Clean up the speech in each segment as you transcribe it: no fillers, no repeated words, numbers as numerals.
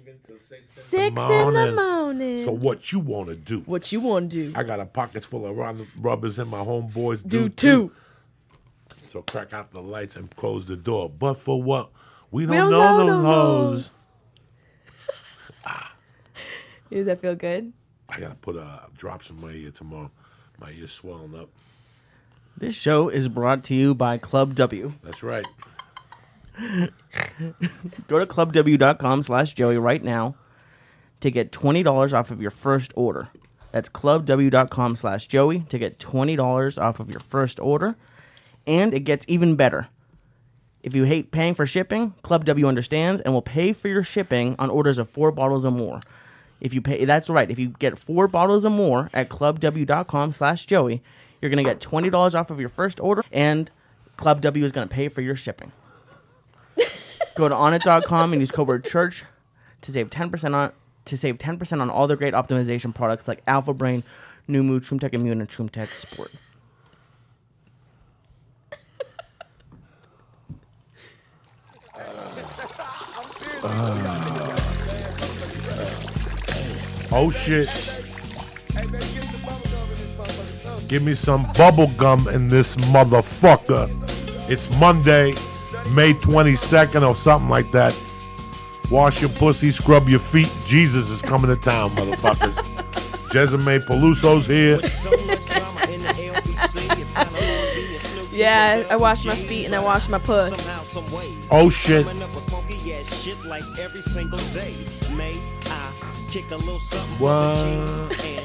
leaving till 6 in the morning. So what you want to do? What you want to do? I got a pockets full of rubbers and my homeboys do too. So crack out the lights and close the door. But for what? We don't know those hoes. Does that feel good? I got to put drops in my ear tomorrow. My ear's swelling up. This show is brought to you by Club W. That's right. Go to clubw.com/Joey right now to get $20 off of your first order. That's clubw.com/Joey to get $20 off of your first order. And it gets even better. If you hate paying for shipping, Club W understands and will pay for your shipping on orders of 4 bottles or more. If you pay, that's right. If you get 4 bottles or more at clubw.com/Joey, you're going to get $20 off of your first order, and Club W is going to pay for your shipping. Go to onnit.com and use code word church to save 10% on all the great optimization products like Alpha Brain, Numu, TroomTech Immune, and TroomTech Sport. Oh shit. Give me some bubble gum in this motherfucker. It's Monday, May 22nd or something like that. Wash your pussy, scrub your feet. Jesus is coming to town, motherfuckers. Jessimae Peluso's here. Yeah, I wash my feet and I wash my puss. Oh shit. What?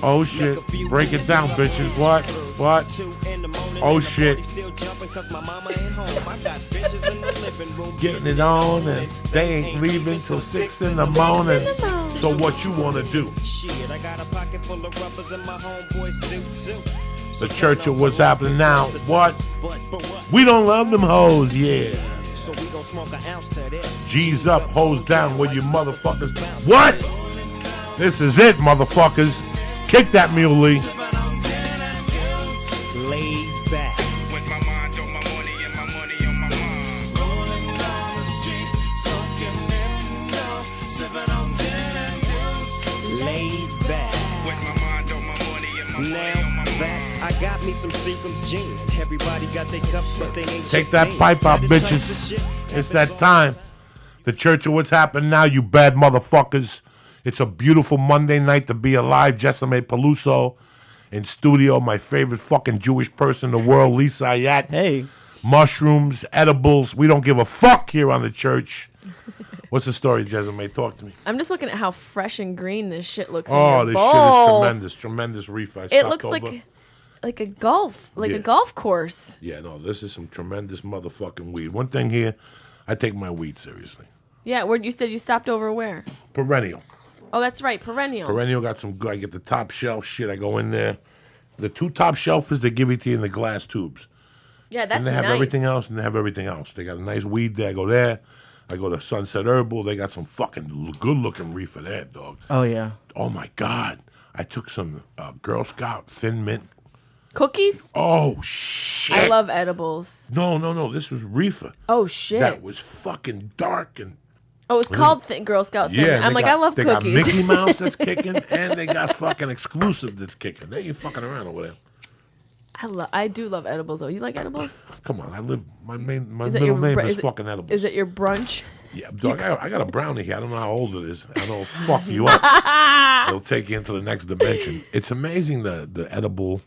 Oh shit. Break it down, bitches. What? Oh shit. Getting it on and they ain't leaving till 6 in the morning. So what you wanna do? The church of what's happening now. What? We don't love them hoes, yeah. G's up, hoes down with you motherfuckers. What? This is it, motherfuckers. Kick that muley. Laid back. With my mind on my money and my money on my mind. Rolling down the street, smoking window, sipping on gin and juice. Laid back. With my mind on my money and my money on my mind. I got me some Seagram's gin. Everybody got their cups, but they ain't. Take that pipe out, bitches. It's that time. The church of what's happening now, you bad motherfuckers. It's a beautiful Monday night to be alive. Jessimae Peluso in studio. My favorite fucking Jewish person in the world, Syatt. Hey. Mushrooms, edibles. We don't give a fuck here on the church. What's the story, Jessimae? Talk to me. I'm just looking at how fresh and green this shit looks. Oh, this shit is tremendous. Tremendous reefer. It looks like a golf, a golf course. Yeah, no, this is some tremendous motherfucking weed. One thing here, I take my weed seriously. Yeah, where you said you stopped over where? Perennial. Oh, that's right, Perennial. Perennial got some good. I get the top shelf shit. I go in there. The 2 top shelfers, they give it to you in the glass tubes. Yeah, that's And they have nice. everything else, and they have everything else. They got a nice weed there. I go there. I go to Sunset Herbal. They got some fucking good-looking reefer there, dog. Oh, yeah. Oh, my God. I took some Girl Scout Thin Mint. Cookies? Oh, shit. I love edibles. No. This was reefer. Oh, shit. That was fucking dark and... Oh, it's called Girl Scout Thin. Yeah, I'm like, I love they cookies. They got Mickey Mouse that's kicking, and they got fucking exclusive that's kicking. They ain't fucking around over there. I do love edibles, though. You like edibles? Come on, my middle name is fucking edibles. Is it your brunch? Yeah, dog, I got a brownie here. I don't know how old it is. I know it'll fuck you up. It'll take you into the next dimension. It's amazing the edible,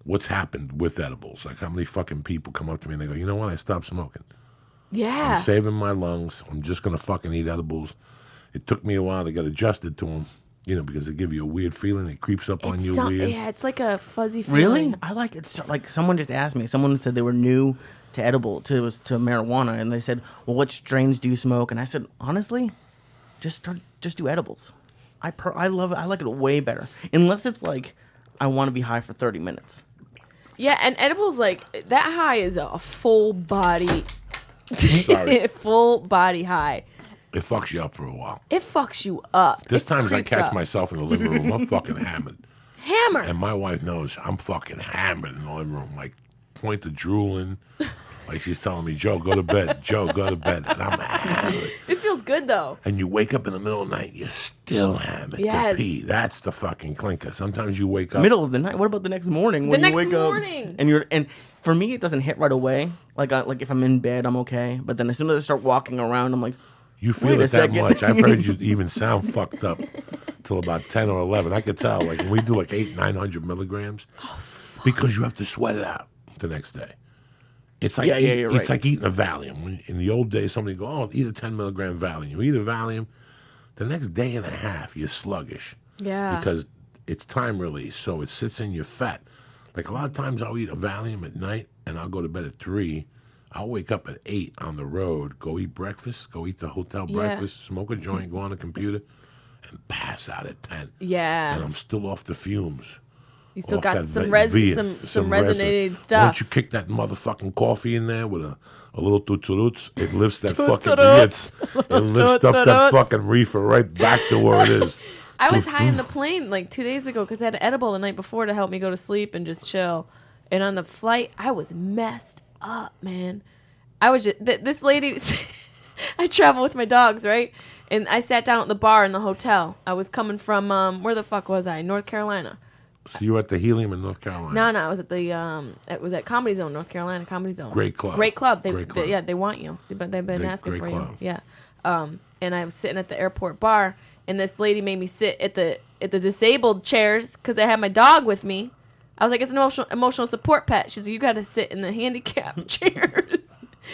what's happened with edibles. Like how many fucking people come up to me and they go, you know what, I stopped smoking. Yeah. I'm saving my lungs. I'm just going to fucking eat edibles. It took me a while to get adjusted to them, because they give you a weird feeling. It creeps up on you weird. Yeah, it's like a fuzzy feeling. Really? I like it. Like someone just asked me. Someone said they were new to to marijuana, and they said, "Well, what strains do you smoke?" And I said, honestly, just do edibles. I love it. I like it way better, unless it's like I want to be high for 30 minutes. Yeah, and edibles that high is a full body. Sorry. Full body high. It fucks you up for a while. It fucks you up. There's times I catch myself in the living room. I'm fucking hammered. Hammered. And my wife knows I'm fucking hammered in the living room. Like, point to drooling. Like she's telling me, Joe, go to bed. Joe, go to bed. And I'm hammered. It feels good though. And you wake up in the middle of the night, you're still hammered Yes. to pee. That's the fucking clinker. Sometimes you wake up. Middle of the night. What about the next morning when next you wake morning. up and for me it doesn't hit right away. Like if I'm in bed, I'm okay. But then as soon as I start walking around, I'm like, You feel Wait a it that second. much. I've heard you even sound fucked up till about 10 or 11. I could tell. Like when we do like 900 milligrams, because you have to sweat it out the next day. It's like you're it's right. like eating a Valium. In the old days, somebody go, "Oh, eat a 10 milligram Valium." You eat a Valium, the next day and a half you're sluggish. Yeah. Because it's time release, so it sits in your fat. Like a lot of times, I'll eat a Valium at night and I'll go to bed at 3. I'll wake up at 8 on the road, go eat breakfast, go eat the hotel breakfast, smoke a joint, go on the computer, and pass out at 10. Yeah. And I'm still off the fumes. You still off got that some some resonated resin. stuff. Once you kick that motherfucking coffee in there with a little tuturuts, it lifts that fucking Toots-a-roots. it lifts up that Toots-a-roots. fucking reefer right back to where it is. I was high on the plane like 2 days ago because I had an edible the night before to help me go to sleep and just chill. And on the flight, I was messed up, man. I was just this lady. I travel with my dogs, right? And I sat down at the bar in the hotel. I was coming from where the fuck was I? North Carolina. So you were at the Helium in North Carolina. No, I was at the it was at Comedy Zone, North Carolina Comedy Zone. Great club. Great club. Great club. Yeah, they want you. They've been asking great for club. you. Yeah. And I was sitting at the airport bar, and this lady made me sit at the disabled chairs because I had my dog with me. I was like, it's an emotional support pet. She's like, you got to sit in the handicap chairs.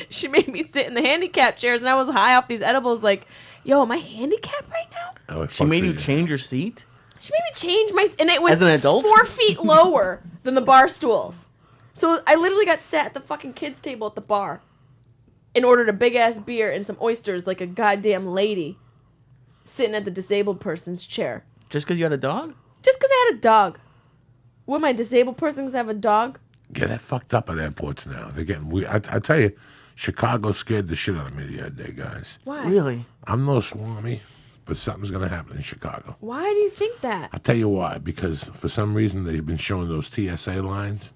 She made me sit in the handicap chairs, and I was high off these edibles. Like, yo, am I handicapped right now? Oh, it she fucks made you with change your seat? She made me change my, and it was As an adult? 4 feet lower than the bar stools. So I literally got sat at the fucking kids' table at the bar and ordered a big ass beer and some oysters like a goddamn lady sitting at the disabled person's chair. Just because you had a dog? Just because I had a dog. What am I, disabled person because I have a dog? Yeah, they're fucked up at airports now. They're getting weird. I tell you, Chicago scared the shit out of me the other day, guys. Why? Really? I'm no swami, but something's going to happen in Chicago. Why do you think that? I'll tell you why. Because for some reason, they've been showing those TSA lines,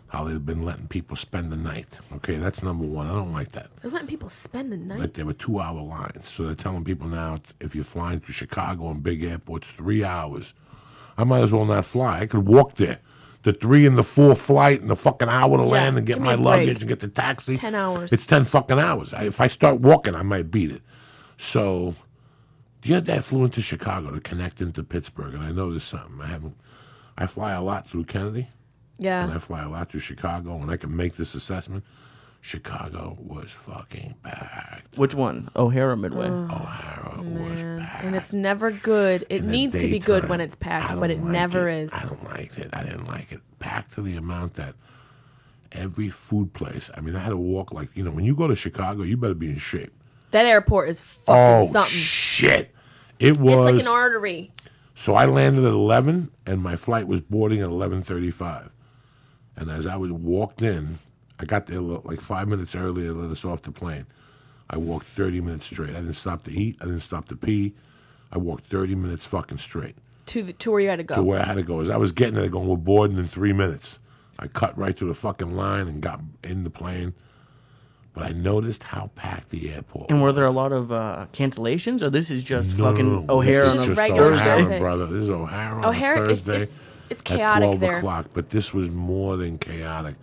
how they've been letting people spend the night. Okay, that's number one. I don't like that. They're letting people spend the night. Like they were 2-hour lines. So they're telling people now, if you're flying to Chicago and big airports, 3 hours. I might as well not fly. I could walk there. The 3 and the 4 flight and the fucking hour to land and get give me my a luggage break. and get the taxi. 10 hours. It's 10 fucking hours. If I start walking, I might beat it. So the other day I flew into Chicago to connect into Pittsburgh, and I noticed something. I fly a lot through Kennedy, and I Yeah. fly a lot through Chicago, and I can make this assessment. Chicago was fucking packed. Which one? O'Hare or Midway? O'Hara was packed. And it's never good. It In the needs to be good daytime. when it's I packed, don't but it like never it. is. I don't like it. I didn't like it. Packed to the amount that every food place, I mean, I had to walk like, when you go to Chicago, you better be in shape. That airport is fucking something. Shit. It was. It's like an artery. So I landed at 11, and my flight was boarding at 11:35. And as I was walked in, I got there like 5 minutes early. They let us off the plane. I walked 30 minutes straight. I didn't stop to eat. I didn't stop to pee. I walked 30 minutes fucking straight To where you had to go. to where I had to go. As I was getting there, going, we're boarding in 3 minutes. I cut right through the fucking line and got in the plane. But I noticed how packed the airport And were was. there a lot of cancellations, or this is just No, fucking no, O'Hare this on is a just regular Thursday? O'Hara, traffic. brother. This is O'Hara on O'Hare, a Thursday. it's at chaotic 12 there. o'clock, but this was more than chaotic.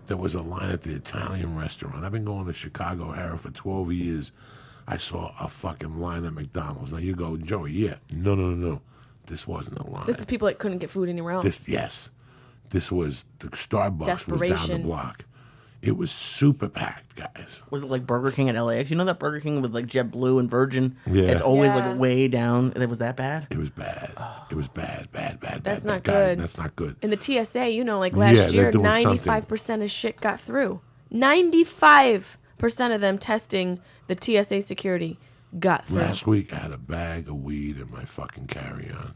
There was a line at the Italian restaurant. I've been going to Chicago O'Hara for 12 years. I saw a fucking line at McDonald's. Now you go, Joey, yeah. No. This wasn't a line. This is people that couldn't get food anywhere else. This was the Starbucks was down the Desperation. block. It was super packed, guys. Was it like Burger King at LAX? You know that Burger King with like JetBlue and Virgin? Yeah. It's always Yeah. like way down. It was that bad? It was bad. It was bad. That's not guys. good. That's not good. In the TSA, like Yeah, last they're year, doing 95% of shit got through. 95% of them testing the TSA security got through. Last week, I had a bag of weed in my fucking carry-on.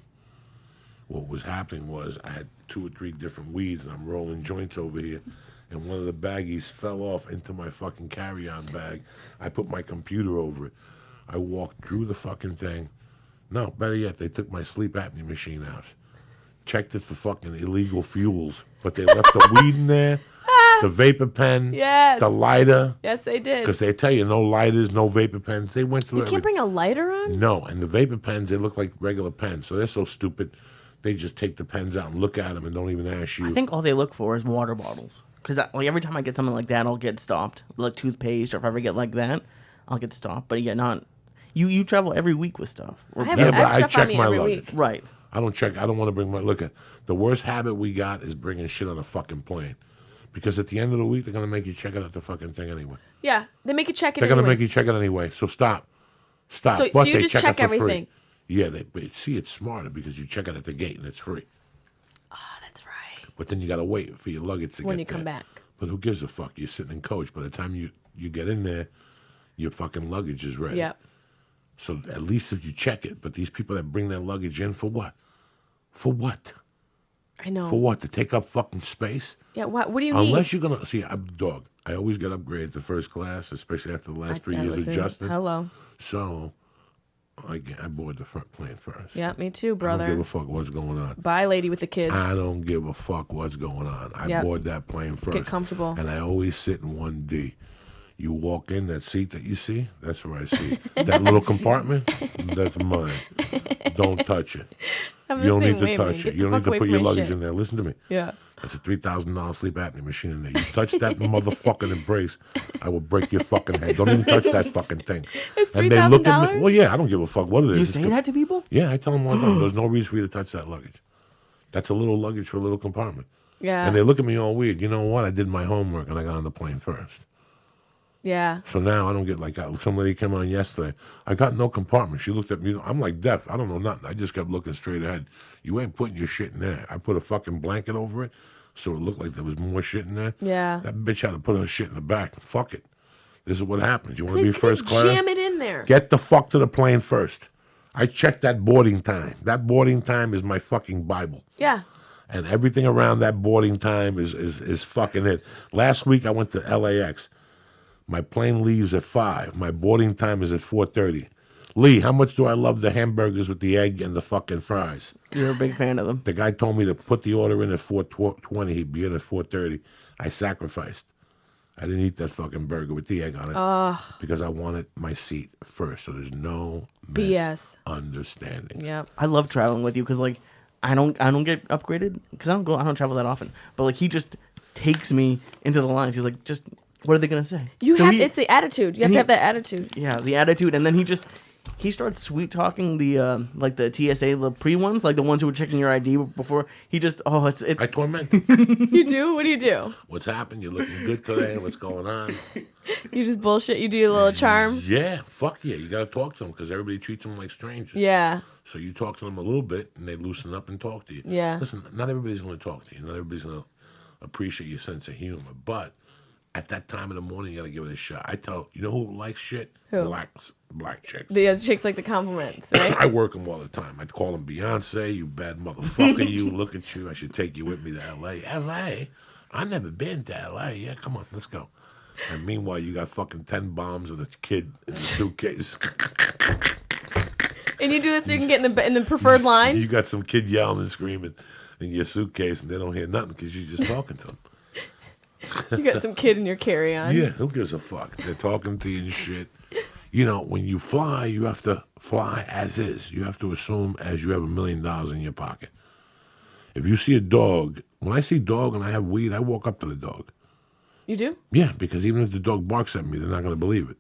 What was happening was I had 2 or 3 different weeds, and I'm rolling joints over here, and one of the baggies fell off into my fucking carry-on bag. I put my computer over it. I walked through the fucking thing. No, better yet, they took my sleep apnea machine out. Checked it for fucking illegal fuels, but they left the weed in there. the vapor pen, Yes. the lighter. Yes, they did. Because they tell you no lighters, no vapor pens. They went through You can't bring a lighter on? No, and the vapor pens, they look like regular pens. So they're so stupid. They just take the pens out and look at them and don't even ask you. I think all they look for is water bottles. Because like every time I get something like that, I'll get stopped. Like toothpaste, or if I ever get like that, I'll get stopped. But yeah, not you. travel every week with stuff. I have, Yeah, I but have I stuff check on me my every luggage. week. Right. I don't check. I don't want to bring my look at. The worst habit we got is bringing shit on a fucking plane. Because at the end of the week, they're going to make you check it at the fucking thing anyway. Yeah, they make you check it. They're going to anyways. make you check it anyway. So stop. Stop. So But you they just check check it for free. everything. Yeah, but see, it's smarter because you check it at the gate and it's free. Oh, that's right. But then you got to wait for your luggage to When get you come there. back. But who gives a fuck? You're sitting in coach. By the time you get in there, your fucking luggage is ready. Yep. So at least if you check it. But these people that bring their luggage in for what? For what? I know. For what? To take up fucking space? Yeah. What do you need? Unless you're gonna see, I'm dog. I always get upgraded to first class, especially after the last 3 years listen, of Justin. Hello. So I board the front plane first. Yeah, me too, I don't brother. give a fuck what's going on. Bye, lady with the kids. I don't give a fuck what's going on. I Yep. board that plane first. Get comfortable. And I always sit in 1D. You walk in, that seat that you see, that's where I see. That little compartment, that's mine. Don't touch it. I'm You the don't same need to way, touch man. it. Get You the don't need fuck to away put from your my luggage shit. in there. Listen to me. Yeah. That's a $3,000 sleep apnea machine in there. You touch that motherfucking embrace, I will break your fucking head. Don't even touch that fucking thing. It's And they look at me. $3,000? Well, yeah, I don't give a fuck what it is. You It's say good. that to people? Yeah, I tell them all the time. There's no reason for you to touch that luggage. That's a little luggage for a little compartment. Yeah. And they look at me all weird. You know what? I did my homework and I got on the plane first. Yeah. So now I don't get like somebody came on yesterday. I got no compartment. She looked at me. I'm like deaf. I don't know nothing. I just kept looking straight ahead. You ain't putting your shit in there. I put a fucking blanket over it so it looked like there was more shit in there. Yeah. That bitch had to put her shit in the back. Fuck it. This is what happens. You want They to be first class? Jam it in there. Get the fuck to the plane first. I checked that boarding time. That boarding time is my fucking Bible. Yeah. And everything around that boarding time is fucking it. Last week I went to LAX. My plane leaves at 5. My boarding time is at 4:30. Lee, how much do I love the hamburgers with the egg and the fucking fries? You're a big fan of them. The guy told me to put the order in at 4:20. He'd be in at 4:30. I sacrificed. I didn't eat that fucking burger with the egg on it because I wanted my seat first. So there's no BS. misunderstandings. Yep. I love traveling with you because like I don't get upgraded because I don't travel that often. But like he just takes me into the lines. He's like, just what are they gonna say? It's the attitude. You have to have that attitude. Yeah, the attitude, and then he starts sweet talking the like the TSA, the pre ones, like the ones who were checking your ID before. He just it's I torment. You do? What do you do? What's happened? You're looking good today. What's going on? You just bullshit. You do your little charm. Yeah, fuck yeah. You got to talk to them because everybody treats them like strangers. Yeah. So you talk to them a little bit and they loosen up and talk to you. Yeah. Listen, not everybody's going to talk to you. Not everybody's going to appreciate your sense of humor. But at that time in the morning, you got to give it a shot. you know who likes shit? Who? Black chicks. The other chicks like the compliments, right? I work them all the time. I'd call them Beyonce, you bad motherfucker, you. Look at you. I should take you with me to L.A. L.A.? I've never been to L.A. Yeah, come on, let's go. And meanwhile, you got fucking 10 bombs and a kid in a suitcase. And you do this so you can get in the preferred line. You got some kid yelling and screaming in your suitcase, and they don't hear nothing because you're just talking to them. You got some kid in your carry-on. Yeah, who gives a fuck? They're talking to you and shit. You know, when you fly, you have to fly as is. You have to assume as you have $1 million in your pocket. If you see a dog, when I see dog and I have weed, I walk up to the dog. You do? Yeah, because even if the dog barks at me, they're not going to believe it.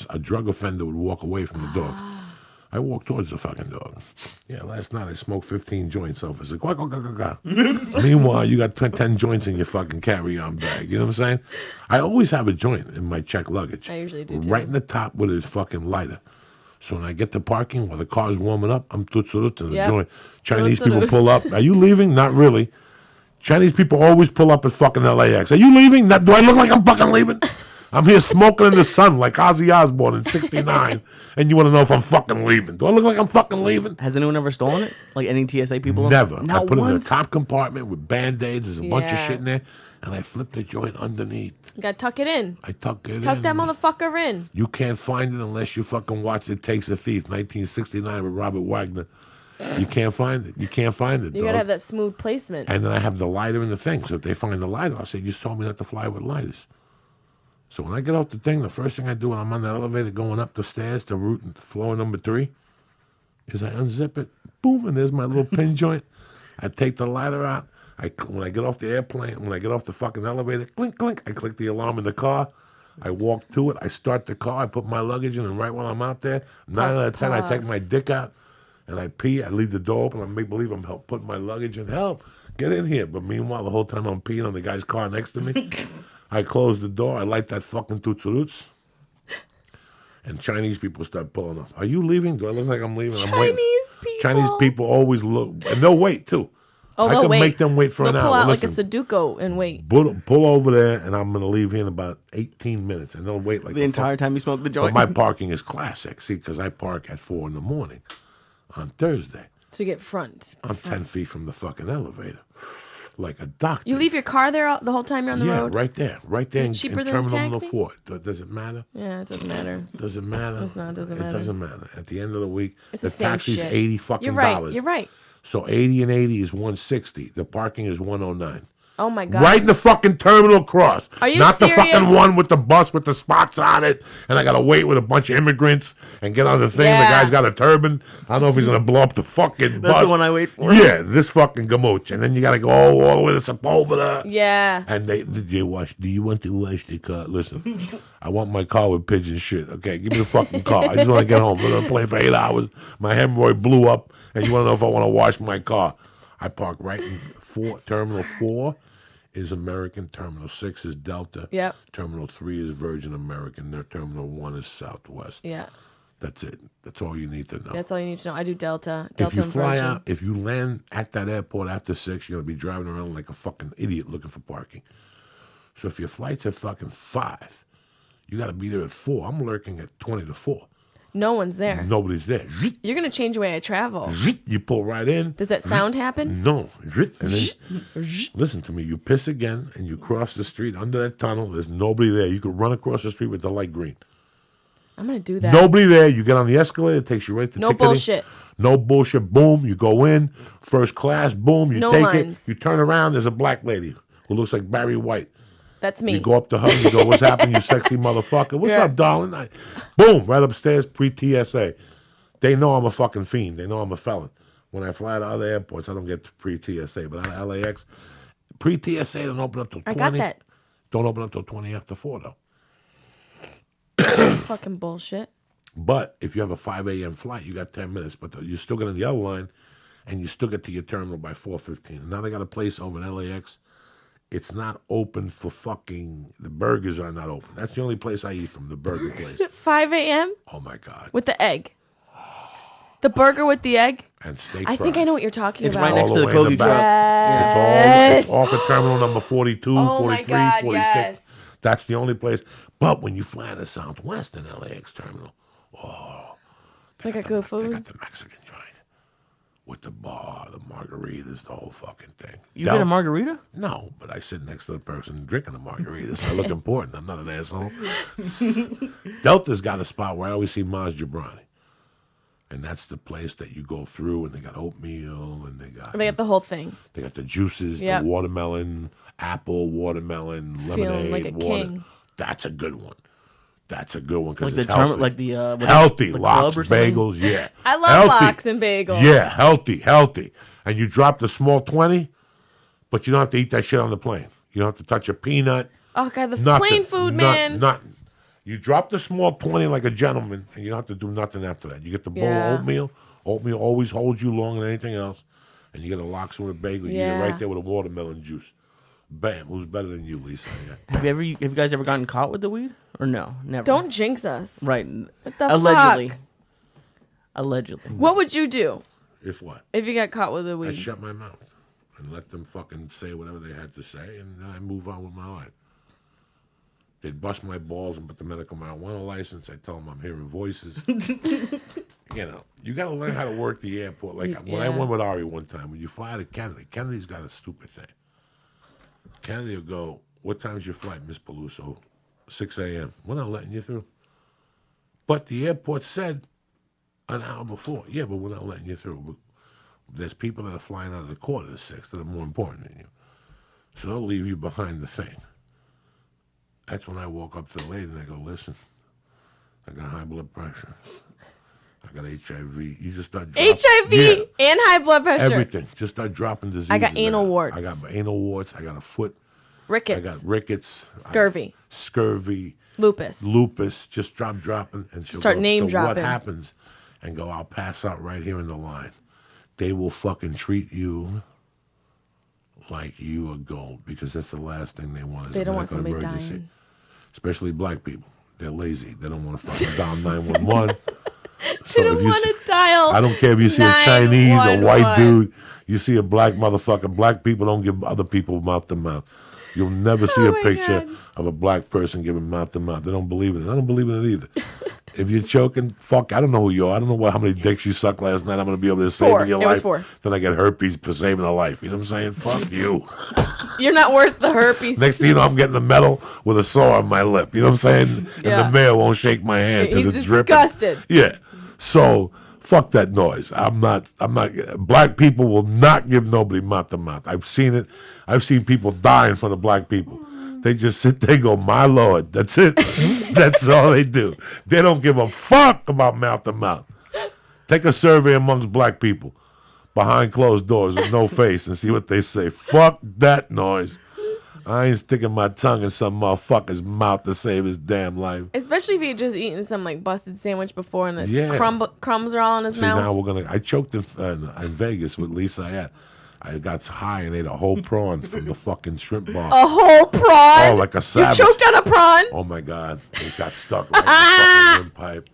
A drug offender would walk away from the dog. I walk towards the fucking dog. Yeah, last night I smoked 15 joints off. It's like, quack, quack, quack, quack. Meanwhile, you got 10 joints in your fucking carry-on bag. You know what I'm saying? I always have a joint in my checked luggage. I usually do, too. Right in the top with a fucking lighter. So when I get to parking, while the car's warming up, I'm tutsurut to the Yep. joint. Chinese people Tutsurut. pull up. Are you leaving? Not really. Chinese people always pull up at fucking LAX. Are you leaving? Do I look like I'm fucking leaving? I'm here smoking in the sun like Ozzy Osbourne in '69, and you want to know if I'm fucking leaving? Do I look like I'm fucking leaving? Has anyone ever stolen it? Like any TSA people? Never. Not I put it in the once? top compartment with Band-Aids. There's a bunch of Yeah. shit in there, and I flip the joint underneath. You gotta tuck it in. I tuck it in. Tuck that motherfucker in. You can't find it unless you fucking watch It Takes a Thief, 1969 with Robert Wagner. You can't find it. You can't find it, You gotta have that smooth placement. And then I have the lighter in the thing. So if they find the lighter, I'll say, you just told me not to fly with lighters. So when I get off the thing, the first thing I do when I'm on the elevator going up the stairs to floor number 3 is I unzip it. Boom, and there's my little pin joint. I take the lighter out. When I get off the airplane, when I get off the fucking elevator, clink, clink, I click the alarm in the car. I walk to it. I start the car. I put my luggage in, and right while I'm out there, 9 out of 10, I take my dick out, and I pee. I leave the door open. I make believe I'm putting my luggage in. Help, get in here. But meanwhile, the whole time I'm peeing on the guy's car next to me, I close the door. I light that fucking toots. And Chinese people start pulling up. Are you leaving? Do I look like I'm leaving? I'm waiting. Chinese people always look, and they'll wait too. Oh, I can make them wait for an hour. They'll pull out Listen, like a Sudoku and wait. Pull over there, and I'm going to leave here in about 18 minutes. And they'll wait like The entire time you smoke the joint. But my parking is classic, see, because I park at 4 in the morning on Thursday. To get front. I'm 10 feet from the fucking elevator, like a doctor. You leave your car there the whole time you're on the road? Right there in cheaper than Terminal taxi? Number 4. Does it matter? Yeah, it doesn't matter. Does it matter? It doesn't matter. It doesn't matter. At the end of the week, It's the the same taxi's shit. $80 fucking You're right. dollars. You're right. So 80 and 80 is 160. The parking is 109. Oh my God. Right in the fucking terminal cross. Are you Not serious? the fucking one with the bus with the spots on it, and I gotta wait with a bunch of immigrants and get on the thing. Yeah. The guy's got a turban. I don't know if he's gonna blow up the fucking bus. That's the one I wait for. Yeah, this fucking gamooch. And then you gotta go all the way to Sepulveda. Yeah. And do you want to wash the car? Listen, I want my car with pigeon shit. Okay, give me the fucking car. I just want to get home. I'm gonna play for 8 hours. My hemorrhoid blew up, and you want to know if I want to wash my car? I park right in Terminal 4 is American. Terminal 6 is Delta. Yep. Terminal 3 is Virgin American. Their Terminal 1 is Southwest. Yeah. That's it. That's all you need to know. That's all you need to know. I do Delta. If Delta you and fly Virgin. out, if you land at that airport after 6, you're going to be driving around like a fucking idiot looking for parking. So if your flight's at fucking 5, you got to be there at 4. I'm lurking at 20 to 4. No one's there. Nobody's there. You're going to change the way I travel. You pull right in. Does that sound happen? No. And then, listen to me. You piss again, and you cross the street under that tunnel. There's nobody there. You could run across the street with the light green. I'm going to do that. Nobody there. You get on the escalator. It takes you right to No ticketing. bullshit. No bullshit. Boom. You go in. First class. Boom. You No take lines. it. You turn around. There's a black lady who looks like Barry White. That's me. You go up to her. You go, what's happening, you sexy motherfucker? What's Yeah. up, darling? Boom. Right upstairs. Pre-TSA. They know I'm a fucking fiend. They know I'm a felon. When I fly to other airports, I don't get pre-TSA. But out of LAX, pre-TSA don't open up till 20. I got that. Don't open up till 20 after 4, though. Fucking bullshit. But if you have a 5 a.m. flight, you got 10 minutes. But you still get on the other line, and you still get to your terminal by 4:15. And now they got a place over in LAX. It's not open for fucking... The burgers are not open. That's the only place I eat from, the burger place. Is it 5 a.m.? Oh, my God. With the egg. The burger with the egg? And steak I think I fries. know what you're talking It's about. right next to the way in Coco back. Yes. It's off at terminal number 42, Oh my 43, God, 46. yes. That's the only place. But when you fly to Southwest in LAX terminal, They got good they food. got the Mexican joint with the bar, the margaritas, the whole fucking thing. You get a margarita? No, but I sit next to the person drinking the margaritas. I look important. I'm not an asshole. Delta's got a spot where I always see Maz Jabrani. And that's the place that you go through, and they got oatmeal, and they got the whole thing. They got the juices, Yep. the watermelon, apple, watermelon, lemonade, like a water. king. That's a good one. That's a good one because Like it's the healthy. like the Healthy, the lox, club or something? bagels, yeah. I love Healthy. lox and bagels. Yeah, healthy. And you drop the small 20, but you don't have to eat that shit on the plane. You don't have to touch a peanut. Oh, God, the Nothing. plain food, man. Nothing. You drop the small 20 like a gentleman, and you don't have to do nothing after that. You get the bowl Yeah. of oatmeal. Oatmeal always holds you longer than anything else. And you get a lox with a bagel. You eat Yeah. it right there with a watermelon juice. Bam. Who's better than you, Lisa? Yeah. Have you guys ever gotten caught with the weed? Or no? Never. Don't jinx us. Right. What the Allegedly. fuck? Allegedly. What would you do If what? if you got caught with the I weed? shut my mouth and let them fucking say whatever they had to say, and then I move on with my life. They'd bust my balls and put the medical marijuana license. I tell them I'm hearing voices. You know, you got to learn how to work the airport. Like when I Yeah. went with Ari one time, when you fly to Kennedy, Kennedy's got a stupid thing. Kennedy will go, "What time's your flight, Miss Peluso?" 6 a.m. We're not letting you through. But the airport said an hour before, yeah, but we're not letting you through. there's people that are flying out of the 6 that are more important than you. So they'll leave you behind the thing. That's when I walk up to the lady and I go, listen, I got high blood pressure. I got HIV. You just start dropping. HIV and high blood pressure. Everything. Just start dropping diseases. I got anal warts. I got anal warts. I got a foot. Rickets. I got rickets. Scurvy. Scurvy. Lupus. Just dropping. And she'll Start go, name so dropping. what happens? And go, I'll pass out right here in the line. They will fucking treat you like you are gold because that's the last thing they want is They a don't want medical somebody emergency. dying. Especially black people. They're lazy. They don't want to fucking dial 911. They don't want to dial. I don't care if you see a Chinese, a white 911. dude, you see a black motherfucker. Black people don't give other people mouth to mouth. You'll never see Oh a my picture God. of a black person giving mouth to mouth. They don't believe in it. I don't believe in it either. If you're choking, fuck, I don't know who you are. I don't know how many dicks you sucked last night. I'm going to be able to save 4. your It life. was 4. Then I get herpes for saving a life. You know what I'm saying? Fuck you. You're not worth the herpes. Next thing you know, I'm getting a medal with a sore on my lip. You know what I'm saying? And Yeah. the mayor won't shake my hand because He's it's dripping. disgusted. Yeah. So fuck that noise. I'm not. Black people will not give nobody mouth to mouth. I've seen it. I've seen people die in front of black people. They just sit there and go, my Lord. That's it. That's all they do. They don't give a fuck about mouth to mouth. Take a survey amongst black people behind closed doors with no face and see what they say. Fuck that noise. I ain't sticking my tongue in some motherfucker's mouth to save his damn life. Especially if he had just eaten some like busted sandwich before and the Yeah. crumbs are all in his See, mouth. now I choked in Vegas with Lisa Syatt. I got high and ate a whole prawn from the fucking shrimp bar. A whole prawn? Oh, like a savage. You choked on a prawn? Oh my God. It got stuck right in the fucking windpipe.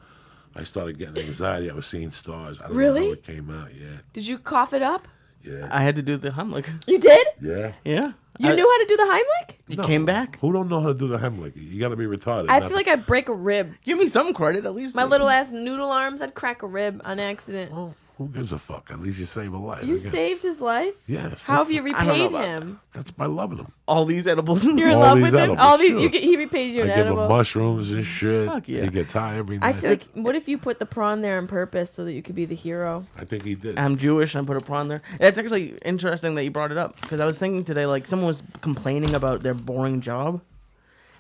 I started getting anxiety. I was seeing stars. I don't know Really? how it came out. Yeah. Did you cough it up? Yeah. I had to do the Heimlich. You did? Yeah. Yeah. You knew how to do the Heimlich? You came back? Who don't know how to do the Heimlich? You got to be retarded. I not feel like I'd break a rib. Give me some credit, at least. My little ass noodle arms, I'd crack a rib on accident. Well, who gives a fuck? At least you save a life. You Again. saved his life? Yes. How have you I don't know repaid about him? That's by loving them. All these edibles. You're in All love these with him? edibles, All these, sure. he repays you I an give him edible? mushrooms and shit. Fuck yeah. He gets high every I night. feel like, what if you put the prawn there on purpose so that you could be the hero? I think he did. I'm Jewish. I put a prawn there. It's actually interesting that you brought it up because I was thinking today, like someone was complaining about their boring job,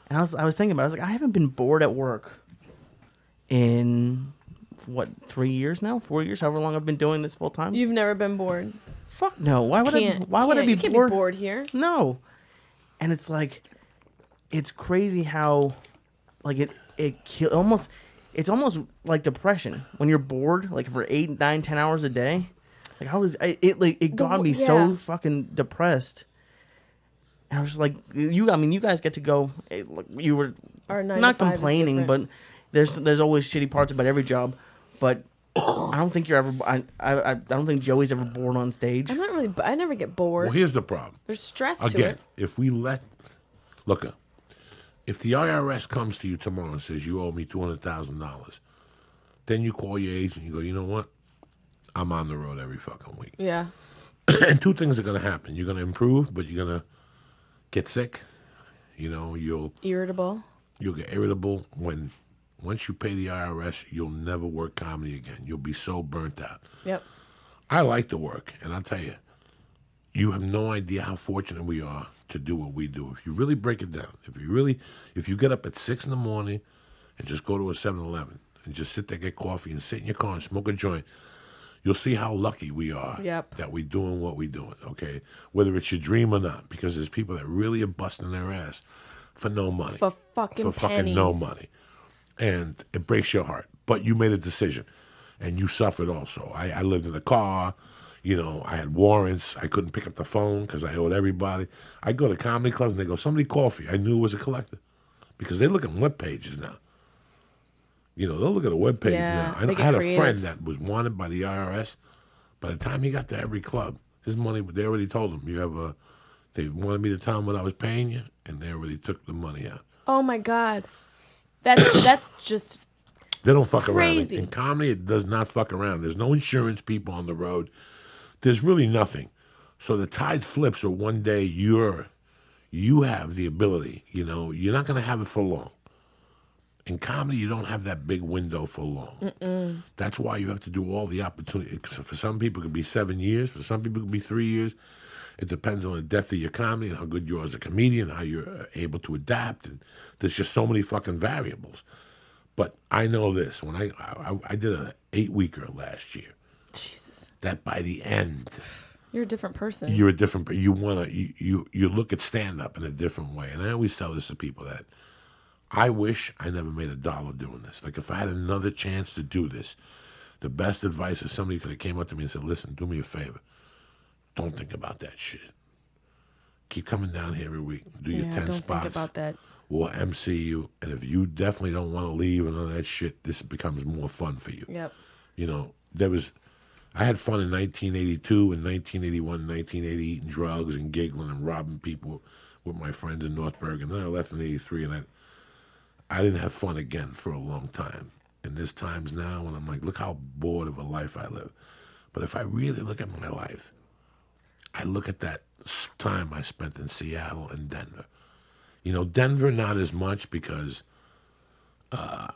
and I was thinking about it. I was like, I haven't been bored at work in what 3 years now, 4 years, however long I've been doing this full time. You've never been bored. Fuck no. Why would I? Why would I be You can't bored? be bored here. No. And it's like, it's crazy how, like almost, it's almost like depression when you're bored, like for 8, 9, 10 hours a day. Like it got me yeah. so fucking depressed. And I was just like, you guys get to go. You were Our 9 not to 5 is complaining, different. but there's always shitty parts about every job. But I don't think you're ever. I don't think Joey's ever bored on stage. I'm not really. I never get bored. Well, here's the problem. There's stress to Again, it. if we look, if the IRS comes to you tomorrow and says you owe me $200,000, then you call your agent and you go, you know what? I'm on the road every fucking week. Yeah. And two things are going to happen. You're going to improve, but you're going to get sick. You know, you'll Irritable. get irritable. Once you pay the IRS, you'll never work comedy again. You'll be so burnt out. Yep. I like to work, and I'll tell you, you have no idea how fortunate we are to do what we do. If you really break it down, if you get up at 6 in the morning and just go to a 7-Eleven and just sit there, get coffee, and sit in your car and smoke a joint, you'll see how lucky we are that we're doing what we're doing, okay? Whether it's your dream or not, because there's people that really are busting their ass for no money. For fucking no pennies. money. And it breaks your heart. But you made a decision, and you suffered also. I lived in a car. You know, I had warrants. I couldn't pick up the phone because I owed everybody. I go to comedy clubs, and they go, somebody coffee. I knew it was a collector because they look at web pages now. You know, they'll look at a web page Yeah, now. they I get had a creative. friend that was wanted by the IRS. By the time he got to every club, his money, they already told him, they wanted me to tell him what I was paying you, and they already took the money out. Oh my God. That's just They don't fuck crazy. around. In comedy, it does not fuck around. There's no insurance people on the road. There's really nothing. So the tide flips, or one day you have the ability. You know, you're not going to have it for long. In comedy, you don't have that big window for long. That's why you have to do all the opportunity. 'Cause for some people, it could be 7 years. For some people, it could be 3 years. It depends on the depth of your comedy and how good you are as a comedian, how you're able to adapt. And there's just so many fucking variables. But I know this. When I did an 8-weeker last year, Jesus. that by the end, You're a different person. you're a different. You look at stand up in a different way. And I always tell this to people that I wish I never made $1 doing this. Like if I had another chance to do this, the best advice is somebody could have came up to me and said, "Listen, do me a favor. Don't think about that shit. Keep coming down here every week. Do your 10 don't spots. think about that. We'll MC you. And if you definitely don't want to leave and all that shit, this becomes more fun for you." Yep. You know, I had fun in 1982 and 1981, 1980, eating drugs and giggling and robbing people with my friends in Northburg. And then I left in 83, and I didn't have fun again for a long time. And there's times now when I'm like, look how bored of a life I live. But if I really look at my life, I look at that time I spent in Seattle and Denver. You know, Denver not as much because I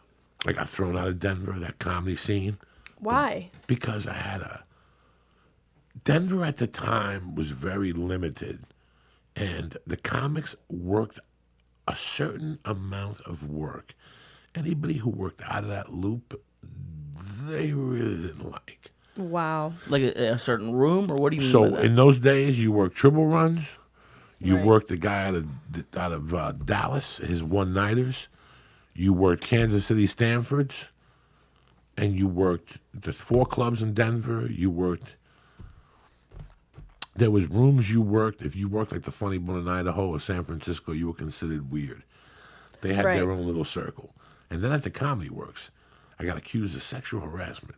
got thrown out of Denver, that comedy scene. Why? Because Denver at the time was very limited, and the comics worked a certain amount of work. Anybody who worked out of that loop, they really didn't like. Wow. Like a certain room, or what do you mean So by that? in those days, you worked triple runs. You Right. worked the guy out of Dallas, his one-nighters. You worked Kansas City Stanfords. And you worked the 4 clubs in Denver. You worked. There was rooms you worked. If you worked like the Funny Bone in Idaho or San Francisco, you were considered weird. They had their Right. own little circle. And then at the Comedy Works, I got accused of sexual harassment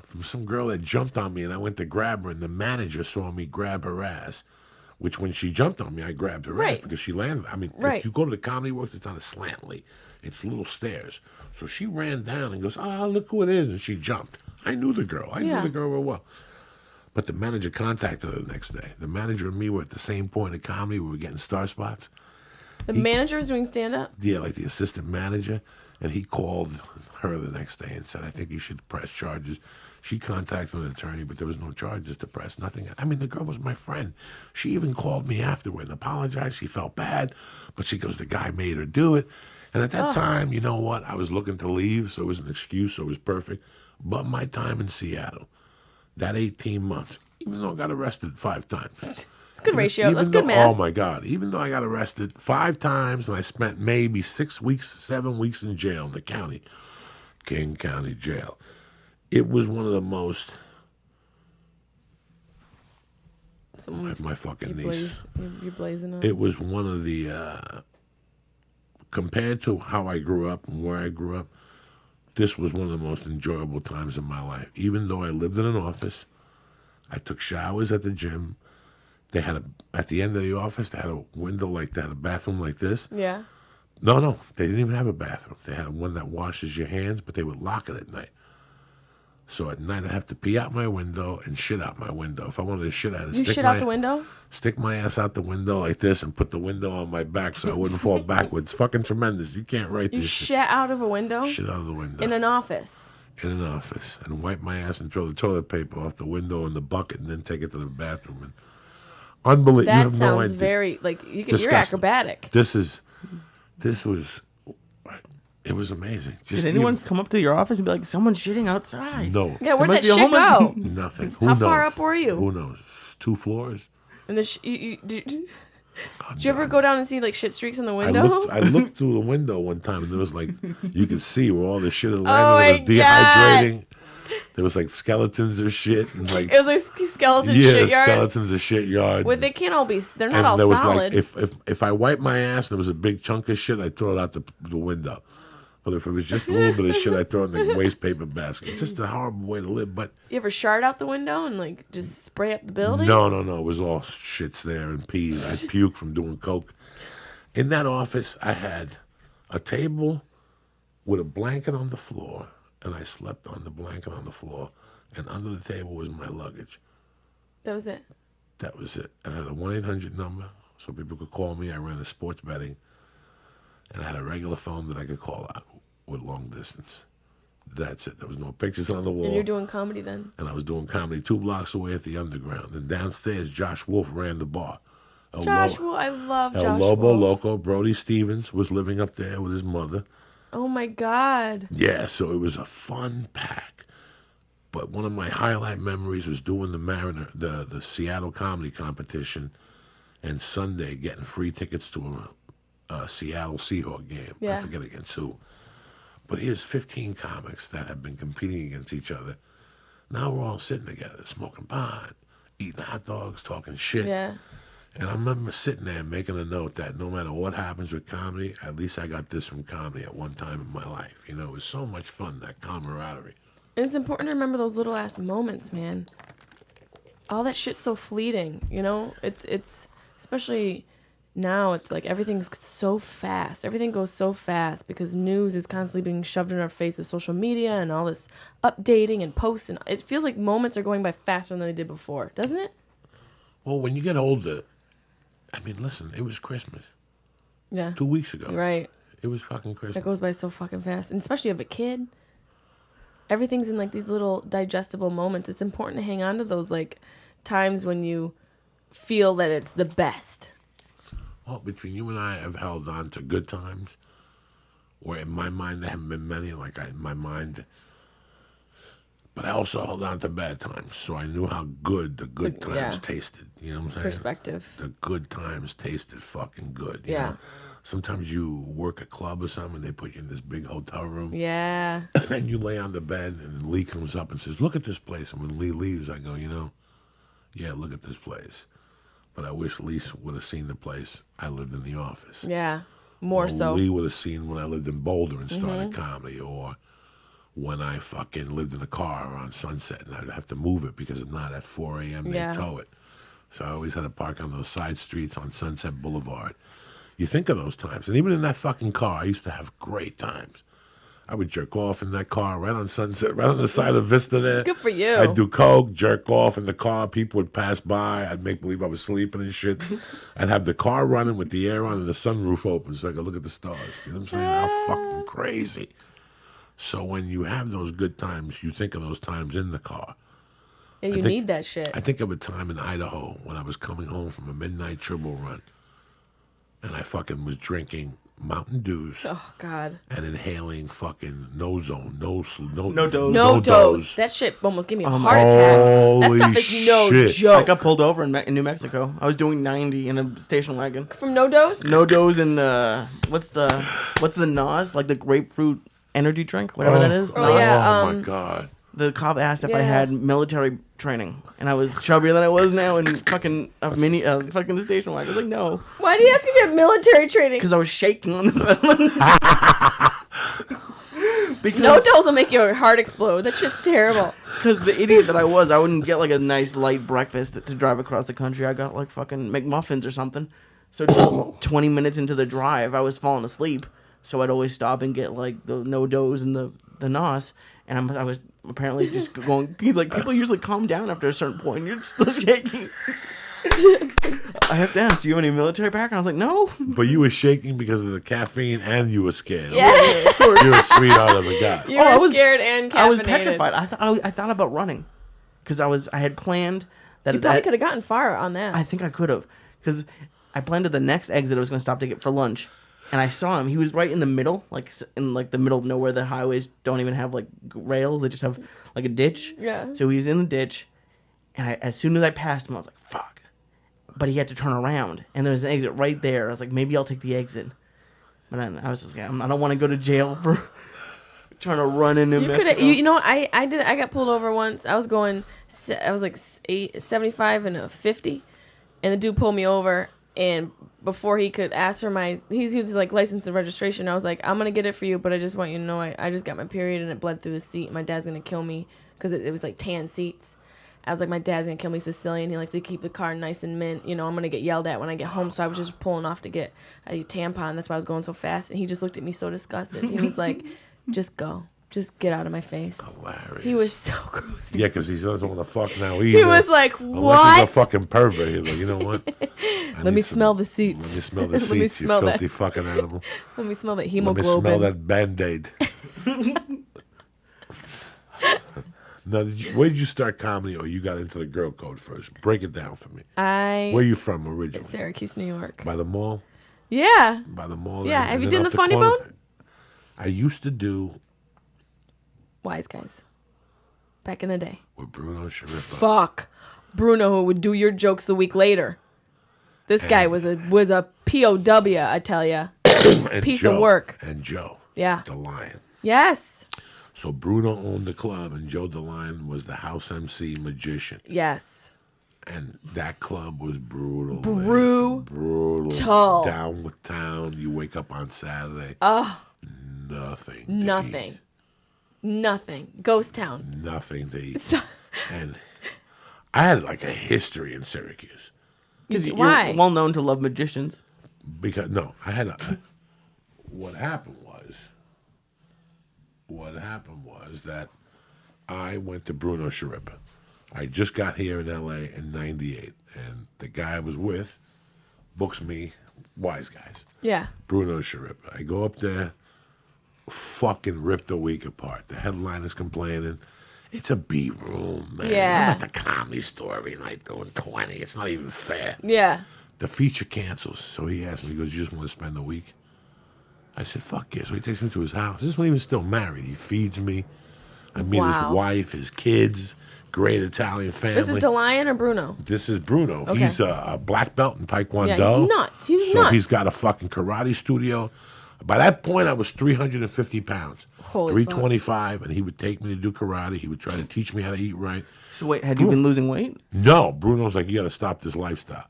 from some girl that jumped on me, and I went to grab her, and the manager saw me grab her ass. Which, when she jumped on me, I grabbed her ass Right. because she landed. I mean, Right. if you go to the Comedy Works, it's on a slantly. It's little stairs. So she ran down and goes, "Oh, look who it is," and she jumped. I knew the girl. I knew Yeah. the girl real well. But the manager contacted her the next day. The manager and me were at the same point in comedy. We were getting star spots. The manager was doing stand up? Yeah, like the assistant manager. And he called her the next day and said, "I think you should press charges." She contacted an attorney, but there was no charges to press, nothing. I mean, the girl was my friend. She even called me afterward and apologized. She felt bad, but she goes, "The guy made her do it." And at that time, you know what? I was looking to leave, so it was an excuse, so it was perfect. But my time in Seattle, that 18 months, even though I got arrested 5 times. It's good ratio. That's Even good though- math. Oh my God! Even though I got arrested 5 times and I spent maybe 6 weeks, 7 weeks in jail in the county, King County Jail, it was one of the most. My fucking niece. You're blazing up. It was one of the. Compared to how I grew up and where I grew up, this was one of the most enjoyable times in my life. Even though I lived in an office, I took showers at the gym. They had at the end of the office, they had a window like that, a bathroom like this. Yeah. No, they didn't even have a bathroom. They had one that washes your hands, but they would lock it at night. So at night, I'd have to pee out my window and shit out my window. If I wanted to shit, I had to You shit out the window? stick my ass out the window like this and put the window on my back so I wouldn't fall backwards. Fucking tremendous. You can't write You this shit. shit out of a window? Shit out of the window. In an office. In an office. And wipe my ass and throw the toilet paper off the window in the bucket and then take it to the bathroom. And unbelievable. You That have no sounds idea. very, like, you're Disgusting. acrobatic. It was amazing. Just Did anyone come up to your office and be like, "Someone's shitting outside"? No. Yeah, where'd must that be a shit homeless- go? Nothing. Who How knows? far up were you? Who knows? 2 floors? And did you ever go down and see, like, shit streaks in the window? I looked through the window one time and there was like, you could see where all the shit had Oh landed. It was my God. dehydrating. There was like skeletons of shit and like, It was like skeleton yeah, shit yard. skeletons of shit yard. Well, they can't all be, they're not and all there was solid. like, if I wiped my ass and there was a big chunk of shit, I'd throw it out the window. But if it was just a little bit of shit, I'd throw it in the waste paper basket. It's just a horrible way to live. But You ever shard out the window and, like, just spray up the building? no. It was all shits there and peas. I puked from doing coke. In that office, I had a table with a blanket on the floor, and I slept on the blanket on the floor. And under the table was my luggage. That was it. That was it. And I had a 1-800 number so people could call me. I ran a sports betting. And I had a regular phone that I could call out. with long distance. That's it. There was no pictures on the wall. And you're doing comedy then? And I was doing comedy 2 blocks away at the Underground. And downstairs, Josh Wolf ran the bar. Josh Wolf, I love El Josh Lobo Wolf. Loco. Brody Stevens was living up there with his mother. Oh my God. Yeah, so it was a fun pack. But one of my highlight memories was doing the Seattle comedy competition, and Sunday getting free tickets to a Seattle Seahawk game. Yeah. I forget against who. But here's 15 comics that have been competing against each other. Now we're all sitting together, smoking pot, eating hot dogs, talking shit. Yeah. And I remember sitting there making a note that no matter what happens with comedy, at least I got this from comedy at one time in my life. You know, it was so much fun, that camaraderie. And it's important to remember those little ass moments, man. All that shit's so fleeting, you know? It's especially now, it's like everything's so fast. Everything goes so fast because news is constantly being shoved in our face with social media and all this updating and posts. And it feels like moments are going by faster than they did before, doesn't it? Well, when you get older, I mean, listen, it was Christmas Yeah. 2 weeks ago. Right. It was fucking Christmas. That goes by so fucking fast. And especially if you have a kid. Everything's in like these little digestible moments. It's important to hang on to those like times when you feel that it's the best. Well, between you and I have held on to good times, where in my mind there haven't been many, in my mind. But I also held on to bad times, so I knew how good the good times Yeah. tasted. You know what I'm saying? Perspective. The good times tasted fucking good. You Yeah. know? Sometimes you work a club or something, they put you in this big hotel room. Yeah. And you lay on the bed, and Lee comes up and says, "Look at this place." And when Lee leaves, I go, yeah, look at this place. But I wish Lee would have seen the place I lived in the office. Yeah. More Or so. Lee would have seen when I lived in Boulder and started comedy, or when I fucking lived in a car on Sunset and I'd have to move it because if not, at 4 a.m. Yeah. they'd tow it. So I always had to park on those side streets on Sunset Boulevard. You think of those times. And even in that fucking car, I used to have great times. I would jerk off in that car right on Sunset, right on the side of Vista there. Good for you. I'd do coke, jerk off in the car. People would pass by. I'd make believe I was sleeping and shit. I'd have the car running with the air on and the sunroof open so I could look at the stars. You know what I'm saying? How fucking crazy. So when you have those good times, you think of those times in the car. Yeah, you think- need that shit. I think of a time in Idaho when I was coming home from a midnight triple run. And I fucking was drinking Mountain Dews Oh God. and inhaling fucking no zone, no dose. No dose. That shit almost gave me a heart attack. That Holy stuff is no shit. I joke. got pulled over in New Mexico. I was doing 90 in a station wagon. From no dose? No dose and what's the NOS, like the grapefruit energy drink, whatever that is. Oh, NOS. yeah. Oh my God. The cop asked if I Yeah. had military training, and I was chubbier than I was now, and fucking a mini, fucking the station wagon. I was like, no, Why do you ask if you have military training? because I was shaking on the side. Because No dose will make your heart explode. That shit's terrible. Because the idiot that I was, I wouldn't get like a nice light breakfast to drive across the country. I got like fucking McMuffins or something. So 20 minutes into the drive, I was falling asleep. So I'd always stop and get like the no dose and the NOS. And I was apparently just going. He's like, people usually calm down after a certain point. You're still shaking. I have to ask, do you have any military background? I was like, no. But you were shaking because of the caffeine and you were scared. Yeah. You were a sweetheart of a guy. You Oh, I were was- scared and caffeinated. I was petrified. I thought about running, because I had planned that. You probably could have gotten far on that. I think I could have, because I planned at the next exit I was going to stop to get for lunch, and I saw him. He was right in the middle, like in like the middle of nowhere. The highways don't even have like rails; they just have like a ditch. Yeah. So he's in the ditch, and as soon as I passed him, I was like, "Fuck!" But he had to turn around, and there was an exit right there. I was like, "Maybe I'll take the exit." But then I was just like, "I don't want to go to jail for trying to run into You Mexico." could, you know, I got pulled over once. I was going, I was like 75 and a 50, and the dude pulled me over. And before he could ask for he's using like license and registration. I was like, I'm gonna get it for you, but I just want you to know I just got my period and it bled through the seat. My dad's gonna kill me because it was like tan seats. I was like, my dad's gonna kill me, Sicilian. He likes to keep the car nice and mint. You know, I'm gonna get yelled at when I get home. So I was just pulling off to get a tampon. That's why I was going so fast. And he just looked at me so disgusted. He was like, just go. Just get out of my face. Hilarious. He was so gross. Yeah, because he doesn't want to fuck now either. He was like, Unless he's a what? fucking pervert. He's like, you know what? Let me smell the seats. Let me smell the Let me seats, you smell filthy that. fucking animal. Let me smell that Let me hemoglobin. smell that Band-Aid. Now, where did you start comedy, or you got into the girl code first? Break it down for me. I Where you from originally? Syracuse, New York. By the mall? Yeah. By the mall? Yeah. and Have you then done up the Funny corner? Bone? I used to do Wise Guys. Back in the day. with Bruno Shariffa. Fuck. Bruno, who would do your jokes the week later. This guy was a POW, I tell ya. And Piece Joe, of work. And Joe. Yeah. The Lion. Yes. So Bruno owned the club, and Joe the Lion was the house MC magician. Yes. And that club was brutal. Brutal. Brutal. Down with town. You wake up on Saturday. Nothing. to Nothing. eat. Nothing. Ghost town. Nothing to eat. And I had like a history in Syracuse. Because you're Why? well known to love magicians. Because, no, I had a... What happened was that I went to Bruno Shariffa. I just got here in L.A. in 98, and the guy I was with books me Wise Guys. Yeah. Bruno Shariffa. I go up there, fucking ripped a week apart. The headliner's complaining. It's a B room, man. Yeah. I'm at the Comedy Store every night doing 20. It's not even fair. Yeah. The feature cancels. So he asked me, he goes, you just want to spend the week? I said, fuck yeah. So he takes me to his house. This is when he was still married. He feeds me. I meet his Wow. wife, his kids, great Italian family. This is DeLion or Bruno? This is Bruno. Okay. He's a black belt in Taekwondo. Yeah, he's nuts. He's so nuts. he's got a fucking karate studio. By that point, I was 350 pounds. Holy 325, and he would take me to do karate. He would try to teach me how to eat right. So wait, had you been losing weight? No, Bruno's like, you got to stop this lifestyle.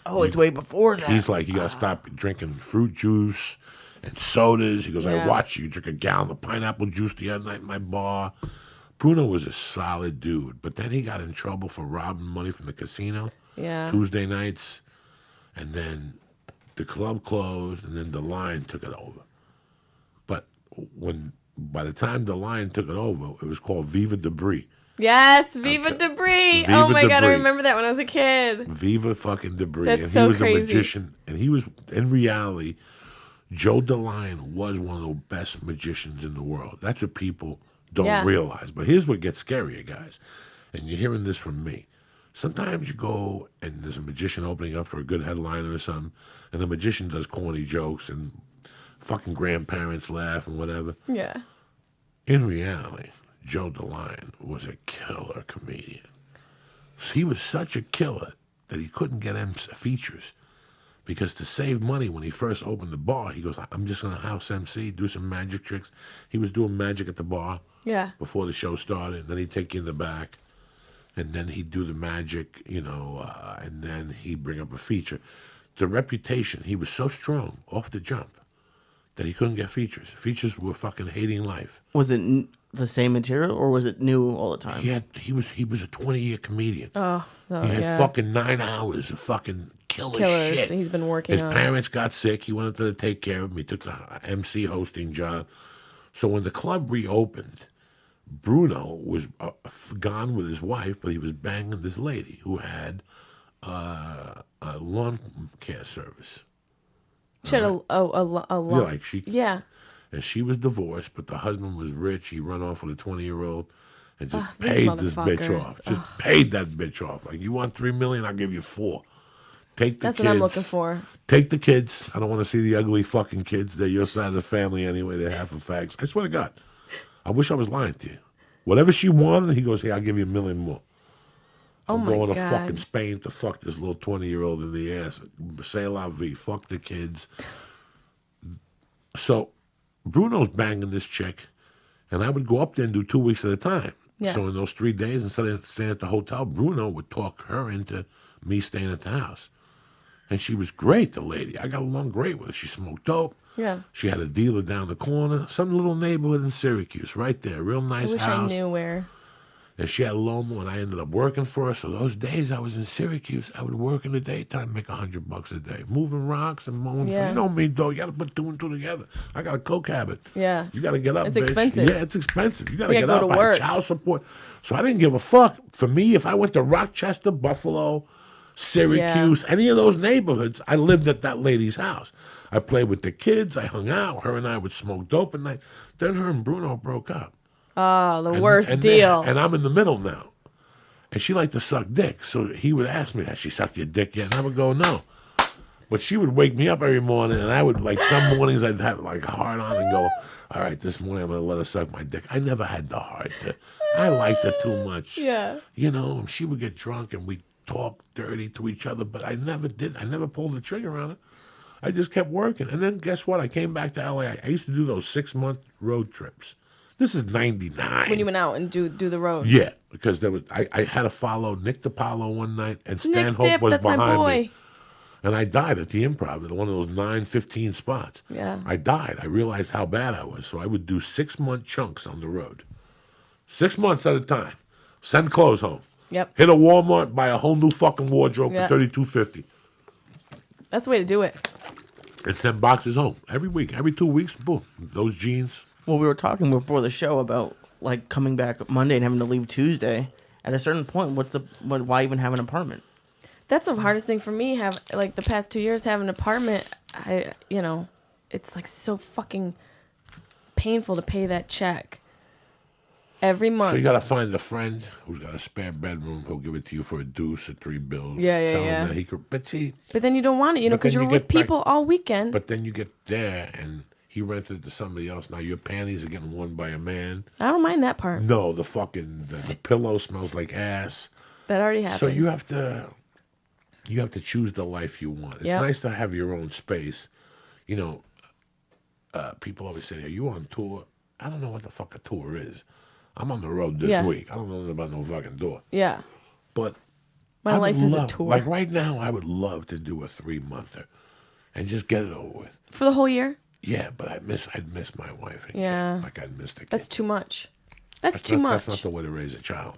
Oh, it's way before that. He's like, you got to stop drinking fruit juice and sodas. He goes, I Yeah. watch you drink a gallon of pineapple juice the other night in my bar. Bruno was a solid dude, but then he got in trouble for robbing money from the casino Yeah. Tuesday nights, and then the club closed, and then the Lion took it over. But by the time the Lion took it over, it was called Viva Debris. Yes, Viva Debris. Viva Oh my God, I Debris. remember that when I was a kid. Viva fucking Debris. That's And so he was crazy. a magician, and he was, in reality, Joe the Lion was one of the best magicians in the world. That's what people don't Yeah. realize. But here's what gets scarier, guys. And you're hearing this from me. Sometimes you go and there's a magician opening up for a good headliner or something, and the magician does corny jokes and fucking grandparents laugh and whatever. Yeah. In reality, Joe the Lion was a killer comedian. So he was such a killer that he couldn't get features. Because to save money, when he first opened the bar, he goes, I'm just going to house MC, do some magic tricks. He was doing magic at the bar Yeah. before the show started. Then he'd take you in the back, and then he'd do the magic, and then he'd bring up a feature. The reputation, he was so strong off the jump that he couldn't get features. Features were fucking hating life. Was it the same material or was it new all the time? He was a 20-year comedian. Oh, He had yeah. fucking 9 hours of fucking killers shit. He's been working His on. parents got sick. He wanted to take care of him. He took the MC hosting job. So when the club reopened, Bruno was gone with his wife, but he was banging this lady who had a lawn care service. She had a lot. Yeah, like she, Yeah. and she was divorced, but the husband was rich. He run off with a 20-year-old. And just These paid this bitch motherfuckers. off. Just paid that bitch off. Like, you want $3 million? I'll give you 4. Take the That's kids. what I'm looking for. Take the kids. I don't want to see the ugly fucking kids. They're your side of the family anyway. They're half of fags. I swear to God. I wish I was lying to you. Whatever she wanted, he goes, hey, I'll give you $1 million more. Oh I'm my going to God. fucking Spain to fuck this little 20-year-old in the ass. Say la vie. Fuck the kids. So Bruno's banging this chick, and I would go up there and do 2 weeks at a time. Yeah. So in those 3 days, instead of staying at the hotel, Bruno would talk her into me staying at the house. And she was great, the lady. I got along great with her. She smoked dope. Yeah. She had a dealer down the corner, some little neighborhood in Syracuse, right there. Real I nice wish house. I knew where. And she had Lomo, and I ended up working for her. So those days I was in Syracuse, I would work in the daytime, make $100 a day, moving rocks and mowing. Yeah. You know me, though. You got to put 2 and 2 together. I got a coke habit. Yeah. You got to get up. It's bitch. expensive. Yeah, it's expensive. You got to You get gotta up. go to I had work. child support. So I didn't give a fuck. For me, if I went to Rochester, Buffalo, Syracuse, any of those neighborhoods. I lived at that lady's house. I played with the kids. I hung out. Her and I would smoke dope at night. Then her and Bruno broke up. Oh, the worst deal. And I'm in the middle now. And she liked to suck dick. So he would ask me, has she sucked your dick yet? And I would go, no. But she would wake me up every morning, and I would, like, some mornings I'd have, like, a hard on and go, all right, this morning I'm going to let her suck my dick. I never had the heart to. I liked her too much. Yeah. You know, she would get drunk, and we'd talk dirty to each other, but I never did. I never pulled the trigger on it. I just kept working. And then guess what? I came back to L.A. I used to do those 6-month road trips. This is 99. When you went out and do the road. Yeah, because there was I had to follow Nick DiPaolo one night, and Stan Hope Dip, was that's my behind boy. me. And I died at the Improv at one of those 9:15 spots. Yeah. I died. I realized how bad I was. So I would do 6-month chunks on the road. 6 months at a time. Send clothes home. Yep. Hit a Walmart, buy a whole new fucking wardrobe Yep. for $32.50. That's the way to do it. And send boxes home. Every week. Every 2 weeks, boom. Those jeans. Well, we were talking before the show about like coming back Monday and having to leave Tuesday. At a certain point, why even have an apartment? That's the hardest thing for me. Have like the past 2 years having an apartment. It's like so fucking painful to pay that check every month. So you got to find a friend who's got a spare bedroom. He'll give it to you for a deuce or $3. Yeah, Tell yeah. him that he could. But see, But then you don't want it, But because then you're you with get back- people all weekend. but then you get there and he rented it to somebody else. Now your panties are getting worn by a man. I don't mind that part. No, the pillow smells like ass. That already happened. So you have to choose the life you want. It's Yep. nice to have your own space. You know, people always say, "Are you on tour?" I don't know what the fuck a tour is. I'm on the road this Yeah. week. I don't know nothing about no fucking tour. Yeah. But My I would life is a love- tour. Like right now, I would love to do a 3-monther and just get it over with. For the whole year? Yeah, but I'd miss my wife. And Yeah. kid. Like I'd miss the kid. That's too much. That's too much. That's not the way to raise a child.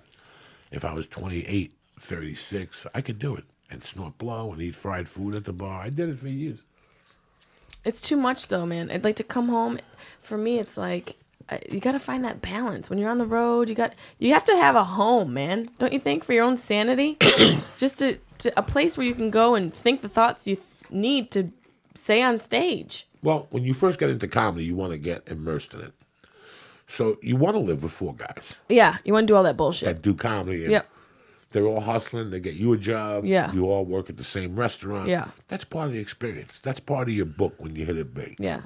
If I was 28, 36, I could do it and snort blow and eat fried food at the bar. I did it for years. It's too much, though, man. I'd like to come home. For me, it's like you got to find that balance. When you're on the road, you have to have a home, man. Don't you think, for your own sanity? Just to a place where you can go and think the thoughts you need to say on stage. Well, when you first get into comedy, you want to get immersed in it. So you want to live with 4 guys Yeah, you want to do all that bullshit. that do comedy. And Yep. They're all hustling. They get you a job. Yeah. You all work at the same restaurant. Yeah. That's part of the experience. That's part of your book when you hit it big. Yeah.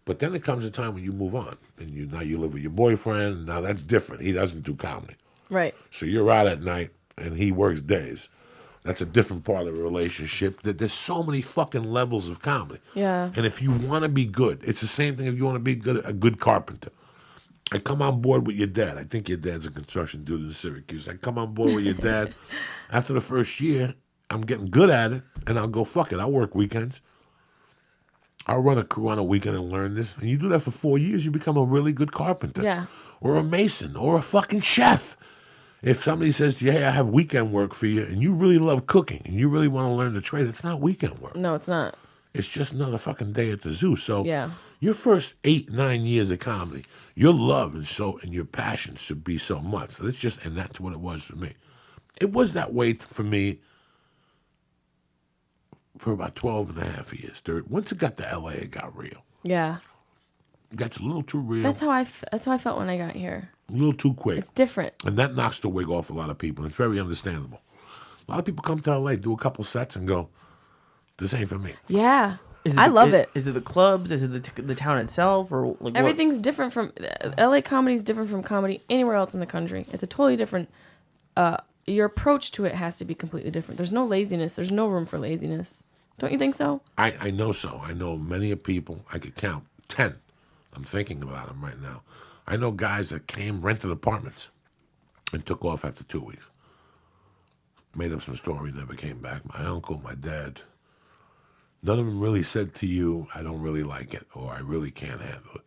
But then there comes a time when you move on, and now you live with your boyfriend. And now that's different. He doesn't do comedy, Right. so you're out at night, and he works days. That's a different part of the relationship. There's so many fucking levels of comedy. Yeah. And if you want to be good, it's the same thing if you want to be a good carpenter. I come on board with your dad. I think your dad's a construction dude in Syracuse. I come on board with your dad. After the first year, I'm getting good at it, and I'll go, fuck it, I'll work weekends. I'll run a crew on a weekend and learn this. And you do that for 4 years, you become a really good carpenter. Yeah. Or a mason, or a fucking chef. If somebody says to you, hey, I have weekend work for you, and you really love cooking, and you really want to learn the trade, it's not weekend work. No, it's not. It's just another fucking day at the zoo. So Yeah. your first 8-9 years of comedy, your love and your passion should be so much. So and that's what it was for me. It was that way for me for about 12 and a half years. Once it got to LA, it got real. Yeah. It got a little too real, That's how I felt when I got here. a little too quick. It's different. And that knocks the wig off a lot of people. It's very understandable. A lot of people come to LA, do a couple sets, and go, this ain't for me. Yeah. I love it. Is it the clubs? Is it the town itself? Or like what? Everything's different from LA comedy is different from comedy anywhere else in the country. It's a totally different. Your approach to it has to be completely different. There's no laziness. There's no room for laziness. Don't you think so? I know so. I know many people. I could count 10. I'm thinking about them right now. I know guys that rented apartments, and took off after 2 weeks. Made up some story, never came back. My uncle, my dad. None of them really said to you, I don't really like it, or I really can't handle it.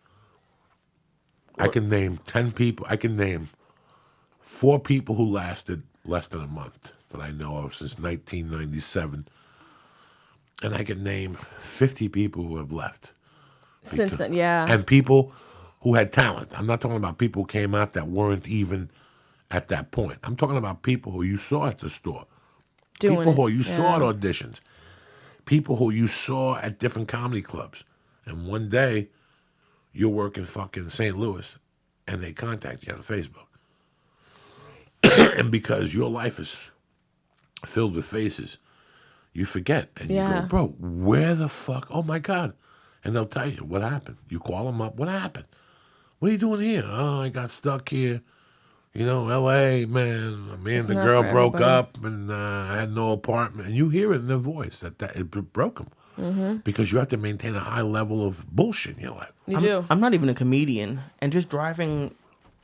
I can name 10 people. I can name 4 people who lasted less than a month that I know of since 1997. And I can name 50 people who have left. Since then, yeah. And people who had talent. I'm not talking about people who came out that weren't even at that point. I'm talking about people who you saw at the store doing people it. who you saw at Yeah. auditions, people who you saw at different comedy clubs, and one day you're working fucking St. Louis, and they contact you on Facebook, and because your life is filled with faces, you forget, and you Yeah. go, bro, where the fuck? Oh my God. And they'll tell you what happened. You call them up, what happened? What are you doing here? Oh, I got stuck here. You know, L.A., man, me and the not girl for broke everybody. up, and I had no apartment. And you hear it in their voice that it broke them. Mm-hmm. Because you have to maintain a high level of bullshit in your life. You do. I'm not even a comedian, and just driving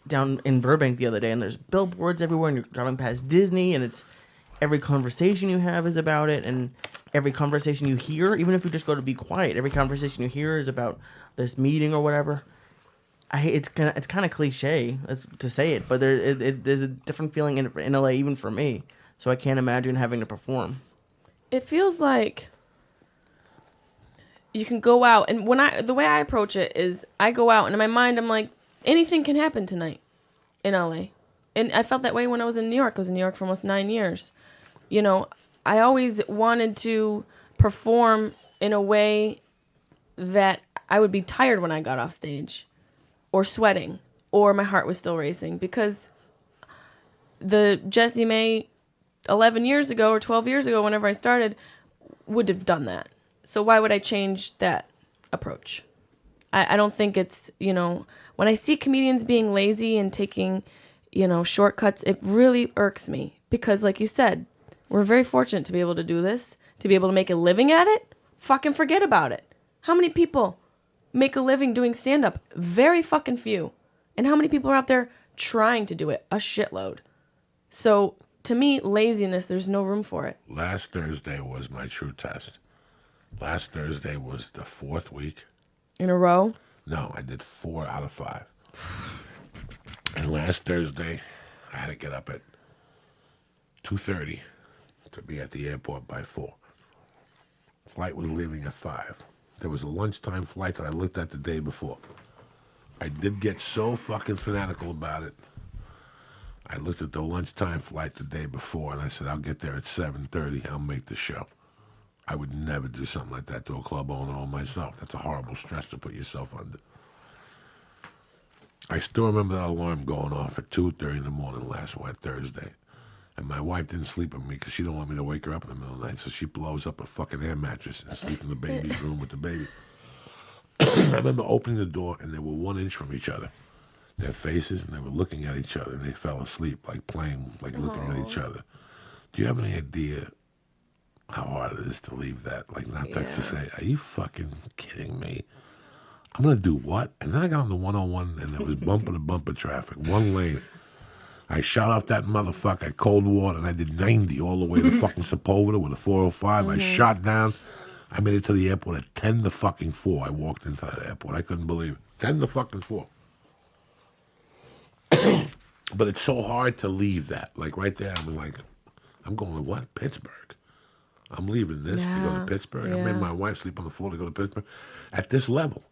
down in Burbank the other day, and there's billboards everywhere, and you're driving past Disney, and it's every conversation you have is about it, and every conversation you hear, even if you just go to be quiet, every conversation you hear is about this meeting or whatever. It's kind of cliche to say it, but there's a different feeling in LA even for me. So I can't imagine having to perform. It feels like you can go out, and the way I approach it is I go out, and in my mind I'm like, anything can happen tonight in LA. And I felt that way when I was in New York. I was in New York for almost 9 years. You know, I always wanted to perform in a way that I would be tired when I got off stage, or sweating, or my heart was still racing, because the Jessimae 11 years ago or 12 years ago, whenever I started, would have done that. So why would I change that approach? I don't think it's, you know, when I see comedians being lazy and taking, you know, shortcuts, it really irks me, because like you said, we're very fortunate to be able to do this, to be able to make a living at it. Fucking forget about it. How many people make a living doing stand-up? Very fucking few. And how many people are out there trying to do it? A shitload. So to me, laziness, there's no room for it. Last Thursday was my true test. Last Thursday was the 4th week. In a row? No, I did 4 out of 5. And last Thursday, I had to get up at 2:30 to be at the airport by 4. Flight was leaving at 5. There was a lunchtime flight that I looked at the day before. I did get so fucking fanatical about it. I looked at the lunchtime flight the day before, and I said, I'll get there at 7:30. I'll make the show. I would never do something like that to a club owner or myself. That's a horrible stress to put yourself under. I still remember that alarm going off at 2:30 in the morning last Thursday. And my wife didn't sleep with me because she don't want me to wake her up in the middle of the night. So she blows up a fucking air mattress and sleeps in the baby's room with the baby. I remember opening the door, and they were 1 inch from each other. Their faces, and they were looking at each other, and they fell asleep, like playing, like looking at each other. Do you have any idea how hard it is to leave that? Like, not text to say, are you fucking kidding me? I'm going to do what? And then I got on the 101, and there was bumper-to-bumper traffic, 1 lane. I shot off that motherfucker at cold water, and I did 90 all the way to fucking Sepulveda with a 405. I shot down. I made it to the airport at 10 to fucking 4. I walked into that airport. I couldn't believe it. 10 to fucking 4. But it's so hard to leave that. Like right there, I'm like, I'm going to what? Pittsburgh. I'm leaving this to go to Pittsburgh. I made my wife sleep on the floor to go to Pittsburgh. At this level,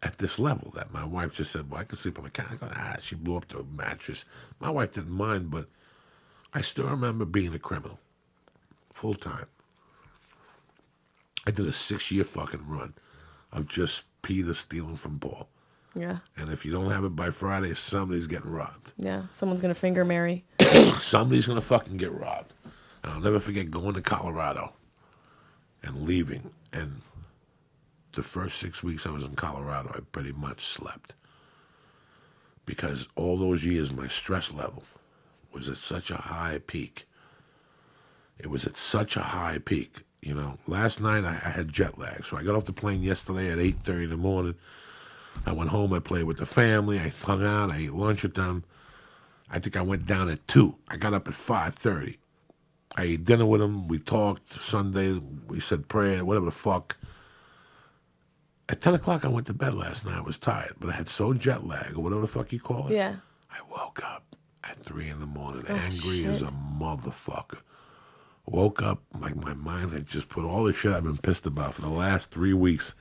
that my wife just said, well, I could sleep on the couch. I go, she blew up the mattress. My wife didn't mind, but I still remember being a criminal. Full time. I did a 6-year fucking run of just Peter stealing from Paul. Yeah. And if you don't have it by Friday, somebody's getting robbed. Yeah. Someone's going to finger Mary. Somebody's going to fucking get robbed. And I'll never forget going to Colorado and leaving. And the first 6 weeks I was in Colorado, I pretty much slept. Because all those years, my stress level was at such a high peak. It was at such a high peak. You know, last night I had jet lag. So I got off the plane yesterday at 8:30 in the morning. I went home, I played with the family, I hung out, I ate lunch with them. I think I went down at 2. I got up at 5:30. I ate dinner with them, we talked Sunday, we said prayer, whatever the fuck. At 10 o'clock I went to bed last night. I was tired, but I had so jet lag, or whatever the fuck you call it. Yeah. I woke up at 3 in the morning, angry as a motherfucker. Woke up like my mind had just put all the shit I've been pissed about for the last 3 weeks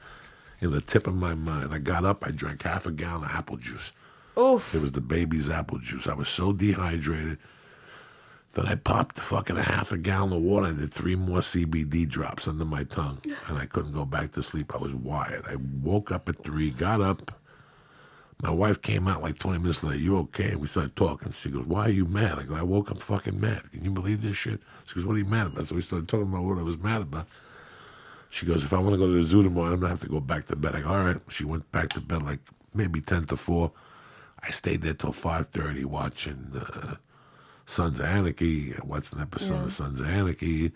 in the tip of my mind. I got up, I drank half a gallon of apple juice. Oof. It was the baby's apple juice. I was so dehydrated. Then I popped fucking a half a gallon of water. I did 3 more CBD drops under my tongue, and I couldn't go back to sleep. I was wired. I woke up at 3, got up. My wife came out like 20 minutes later. You okay? We started talking. She goes, why are you mad? I go, I woke up fucking mad. Can you believe this shit? She goes, what are you mad about? So we started talking about what I was mad about. She goes, if I want to go to the zoo tomorrow, I'm going to have to go back to bed. I go, all right. She went back to bed like maybe 10 to 4. I stayed there till 5:30 watching Sons of Anarchy. I watched an episode of Sons of Anarchy.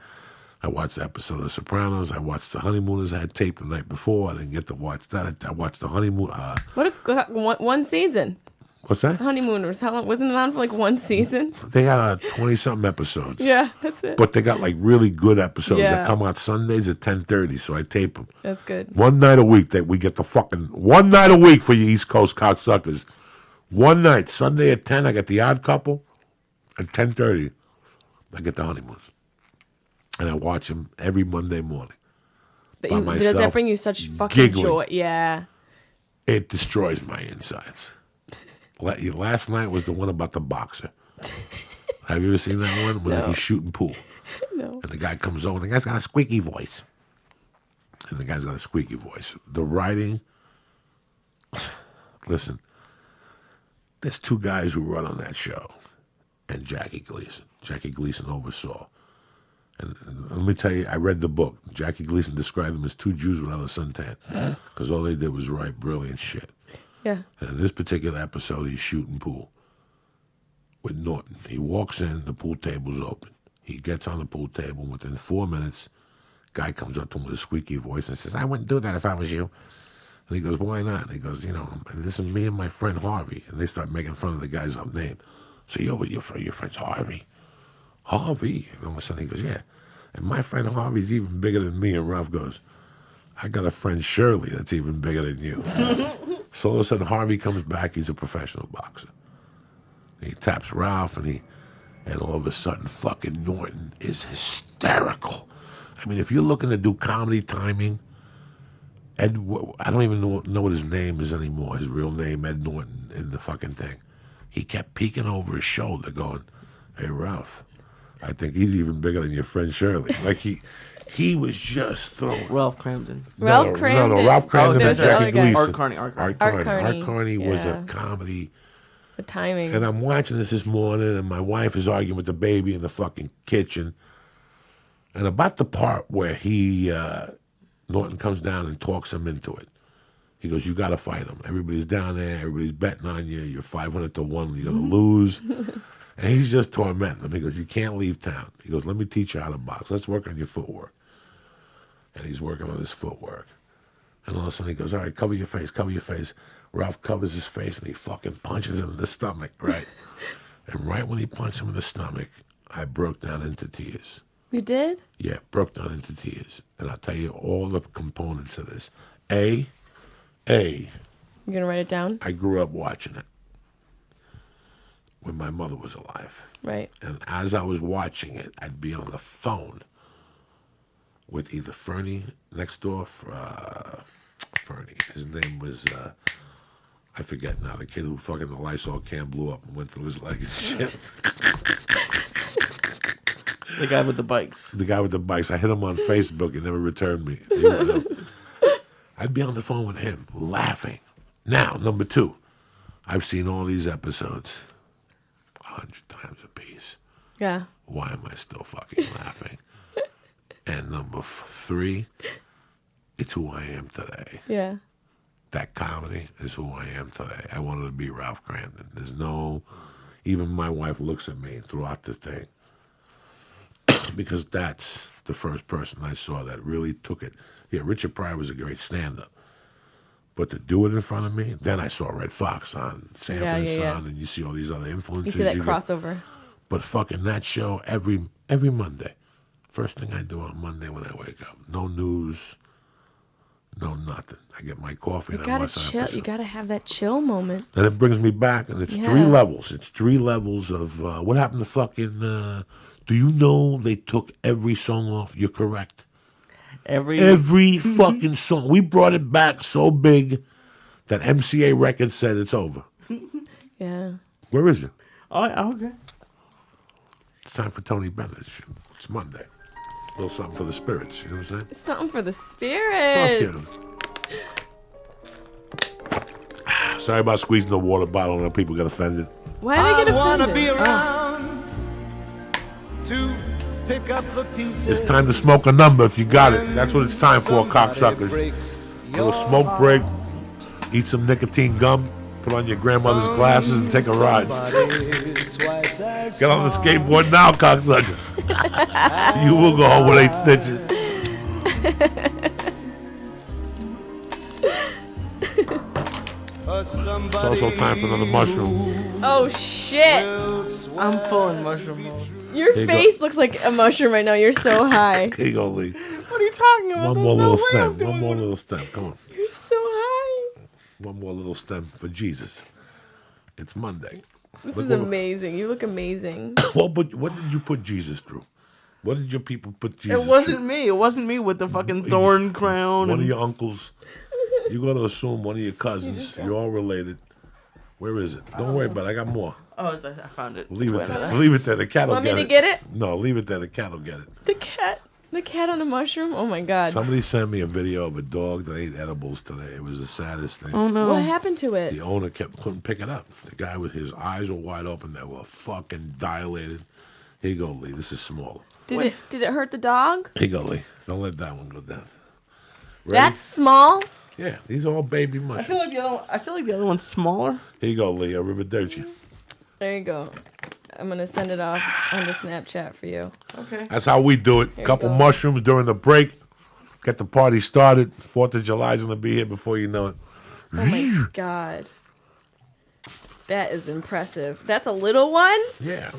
I watched the episode of Sopranos. I watched The Honeymooners. I had taped the night before. I didn't get to watch that. I watched The Honeymoon. What one season? What's that? Honeymooners. How long? Wasn't it on for like one season? They got 20-something episodes. Yeah, that's it. But they got like really good episodes that Yeah. come out Sundays at 10:30, so I tape them. That's good. One night a week that we get the fucking... One night a week for you East Coast cocksuckers. One night, Sunday at 10, I get The Odd Couple. At 10:30, I get The Honeymooners. And I watch them every Monday morning. But by does that myself, bring you such fucking giggling. joy? Yeah. It destroys my insides. Last night was the one about the boxer. Have you ever seen that one? When No. he's shooting pool. No. And the guy comes over, and the guy's got a squeaky voice. The writing, listen, there's 2 guys who run on that show, and Jackie Gleason. Jackie Gleason oversaw. And let me tell you, I read the book. Jackie Gleason described them as 2 Jews without a suntan, because all they did was write brilliant shit. Yeah. And in this particular episode, he's shooting pool with Norton. He walks in, the pool table's open. He gets on the pool table. Within 4 minutes, guy comes up to him with a squeaky voice and says, I wouldn't do that if I was you. And he goes, why not? And he goes, this is me and my friend Harvey. And they start making fun of the guy's own name. So, your friend's Harvey. Harvey? And all of a sudden he goes, yeah. And my friend Harvey's even bigger than me. And Ralph goes, I got a friend Shirley that's even bigger than you. So all of a sudden Harvey comes back. He's a professional boxer. He taps Ralph, and all of a sudden fucking Norton is hysterical. I mean, if you're looking to do comedy timing, I don't even know what his name is anymore. His real name, Ed Norton, in the fucking thing. He kept peeking over his shoulder going, hey, Ralph, I think he's even bigger than your friend Shirley. Like he was just throwing. Ralph Cramden. Ralph Cramden. No, Ralph Cramden there's and the Jackie other guy. Gleason. Art Carney. Art Carney was yeah. a comedy. The timing. And I'm watching this morning, and my wife is arguing with the baby in the fucking kitchen. And about the part where Norton comes down and talks him into it. He goes, you got to fight him. Everybody's down there. Everybody's betting on you. You're 500 to 1. You're going to lose. And he's just tormenting him. He goes, you can't leave town. He goes, let me teach you how to box. Let's work on your footwork. And he's working on his footwork. And all of a sudden he goes, all right, cover your face, cover your face. Ralph covers his face, and he fucking punches him in the stomach, right? And right when he punched him in the stomach, I broke down into tears. You did? Yeah, broke down into tears. And I'll tell you all the components of this. A, You gonna write it down? I grew up watching it when my mother was alive. Right. And as I was watching it, I'd be on the phone with either Fernie next door, Fernie. His name was, I forget now, the kid who fucking the Lysol can blew up and went through his leg and shit. The guy with the bikes. The guy with the bikes. I hit him on Facebook and never returned me. I'd be on the phone with him, laughing. Now, number 2, I've seen all these episodes 100 times a piece. Yeah. Why am I still fucking laughing? And number 3, it's who I am today. Yeah. That comedy is who I am today. I wanted to be Ralph Cramden. There's no, even my wife looks at me throughout the thing. Because that's the first person I saw that really took it. Yeah, Richard Pryor was a great stand-up. But to do it in front of me, then I saw Red Fox on Sanford and Son, and you see all these other influences. You see that crossover. But fucking that show every Monday. First thing I do on Monday when I wake up. No news, no nothing. I get my coffee and I watch that chill. episode. You gotta have that chill moment. And it brings me back, and it's 3 levels. It's 3 levels of what happened to fucking. Do you know they took every song off? You're correct. Every fucking song. We brought it back so big that MCA Records said it's over. Yeah. Where is it? Oh, okay. It's time for Tony Bennett. It's Monday. A little something for the spirits. You know what I'm saying? Something for the Fuck spirits. yeah. Sorry about squeezing the water bottle and people get offended. Why did I get offended? Be around to pick up the pieces. It's time to smoke a number if you got it. That's what it's time for, cocksuckers. A little smoke break. Eat some nicotine gum. Put on your grandmother's glasses and take a ride. Get on the skateboard now, cocksucker. You will go home with 8 stitches. It's also time for another mushroom. Oh shit! I'm full in mushroom mode. Your Here you face looks like a mushroom right now. You're so high. Here you go, Lee. What are you talking about? One more little stem. One more little stem. Come on. You're so high. One more little stem for Jesus. It's Monday. This Look is what- amazing. You look amazing. What did you put Jesus through? What did your people put Jesus It wasn't through? me. It wasn't me with the fucking thorn crown. One of and- your uncles. You got to assume one of your cousins. You're all related. Where is it? Don't worry about it. I got more. Oh, I found it. Leave it Twitter. there. Leave it there. The cat will Want me get to it. get it? No, leave it there. The cat will get it. The cat on a mushroom. Oh my god. Somebody sent me a video of a dog that ate edibles today. It was the saddest thing. Oh no. What happened to it? The owner couldn't pick it up. The guy with his eyes were wide open. They were fucking dilated. Here you go, Lee. This is small. Did it hurt the dog? Here you go, Lee. Don't let that one go down. Ready? That's small. Yeah, these are all baby I feel mushrooms. like the other one's smaller. Here you go, Lee. Arrivederci. There you go. I'm gonna send it off onto Snapchat for you. Okay. That's how we do it. you Couple go. mushrooms during the break. Get the party started. 4th of July's gonna be here before you know it. Oh my god. That is impressive. That's a little one? Yeah,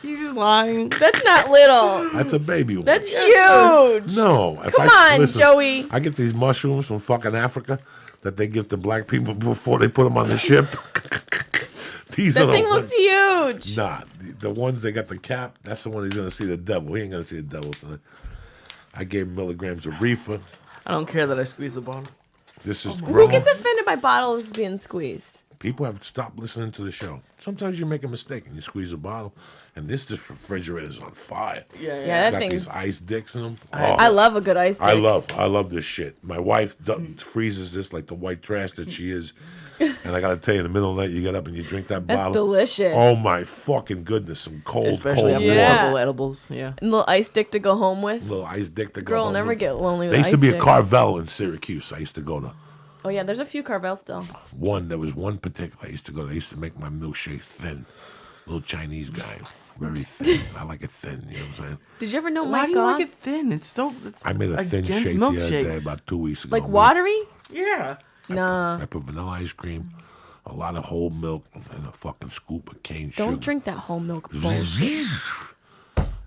He's lying. That's not little. that's a baby one. That's huge. No. If Come on, Joey. I get these mushrooms from fucking Africa that they give to black people before they put them on the ship. These That are thing the looks ones. huge. Nah, the ones that got the cap, that's the one he's gonna see the devil. He ain't gonna see the devil tonight. I gave him milligrams of reefer. I don't care that I squeezed the bottle. This is Who grown. gets offended by bottles being squeezed? People have stopped listening to the show. Sometimes you make a mistake and you squeeze a bottle, and this refrigerator's on fire. Yeah. Yeah, It's that got thing's. these ice dicks in them. I love a good ice dick. I love this shit. My wife freezes this like the white trash that she is, and I gotta tell you, in the middle of the night, you get up and you drink that That's bottle. delicious. Oh my fucking goodness! Some cold, Especially cold after Yeah. water. double edibles. Yeah. And a little ice dick to go home with. Little ice dick to go. Girl will home never with. get lonely with There used ice to be dick. a Carvel in Syracuse. I used to go to Oh yeah, there's a few Carvel still. one. There was one particular I used to go to. They used to make my milkshake thin. Little Chinese guy, very thin. I like it thin. You know what I'm saying? Did you ever know Why Mike do you like it Goss? thin? It's so. It's I made a thin against shake the other day milkshakes. about 2 weeks ago. Like watery? Yeah. Nah. I put vanilla ice cream, a lot of whole milk, and a fucking scoop of cane sugar. Don't drink that whole milk bullshit.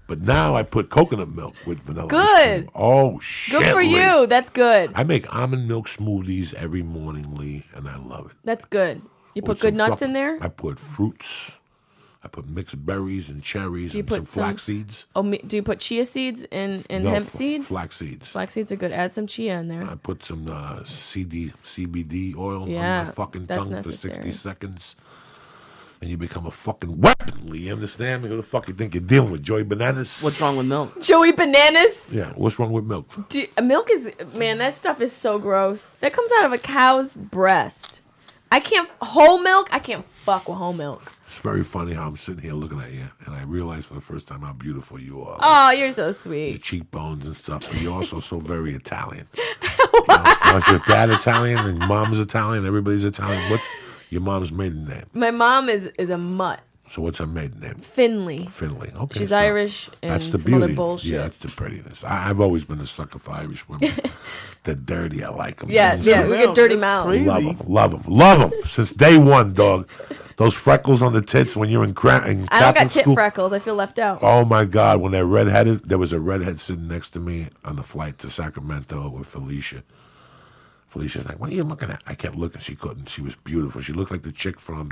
But now I put coconut milk with vanilla ice Good. cream. Oh, shit. Good for Lee. you. That's good. I make almond milk smoothies every morning, Lee, and I love it. That's good. You put With good some nuts fucking- in there? I put fruits. I put mixed berries and cherries Do you and some put some- flax seeds. Oh, do you put chia seeds and No, hemp seeds? Flax seeds. Flax seeds are good. Add some chia in there. I put some CBD oil on Yeah, my fucking that's tongue for necessary. 60 seconds. And you become a fucking weapon, Lee. You understand me? Who the fuck you think you're dealing with? Joey Bananas? What's wrong with milk? Joey bananas. Yeah, what's wrong with milk? Milk is, man, that stuff is so gross. That comes out of a cow's breast. I can't, whole milk, I can't fuck with whole milk. It's very funny how I'm sitting here looking at you, and I realize for the first time how beautiful you are. Oh, you're so Your sweet. cheekbones and stuff. And you're also so very Italian. Was your dad Italian and your mom's Italian? Everybody's Italian. What's your mom's maiden name? My mom is a mutt. So what's her maiden name? Finley. Finley. Okay. She's so Irish and that's the some other beauty. bullshit. Yeah, that's the prettiness. I've always been a sucker for Irish women. They're dirty. I like them. Yeah, yeah, we get dirty That's mouths. crazy. Love them. Love them. Love them. Since day one, dog. Those freckles on the tits when you're in I don't Catholic got tit school. freckles. I feel left out. Oh my God! When they're redheaded, there was a redhead sitting next to me on the flight to Sacramento with Felicia. Felicia's like, "What are you looking at?" I kept looking. She couldn't. She was beautiful. She looked like the chick from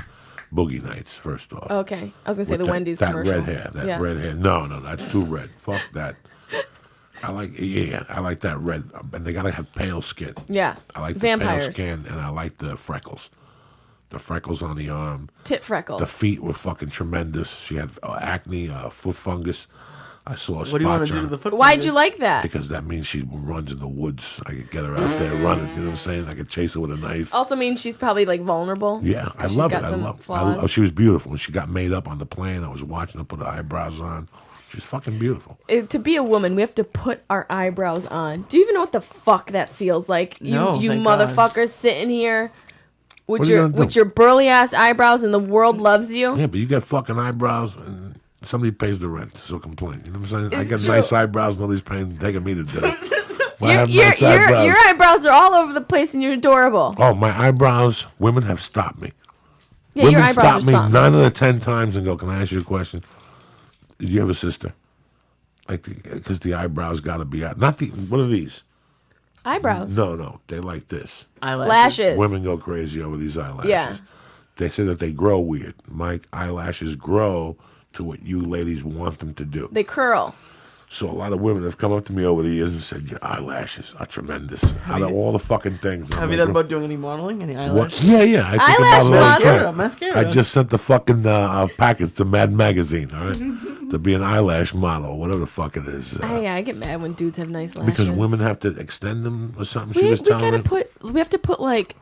Boogie Nights. First off, Okay. I was going to say With the that, Wendy's that commercial. red hair. That Yeah. red hair. No, that's too red. Fuck that. I like I like that red, and they gotta have pale skin. Yeah. I like the Vampires. pale skin, and I like the freckles. the freckles on the arm. Tit freckles. The feet were fucking tremendous. She had acne, foot fungus. I saw a What do you want to do to the foot? Why'd fingers? you like that? Because that means she runs in the woods. I could get her out there running. You know what I'm saying? I could chase her with a knife. Also means she's probably like vulnerable. Yeah, I She's love it. got I some love. flaws. She was beautiful. When she got made up on the plane, I was watching her put her eyebrows on. She's fucking beautiful. To be a woman, we have to put our eyebrows on. Do you even know what the fuck that feels like? No, you thank God. motherfuckers sitting here with What are you your gonna do? with your burly ass eyebrows, and the world loves you. Yeah, but you got fucking eyebrows, and somebody pays the rent, so complain. You know what I'm saying? I It's got true. nice eyebrows. Nobody's taking me to do it. Well, I Your, have your, nice your, eyebrows. your eyebrows are all over the place, and you're adorable. Oh, my eyebrows. Women have stopped me. Yeah, your Women eyebrows stop are me something. 9 out of 10 times and go, "Can I ask you a question? Did you have a sister?" Like, because the eyebrows got to be out. Not the. What are these? Eyebrows. No, they like this. Lashes. Women go crazy over these eyelashes. Yeah. They say that they grow weird. My eyelashes grow to what you ladies want them to do. They curl. So a lot of women have come up to me over the years and said, "Your eyelashes are tremendous." Out of all the fucking things. Have you thought about doing any modeling? Any eyelash? What? Yeah. I think Eyelash about it all the model? time. Mascara. I just sent the fucking package to Mad Magazine, all right, to be an eyelash model, whatever the fuck it is. I get mad when dudes have nice lashes. Because women have to extend them or something. She we, was we telling gotta me. we have to put like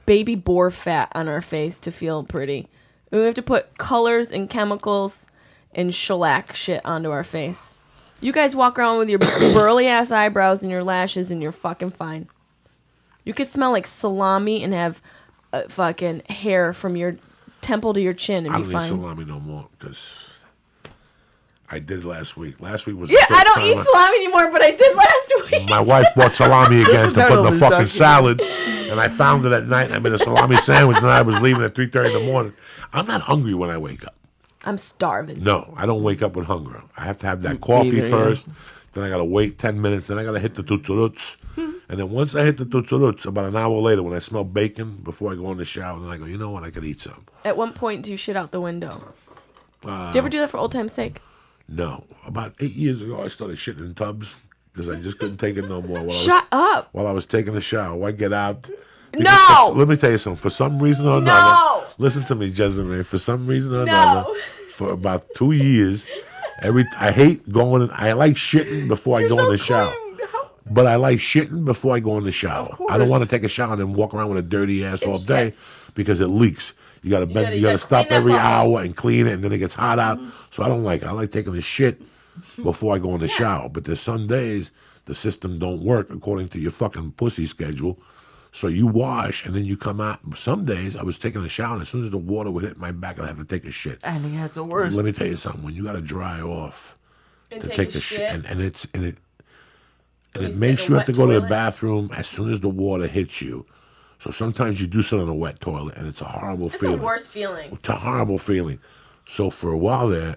baby boar fat on our face to feel pretty. We have to put colors and chemicals and shellac shit onto our face. You guys walk around with your burly ass eyebrows and your lashes, and you're fucking fine. You could smell like salami and have fucking hair from your temple to your chin and I be don't eat fine. salami no more because I did it last week. Last week was the Yeah, first I don't time eat salami anymore, but I did last week. My wife bought salami again to put in title the of this fucking document. salad, and I found it at night. I made a salami sandwich, and I was leaving at 3:30 in the morning. I'm not hungry when I wake up. I'm starving. No, I don't wake up with hunger. I have to have that coffee either, yeah. first. Then I gotta wait 10 minutes. Then I gotta hit the tutsuruts. And then once I hit the tutsuruts, about an hour later, when I smell bacon, before I go in the shower, then I go, you know what? I could eat some. At one point, do you shit out the window? Do you ever do that for old time's sake? No. About 8 years ago, I started shitting in tubs because I just couldn't take it no more. Shut up. While I was taking a shower, I get out. No! Let me tell you something. For some reason or No! another, listen to me, Jessimae. For some reason or another, for about 2 years, I hate going. I like shitting before I go in the shower. But I like shitting before I go in the shower. I don't want to take a shower and then walk around with a dirty ass all day because it leaks. You gotta stop clean that every bottle. hour and clean it, and then it gets hot out. So I don't like. I like taking the shit before I go in the shower. But there's some days the system don't work according to your fucking pussy schedule. So you wash and then you come out. Some days I was taking a shower, and as soon as the water would hit my back, I'd have to take a shit. And yeah, it's the worst. Let me tell you something. When you got to dry off And to take take a a shit, shit? and it you sit makes in a you have to wet go to the toilet? bathroom as soon as the water hits you. So sometimes you do sit on a wet toilet, and it's a horrible It's feeling. the worst feeling. It's a horrible feeling. So for a while there,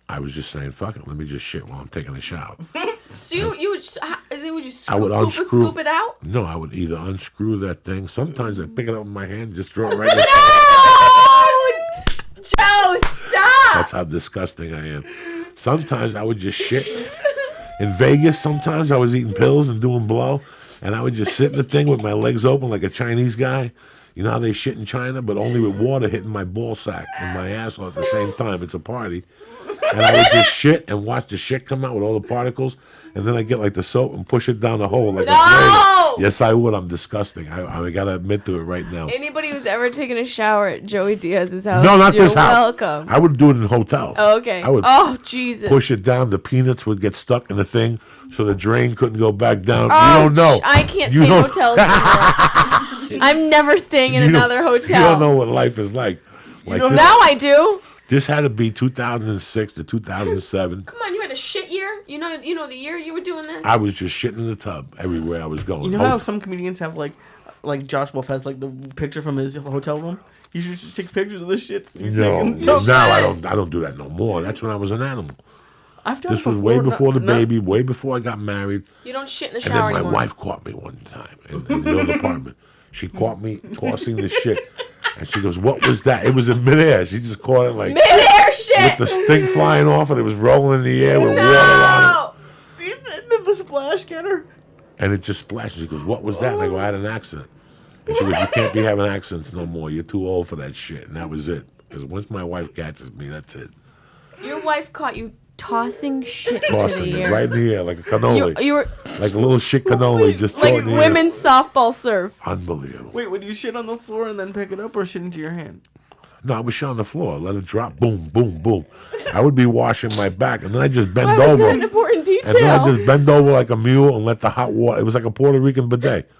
I was just saying, "Fuck it, let me just shit while I'm taking a shower." So you would just I would scoop it out? No, I would either unscrew that thing. Sometimes I pick it up in my hand, just throw it right in the No! Joe, stop! That's how disgusting I am. Sometimes I would just shit. In Vegas, sometimes I was eating pills and doing blow, and I would just sit in the thing with my legs open like a Chinese guy. You know how they shit in China, but only with water hitting my ball sack and my asshole at the same time. It's a party. And I would just shit and watch the shit come out with all the particles, and then I get like the soap and push it down the hole like a No! grater. Yes, I would. I'm disgusting. I gotta admit to it right now. Anybody who's ever taken a shower at Joey Diaz's house, No, not you're this house. welcome. I would do it in hotels. Oh, okay. I would Oh, Jesus. push it down. The peanuts would get stuck in the thing, so the drain couldn't go back down. Oh, You don't know. I can't You stay in don't- hotels anymore. I'm never staying in You don't- another hotel. You don't know what life is like. Like this, Now I do. this had to be 2006 to 2007. Come on, you had a shit year? You know the year you were doing this? I was just shitting in the tub everywhere I was going. You know how some comedians have like Josh Wolf has like the picture from his hotel room. You should just take pictures of this shit. So you're No, taking- now I don't do that no more. That's when I was an animal. I've done This it was way before the not- baby, way before I got married. You don't shit in the And then shower my anymore. wife caught me one time in the other apartment. She caught me tossing the shit. And she goes, "What was that?" It was in midair. She just caught it like Mid-air shit! with the stink flying off, and it was rolling in the air with water on it. No! The splash getter. And it just splashed. She goes, "What was that?" And I go, "I had an accident." And she goes, you can't be having accents no more. You're too old for that shit. And that was it. Because once my wife catches me, that's it. Your wife caught you tossing shit Tossing into the it air. right in the air like a cannoli. You were Like a little shit cannoli just like throw it in the air. women's softball serve. Unbelievable. Wait, would you shit on the floor and then pick it up or shit into your hand? No, I was shit on the floor. Let it drop. Boom, boom, boom. I would be washing my back, and then I just bend Why was over. that an important detail? And then I just bend over like a mule and let the hot water. It was like a Puerto Rican bidet.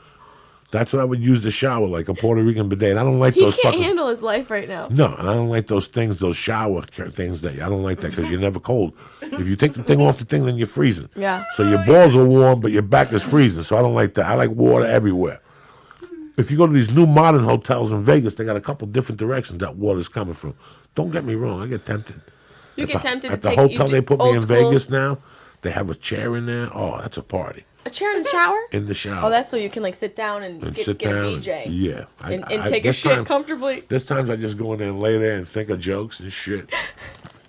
That's what I would use the shower, like a Puerto Rican bidet. And I don't like he those can't fucking. handle his life right now. No, and I don't like those things, those shower things. I don't like that because you're never cold. If you take the thing off the thing, then you're freezing. Yeah. So your balls are warm, but your back is freezing. So I don't like that. I like water everywhere. If you go to these new modern hotels in Vegas, they got a couple different directions that water's coming from. Don't get me wrong, I get tempted. You get tempted to At the take hotel you they put me old in school- Vegas now, they have a chair in there. Oh, that's a party. A chair in the shower? In the shower. Oh, that's so you can like sit down and, and get sit a down. BJ. Yeah. And take a this shit time- comfortably. There's times I just go in there and lay there and think of jokes and shit.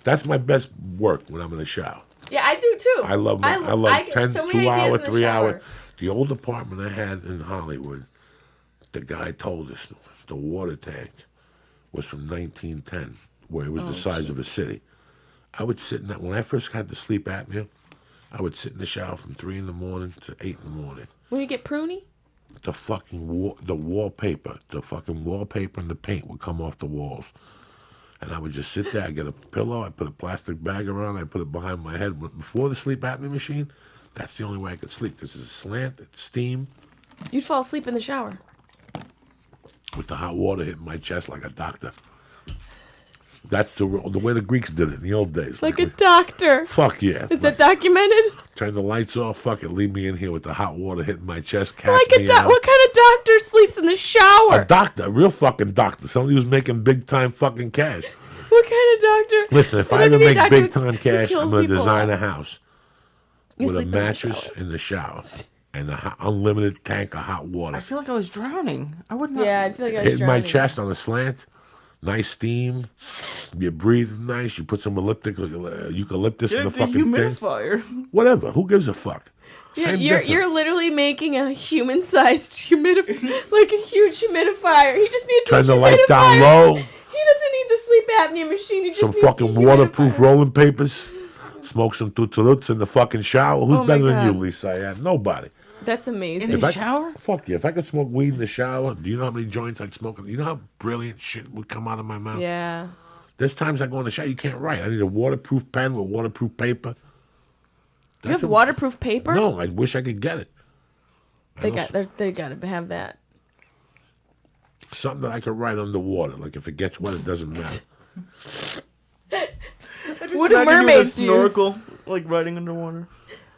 That's my best work when I'm in the shower. Yeah, I do too. I love I I get 10, so many 2 ideas hour, in the 3 hour. shower. The old apartment I had in Hollywood, the guy told us the water tank was from 1910, where it was the size of a city. I would sit in that, when I first had the sleep apnea, I would sit in the shower from 3 in the morning to 8 in the morning. When you get pruny? The fucking the wallpaper and the paint would come off the walls. And I would just sit there, I'd get a pillow, I'd put a plastic bag around, I'd put it behind my head. Before the sleep apnea machine, that's the only way I could sleep, because it's a slant, it's steam, You'd fall asleep in the shower. with the hot water hitting my chest like a doctor. That's the way the Greeks did it in the old days. Like a doctor. Fuck yeah. Is that documented? Turn the lights off, fuck it, leave me in here with the hot water hitting my chest, catch Like a me out. what kind of doctor sleeps in the shower? A doctor, a real fucking doctor. Somebody who's making big time fucking cash. What kind of doctor? Listen, if You're I not ever gonna be a make doctor big time who cash, I'm kills going to people. design a house You with a sleep in the mattress shower. in the shower and an unlimited tank of hot I water. feel like I was drowning. I would not. Yeah, I feel like I was Hitting my drowning. chest on a slant, nice steam. You breathe nice. You put some eucalyptus Get in a the fucking thing. dehumidifier. Whatever. Who gives a fuck? Same You're difference. literally making a human-sized like a huge humidifier. He just needs Turn a the light down humidifier. low. He doesn't need the sleep apnea machine. He just Some needs fucking a waterproof humidifier. rolling papers. Smoke some tuturuts in the fucking shower. Who's Oh my better than you, God. Lisa? Syatt? Nobody. That's amazing. In the I- shower? Fuck yeah. If I could smoke weed in the shower, do you know how many joints I'd smoke? You know how brilliant shit would come out of my mouth? Yeah. There's times I go in the shower, you can't write. I need a waterproof pen with waterproof paper. You have waterproof paper? No, I wish I could get it. They gotta have that. Something that I could write underwater. Like if it gets wet, it doesn't matter. What do Imagine you with a mermaids use? snorkel, like riding underwater.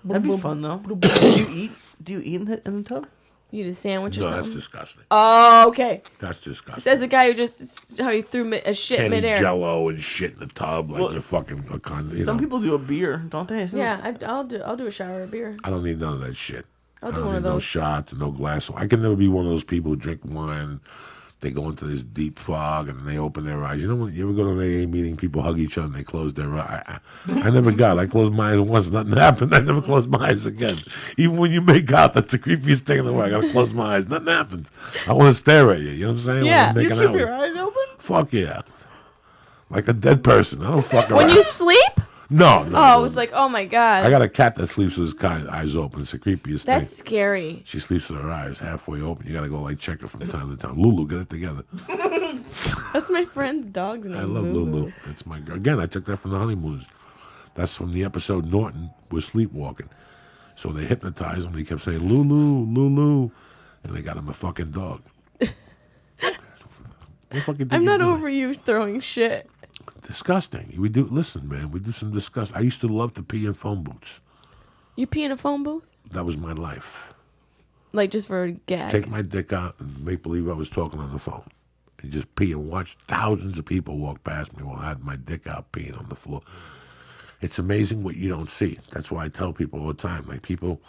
That'd be fun though. Do you eat? Do you eat in the tub? You eat a sandwich or No, something? that's disgusting. Oh, okay. That's disgusting. Says the guy who just how he threw a shit Can't eat midair. Jello and shit in the tub like Well, you're fucking a con. You Some know. people do a beer, don't they? Isn't it- Yeah, I'll do a shower of beer. I don't need none of that shit. I'll I do don't one need of no those. shots, no glass. I can never be one of those people who drink wine. They go into this deep fog and they open their eyes. You know when you ever go to an AA meeting, people hug each other and they close their eyes. I never got. I closed my eyes once, nothing happened. I never closed my eyes again. Even when you make out, that's the creepiest thing in the world. I gotta close my eyes. Nothing happens. I want to stare at you. You know what I'm saying? Yeah. When I'm You making keep out with your you. eyes open? Fuck yeah. Like a dead person. I don't fuck around. When you sleep? no. Oh, I was like, oh my god. I got a cat that sleeps with his eyes open. It's the creepiest thing. That's scary. She sleeps with her eyes halfway open. You gotta go like check her from time to time. Lulu, get it together. That's my friend's dog's name. I love Lulu. That's my girl. Again, I took that from the Honeymooners. That's from the episode Norton was sleepwalking. So they hypnotized him. He kept saying Lulu, Lulu, and they got him a fucking dog. What the fuck you think I'm you're not doing? over you throwing shit. Disgusting. We do. Listen, man. We do some disgust. I used to love to pee in phone booths. You pee in a phone booth? That was my life. Like just for a gag. Take my dick out and make believe I was talking on the phone. And just pee and watch thousands of people walk past me while I had my dick out peeing on the floor. It's amazing what you don't see. That's why I tell people all the time, like people,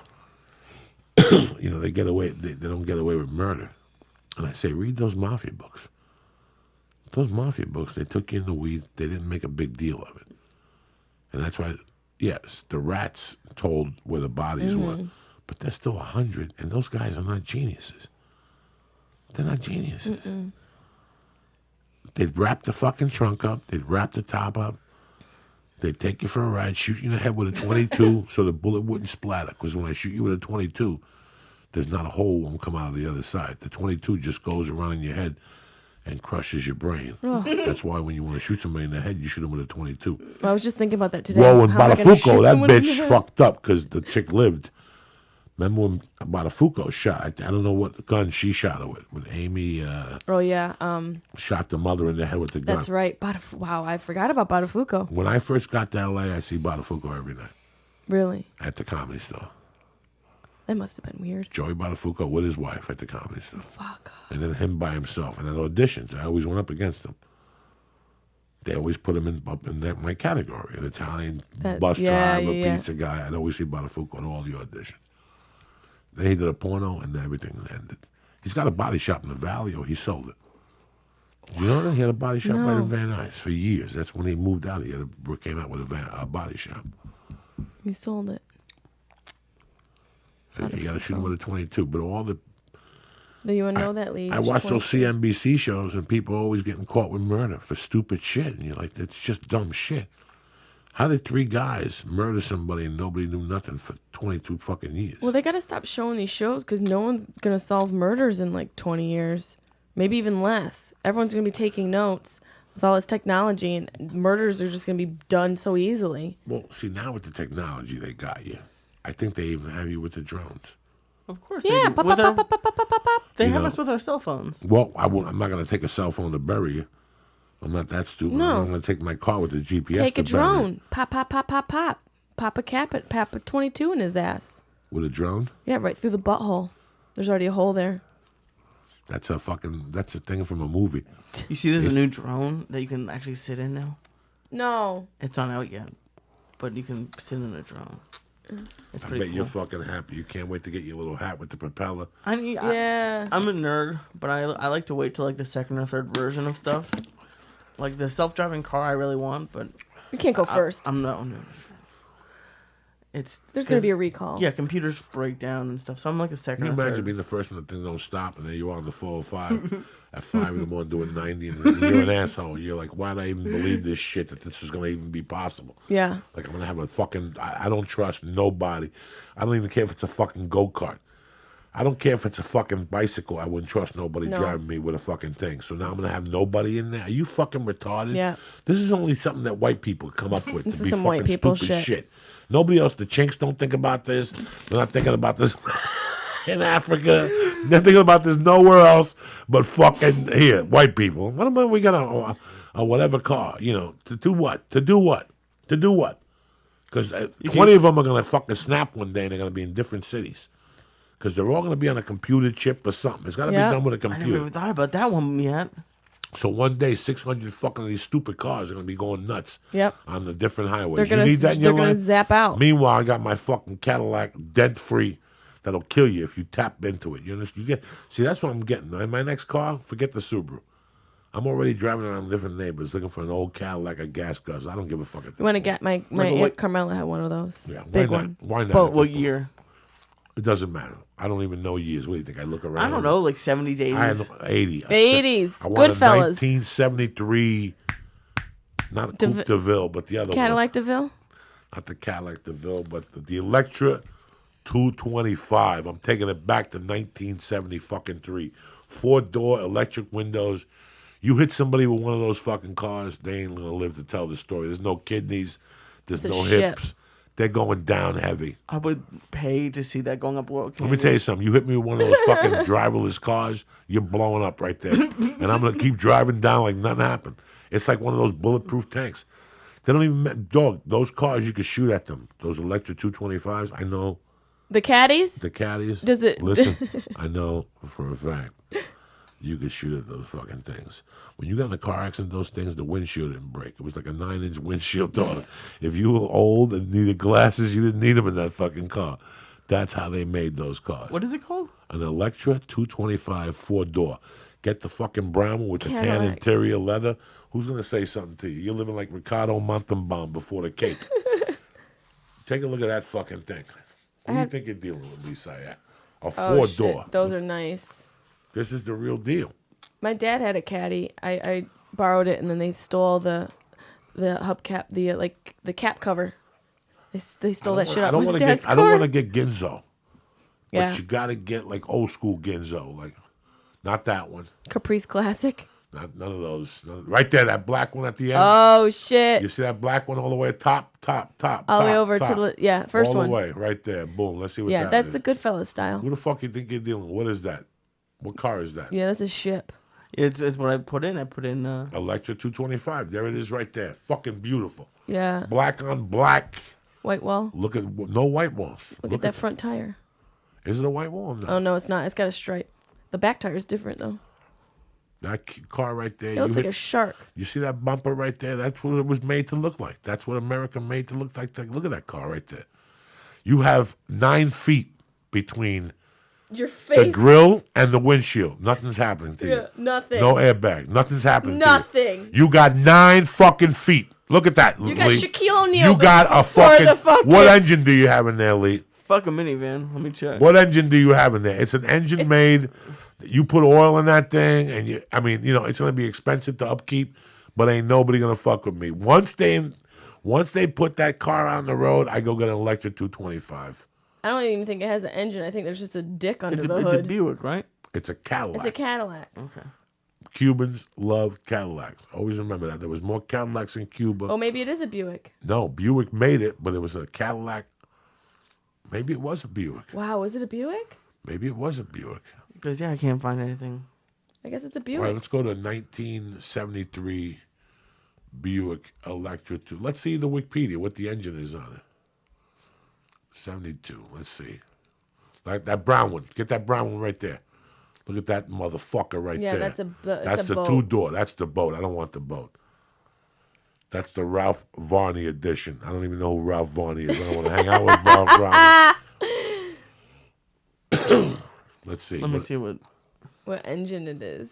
you know, they get away, they don't get away with murder. And I say, read those mafia books. Those mafia books, they took you in the weeds. They didn't make a big deal of it. And that's why, yes, the rats told where the bodies were. But there's still 100, and those guys are not geniuses. They're not geniuses. They'd wrap the fucking trunk up. They'd wrap the top up. They'd take you for a ride, shoot you in the head with a 22 so the bullet wouldn't splatter. Because when I shoot you with a 22, there's not a hole won't come out of the other side. The 22 just goes around in your head and crushes your brain. That's why when you want to shoot somebody in the head, you shoot them with a 22. I was just thinking about that today. Well, when How am I gonna shoot Badafuco, that someone in the bitch head? fucked up because the chick lived. Remember when Badafuco shot? I don't know what gun she shot her with. When Amy Oh yeah, shot the mother in the head with the gun. that's right. Wow, I forgot about Badafuco. When I first got to LA, I see Badafuco every night Really? at the Comedy Store. That must have been weird. Joey Badafuco with his wife at the Comedy Store. Fuck. And then him by himself. And at auditions, I always went up against him. They always put him up in my category. An Italian bus driver, pizza guy. I'd always see Badafuco in all the auditions. Then he did a porno and everything ended. He's got a body shop in the Valley, or he sold it. You know that? He had a body shop right in Van Nuys for years. That's when he moved out. He came out with a body shop. He sold it. So you got to shoot him with a 22. But all the Do you want to know that, Lee? I watch those CNBC shows and people are always getting caught with murder for stupid shit. And you're like, it's just dumb shit. How did 3 guys murder somebody and nobody knew nothing for 22 fucking years? Well, they got to stop showing these shows because no one's going to solve murders in like 20 years. Maybe even less. Everyone's going to be taking notes with all this technology, and murders are just going to be done so easily. Well, see, now with the technology, they got you. I think they even have you with the drones. Of course. Yeah, They, pop, do. With pop, our- pop, pop, pop, pop, pop, pop. they You have know. us with our cell phones. Well, I'm not going to take a cell phone to bury you. I'm not that stupid. No. I'm going to take my car with the GPS Take to a bury you. drone. Pop, pop, pop, pop, pop. Pop a cap it. Pop a 22 in his ass. With a drone? Yeah, right through the butthole. There's already a hole there. That's a thing from a movie. You see, there's a new drone that you can actually sit in now. No. It's not out yet, but you can sit in a drone. It's I pretty bet cool. you're fucking happy. You can't wait to get your little hat with the propeller. Yeah. I'm a nerd, but I like to wait till like the second or third version of stuff. Like the self-driving car, I really want, but You can't go first. I'm no. It's There's going to be a 'cause, recall. Yeah, computers break down and stuff. So I'm like a second Can you or imagine third. being the first one that things don't stop, and then you're on the 405 at 5 in the morning doing 90, and you're an asshole. You're like, why did I even believe this shit that this was going to even be possible? Yeah. Like, I'm going to have a fucking, I don't trust nobody. I don't even care if it's a fucking go-kart. I don't care if it's a fucking bicycle. I wouldn't trust nobody No. driving me with a fucking thing. So now I'm going to have nobody in there. Are you fucking retarded? Yeah. This is only something that white people come up with This to is be some fucking white people stupid shit. Nobody else, the chinks don't think about this. They're not thinking about this in Africa. They're thinking about this nowhere else but fucking here, white people. What about we got a whatever car, to do what? To do what? To do what? Because 20 of them are going to fucking snap one day and they're going to be in different cities. Because they're all going to be on a computer chip or something. It's got to Yeah. be done with a I never computer. even thought about that one yet. So one day, 600 fucking of these stupid cars are going to be going nuts Yep. on the different highways. They're You need that in your life? zap out. Meanwhile, I got my fucking Cadillac dent-free that'll kill you if you tap into it. You understand? See, that's what I'm getting. In my next car, forget the Subaru. I'm already driving around different neighbors looking for an old Cadillac, a gas guzzler. I don't give a fuck. You want to get my Like a Aunt white- Carmela had one of those. Yeah, Big why not? one. Why not? Boat. at What this point? year? It doesn't matter. I don't even know years. What do you think? I look around. I don't know, like 70s, 80s. I had 80. 80s. I want a Goodfellas. 1973, not a Coupe de Ville, but the other one. Cadillac DeVille? Not the Cadillac DeVille, but the Electra 225. I'm taking it back to 1970 fucking 3. 4-door electric windows. You hit somebody with one of those fucking cars, they ain't gonna live to tell the story. There's no kidneys. There's It's a no ship. hips. They're going down heavy. I would pay to see that going up Laurel Let Canyon. me tell you something. You hit me with one of those fucking driverless cars, you're blowing up right there. And I'm going to keep driving down like nothing happened. It's like one of those bulletproof tanks. They don't even, dog, those cars, you can shoot at them. Those Electra 225s, I know. The caddies? The caddies. Does it- Listen, I know for a fact you could shoot at those fucking things. When you got in a car accident, those things, the windshield didn't break. It was like a 9-inch windshield, dog. If you were old and needed glasses, you didn't need them in that fucking car. That's how they made those cars. What is it called? An Electra 225 4-door. Get the fucking brown one with the tan Cadillac. interior leather. Who's going to say something to you? You're living like Ricardo Montalban before the Cape. Take a look at that fucking thing. Who do you think you're dealing with, Lisa? A Oh, 4-door. shit. Those are nice. This is the real deal. My dad had a caddy. I borrowed it, and then they stole the hubcap, the cap cover. They stole that shit I out don't of my want to dad's get. I car. don't want to get Ginzo. Yeah, But you got to get like old school Ginzo, like not that one. Caprice Classic. None of those. Right there, that black one at the end. Oh shit! You see that black one all the way top, All the way over top. to the first all one. the way, right there. Boom. Let's see what that is. Yeah, that's the Goodfellas style. Who the fuck you think you're dealing with? What is that? What car is that? Yeah, that's a ship. It's what I put in. I put in. Electra 225. There it is right there. Fucking beautiful. Yeah. Black on black. White wall. Look at no white walls. Look at that front tire. Is it a white wall? No. Oh no, it's not. It's got a stripe. The back tire is different though. That car right there. It looks like a shark. You see that bumper right there? That's what it was made to look like. That's what America made to look like. Look at that car right there. You have 9 feet between Your face. the grill and the windshield. Nothing's happening to you. Yeah, nothing. No airbag. Nothing's happening Nothing. to you. You got 9 fucking feet. Look at that, You got Lee. Shaquille O'Neal. You got a before the fucking... What engine do you have in there, Lee? Fuck a minivan. Let me check. What engine do you have in there? It's an engine made... You put oil in that thing, and it's going to be expensive to upkeep, but ain't nobody going to fuck with me. Once they put that car on the road, I go get an Electra 225. I don't even think it has an engine. I think there's just a dick under the It's hood. a Buick, right? It's a Cadillac. It's a Cadillac. Okay. Cubans love Cadillacs. Always remember that. There was more Cadillacs in Cuba. Oh, maybe it is a Buick. No, Buick made it, but it was a Cadillac. Maybe it was a Buick. Wow, was it a Buick? Maybe it was a Buick. Because I can't find anything. I guess it's a All Buick. right, let's go to 1973 Buick Electra 2. Let's see the Wikipedia, what the engine is on it. 72. Let's see. Like that brown one. Get that brown one right there. Look at that motherfucker right Yeah, there. that's the boat. 2-door. That's the boat. I don't want the boat. That's the Ralph Varney edition. I don't even know who Ralph Varney is. I don't want to hang out with Ralph Varney. Let's see. Let me see what engine it is.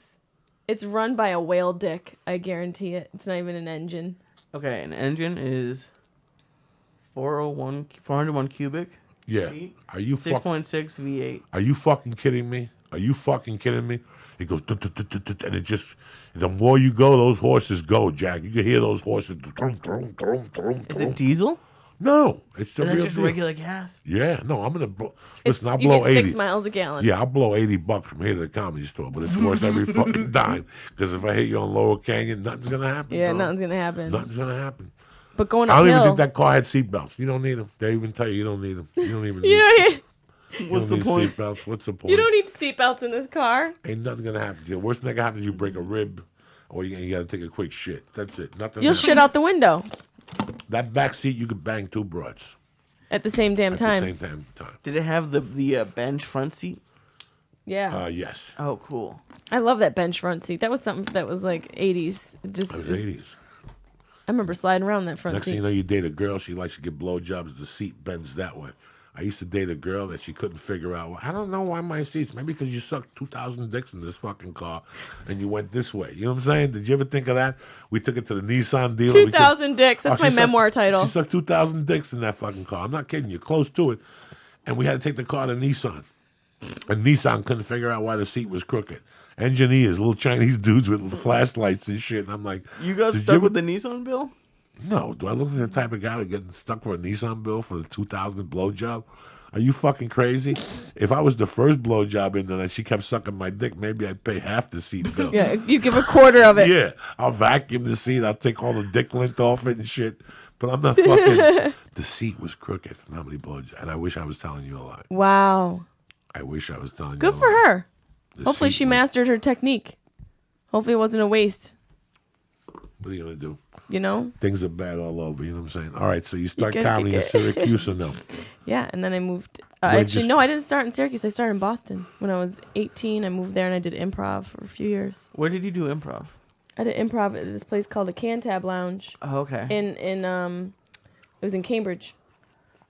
It's run by a whale dick. I guarantee it. It's not even an engine. Okay, an engine is 401 cubic. Yeah. feet, Are you 6.6 V8. Are you fucking kidding me? Are you fucking kidding me? It goes, and it just, the more you go, those horses go, Jack. You can hear those horses. Is it diesel? No, it's the Is that real just deal. regular gas? Yeah, no, I'm gonna listen. I'll You blow get 80. 6 miles a gallon. Yeah, I'll blow $80 from here to the comedy store, but it's worth every fucking dime. Because if I hit you on Lower Canyon, nothing's gonna happen. Yeah, dog. nothing's gonna happen. Nothing's gonna happen. But going I don't even uphill, think that car had seatbelts. You don't need them. They even tell you don't need them. You don't even. you need don't, What's you the don't need point? seatbelts. What's the point? you don't need seatbelts in this car. Ain't nothing gonna happen to you. Worst thing that can happen is you break a rib, or you gotta take a quick shit. That's it. Nothing. You'll happens. shit out the window That back seat, you could bang 2 broads at the same damn at time. the same time. Did it have the bench front seat? Yeah, Yes. Oh, cool. I love that bench front seat. That was something that was like 80s. It just, It was is- 80s. I remember sliding around that front Next thing seat. you know, you date a girl. She likes to get blowjobs. The seat bends that way. I used to date a girl that she couldn't figure out. I don't know why my seats. Maybe because you sucked 2,000 dicks in this fucking car, and you went this way. You know what I'm saying? Did you ever think of that? We took it to the Nissan dealer. 2,000 dicks. That's my she memoir sucked, title. She sucked 2,000 dicks in that fucking car. I'm not kidding you. Close to it. And we had to take the car to Nissan. And Nissan couldn't figure out why the seat was crooked. Engineers, little Chinese dudes with flashlights and shit. And I'm like, You got "Did stuck ever-" with the Nissan bill? No. Do I look like the type of guy who getting stuck for a Nissan bill for the 2,000 blowjob? Are you fucking crazy? If I was the first blowjob in there and she kept sucking my dick, maybe I'd pay half the seat bill. Yeah, you give a quarter of it. Yeah, I'll vacuum the seat. I'll take all the dick lint off it and shit. But I'm not fucking. The seat was crooked from how many blowjobs. And I wish I was telling you a lie. Wow. I wish I was telling you a Good lie. for her. The Hopefully seat she was- mastered her technique. Hopefully it wasn't a waste. What are you going to do? You know? Things are bad all over. You know what I'm saying? All right, so you start gotta comedy in get- Syracuse or no? Yeah, and then I moved. Where'd Actually, you- no, I didn't start in Syracuse. I started in Boston. When I was 18, I moved there and I did improv for a few years. Where did you do improv? I did improv at this place called the Cantab Lounge Oh, okay. it was in Cambridge.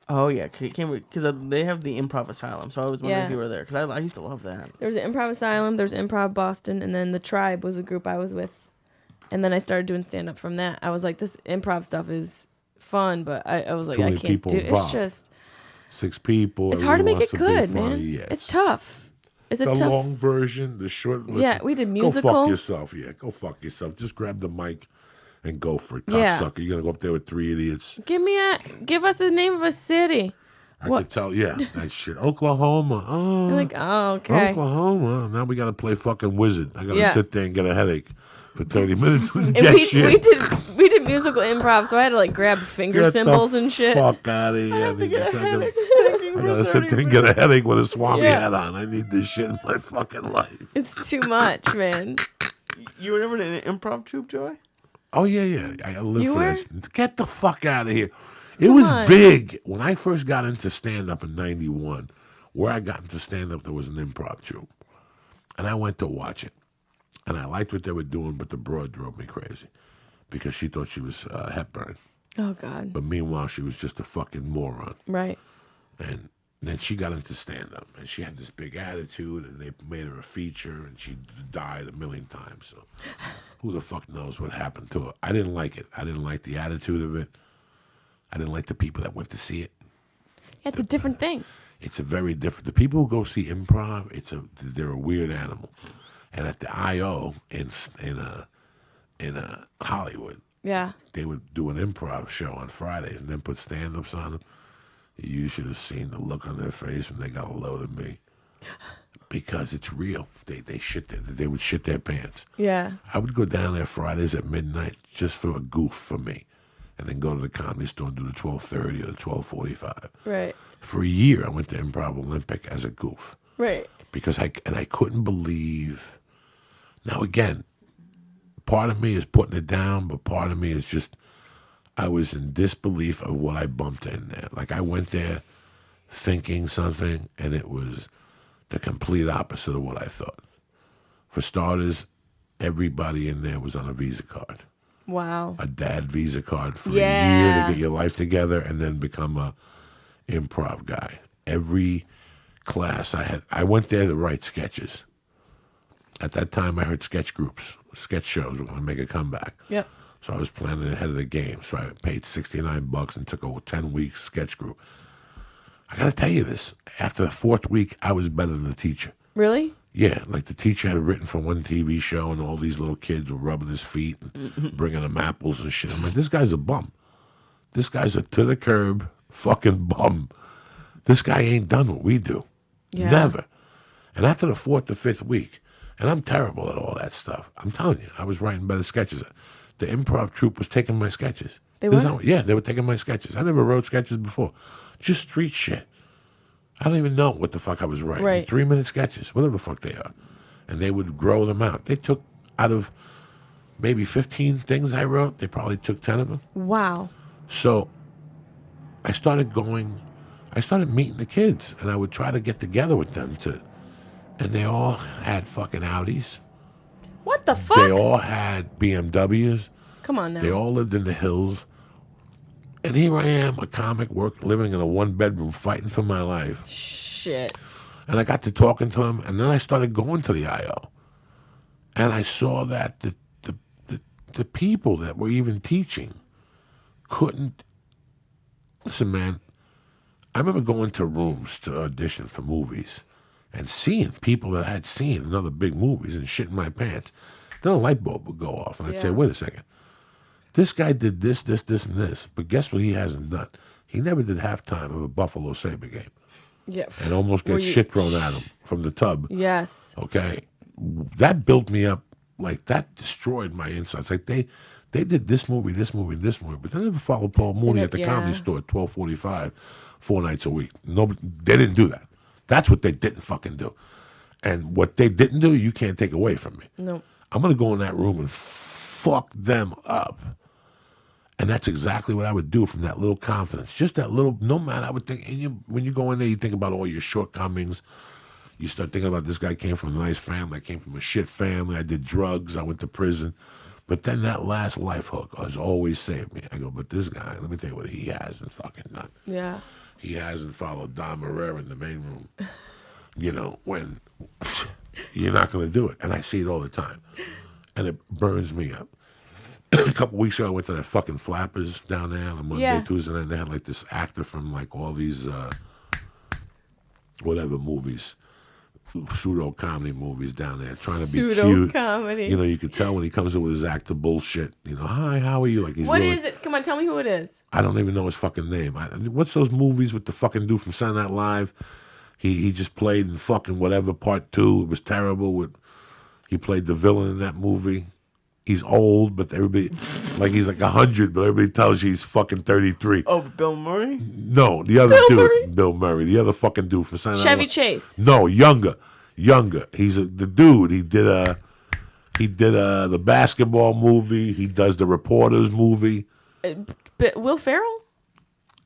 Oh, yeah. Because they have the improv asylum. So I was wondering Yeah. if you were there. Because I used to love that. There was an improv asylum, there was improv Boston, and then the Tribe was a group I was with. And then I started doing stand up from that. I was like, this improv stuff is fun, but I was like, Too I many can't people do it. It's involved. just 6 people. it's hard to make everyone it wants good, be funny. man. Yeah, It's tough. It's a The tough. long version, the short. Listen, Yeah, we did Go musical. fuck yourself. Yeah, go fuck yourself. Just grab the mic and go for it, Yeah. cocksucker. You're gonna go up there with three idiots. Give us the name of a city. I What? could tell. Yeah, that shit. Oklahoma. Oh, Like, oh, okay. Oklahoma. Now we got to play fucking wizard. I got to Yeah. sit there and get a headache for 30 minutes and And get we shit. we did musical improv, so I had to like grab finger Get cymbals the and shit. Fuck out of here. I gotta sit there and get a headache with a Swami Yeah. hat on. I need this shit in my fucking life. It's too much, man. You were never in an improv troupe, Joey? Oh, yeah. I live You for were? this. Get the fuck out of here. It Come was on. big. When I first got into stand-up in 91, where I got into stand-up, there was an improv troupe. And I went to watch it. And I liked what they were doing, but the broad drove me crazy. Because she thought she was Hepburn. Oh God. But meanwhile, she was just a fucking moron. Right. And then she got into stand-up. And she had this big attitude, and they made her a feature, and she died a million times. So who the fuck knows what happened to her? I didn't like it. I didn't like the attitude of it. I didn't like the people that went to see it. Yeah, it's a different thing. It's a very different. The people who go see improv, they're a weird animal. And at the I.O. in Hollywood, Yeah. they would do an improv show on Fridays and then put stand-ups on them. You should have seen the look on their face when they got a load of me, because it's real. They would shit their pants. Yeah. I would go down there Fridays at midnight just for a goof for me, and then go to the Comedy Store and do the 12:30 or the 12:45. Right. For a year, I went to Improv Olympic as a goof Right. because I couldn't believe. Now again, part of me is putting it down, but part of me is just I was in disbelief of what I bumped in there. Like I went there thinking something, and it was the complete opposite of what I thought. For starters, everybody in there was on a Visa card. Wow. A dad Visa card for a Yeah. year to get your life together and then become a improv guy. Every class I went there to write sketches. At that time, I heard sketch groups, sketch shows were going to make a comeback. Yep. So I was planning ahead of the game. So I paid $69 and took a 10-week sketch group. I got to tell you this. After the fourth week, I was better than the teacher. Really? Yeah, like the teacher had written for one TV show, and all these little kids were rubbing his feet and bringing him apples and shit. I'm like, this guy's a bum. This guy's a to-the-curb fucking bum. This guy ain't done what we do. Yeah. Never. And after the fourth or fifth week, and I'm terrible at all that stuff. I'm telling you, I was writing better sketches. The improv troupe was taking my sketches. They This is were? how- yeah, they were taking my sketches. I never wrote sketches before. Just street shit. I don't even know what the fuck I was writing. Right. 3-minute sketches, whatever the fuck they are. And they would grow them out. They took out of maybe 15 things I wrote, they probably took 10 of them. Wow. So I started meeting the kids, and I would try to get together with them and they all had fucking Audis. What the fuck? They all had BMWs. Come on now. They all lived in the hills. And here I am, a comic, living in a one-bedroom, fighting for my life. Shit. And I got to talking to them, and then I started going to the I.O. And I saw that the people that were even teaching couldn't. Listen, man, I remember going to rooms to audition for movies and seeing people that I'd seen in other big movies and shit in my pants. Then a light bulb would go off, and I'd say, Yeah. wait a second. This guy did this, and this. But guess what he hasn't done? He never did halftime of a Buffalo Sabre game Yeah. and almost Were get you- shit thrown at him from the tub. Yes. Okay, that built me up. Like that destroyed my insides. Like they did this movie, but they never followed Paul Mooney at the yeah. Comedy Store at 12:45, 4 nights a week. Nobody, they didn't do that. That's what they didn't fucking do. And what they didn't do, you can't take away from me. No. I'm gonna go in that room and fuck them up. And that's exactly what I would do from that little confidence. Just that little, no matter, I would think, and when you go in there, you think about all your shortcomings. You start thinking about this guy came from a nice family. I came from a shit family. I did drugs. I went to prison. But then that last life hook has always saved me. I go, but this guy, let me tell you what he hasn't fucking done. Yeah. He hasn't followed Don Herrera in the main room. You know, when you're not going to do it. And I see it all the time. And it burns me up. A couple weeks ago, I went to that fucking Flappers down there on a Monday, Yeah. Tuesday night. They had like this actor from like all these whatever movies. pseudo comedy movies down there, trying to be Pseudo cute. comedy. You know, you could tell when he comes in with his actor bullshit. You know, hi, how are you? Like he's What really, is it? Come on, tell me who it is. I don't even know his fucking name. What's those movies with the fucking dude from Saturday Night Live? He just played in fucking whatever part 2. It was terrible. He played the villain in that movie. He's old, but everybody, like he's like 100, but everybody tells you he's fucking 33. Oh, Bill Murray? No, the other Bill dude, Murray? Bill Murray, the other fucking dude from Saturday Night Chevy Live. Chase. No, younger. He's the dude. He did the basketball movie. He does the Reporters movie. But Will Ferrell?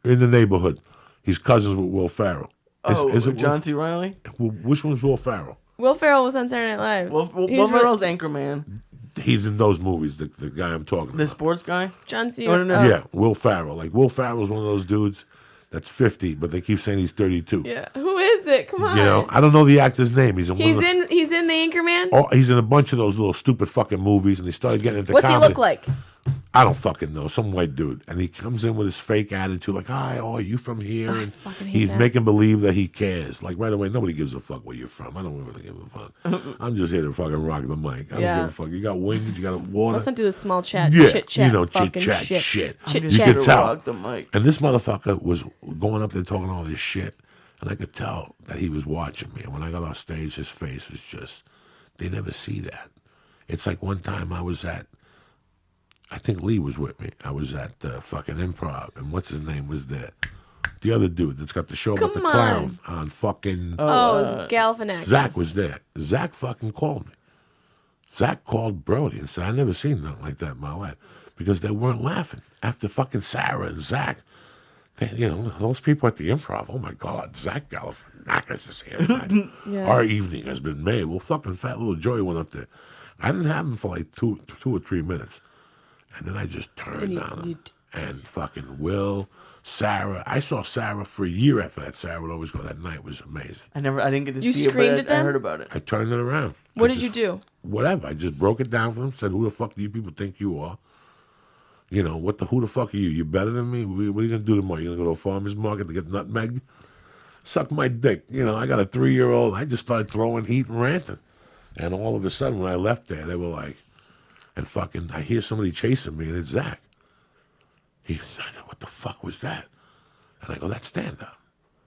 In the Neighborhood. He's cousins with Will Ferrell. Is it John C. Reilly? Which one's Will Ferrell? Will Ferrell was on Saturday Night Live. Will Ferrell's Anchorman. He's in those movies. The guy I'm talking The about. sports guy? John C. No. Yeah, Will Ferrell. Like Will Ferrell's one of those dudes that's 50, but they keep saying he's 32. Yeah. Who is it? Come on. You know, I don't know the actor's name. He's in He's in the Anchorman? Oh, he's in a bunch of those little stupid fucking movies, and he started getting into What's comedy. he look like? I don't fucking know. Some white dude. And he comes in with his fake attitude, like, hi, oh, are you from here? And fucking hate he's that. making believe that he cares. Like, right away, nobody gives a fuck where you're from. I don't really give a fuck. I'm just here to fucking rock the mic. I don't Yeah. give a fuck. You got wings, you got water. Let's not do the small chat, Yeah, chit chat. you know, fucking chit-chat shit. Chit You chat. could tell. Rock the mic. And this motherfucker was going up there talking all this shit. And I could tell that he was watching me. And when I got off stage, his face was just, they never see that. It's like one time I was at, I think Lee was with me. I was at the fucking Improv, and what's his name was there? The other dude that's got the show about the Come clown on fucking. Oh, it's Galifianakis. Zach was there. Zach fucking called me. Zach called Brody and said, I never seen nothing like that in my life. Because they weren't laughing. After fucking Sarah and Zach, you know, those people at the Improv, oh my God, Zach Galifianakis is here tonight. Yeah. Our evening has been made. Well, fucking fat little Joey went up there. I didn't have him for like two or 3 minutes. And then I just turned on him. And fucking Will, Sarah. I saw Sarah for a year after that. Sarah would always go. That night was amazing. I didn't get to You see it, screamed but at I them? heard about it. I turned it around. What did you do? Whatever. I just broke it down for them. Said, who the fuck do you people think you are? You know, who the fuck are you? You better than me? What are you going to do tomorrow? You going to go to a farmer's market to get nutmeg? Suck my dick. You know, I got a 3-year-old. I just started throwing heat and ranting. And all of a sudden, when I left there, they were like, and fucking, I hear somebody chasing me, and it's Zach. He said, what the fuck was that? And I go, that's stand-up.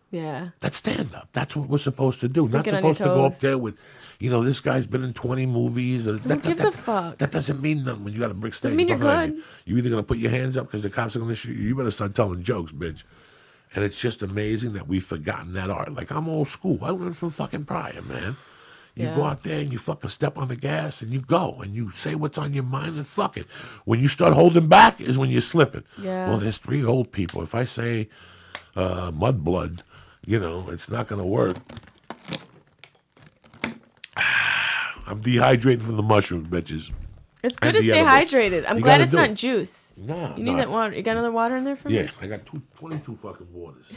Yeah. That's stand-up. That's what we're supposed to do. Not Thinking on your supposed to go up toes. there with, you know, this guy's been in 20 movies. Who gives a fuck? That doesn't mean nothing when you got a brick stage Doesn't mean you're behind good. You either going to put your hands up because the cops are going to shoot you. You better start telling jokes, bitch. And it's just amazing that we've forgotten that art. Like, I'm old school. I learned from fucking Pryor, man. You Yeah. go out there and you fucking step on the gas and you go and you say what's on your mind and fuck it. When you start holding back is when you're slipping. Yeah. Well, there's 3 old people. If I say mudblood, you know, it's not going to work. I'm dehydrated from the mushrooms, bitches. It's good And to the stay edibles. hydrated. I'm You glad gotta it's do not it. juice. No, You need no, that water. You got another water in there for me? Yeah, I got 22 fucking waters.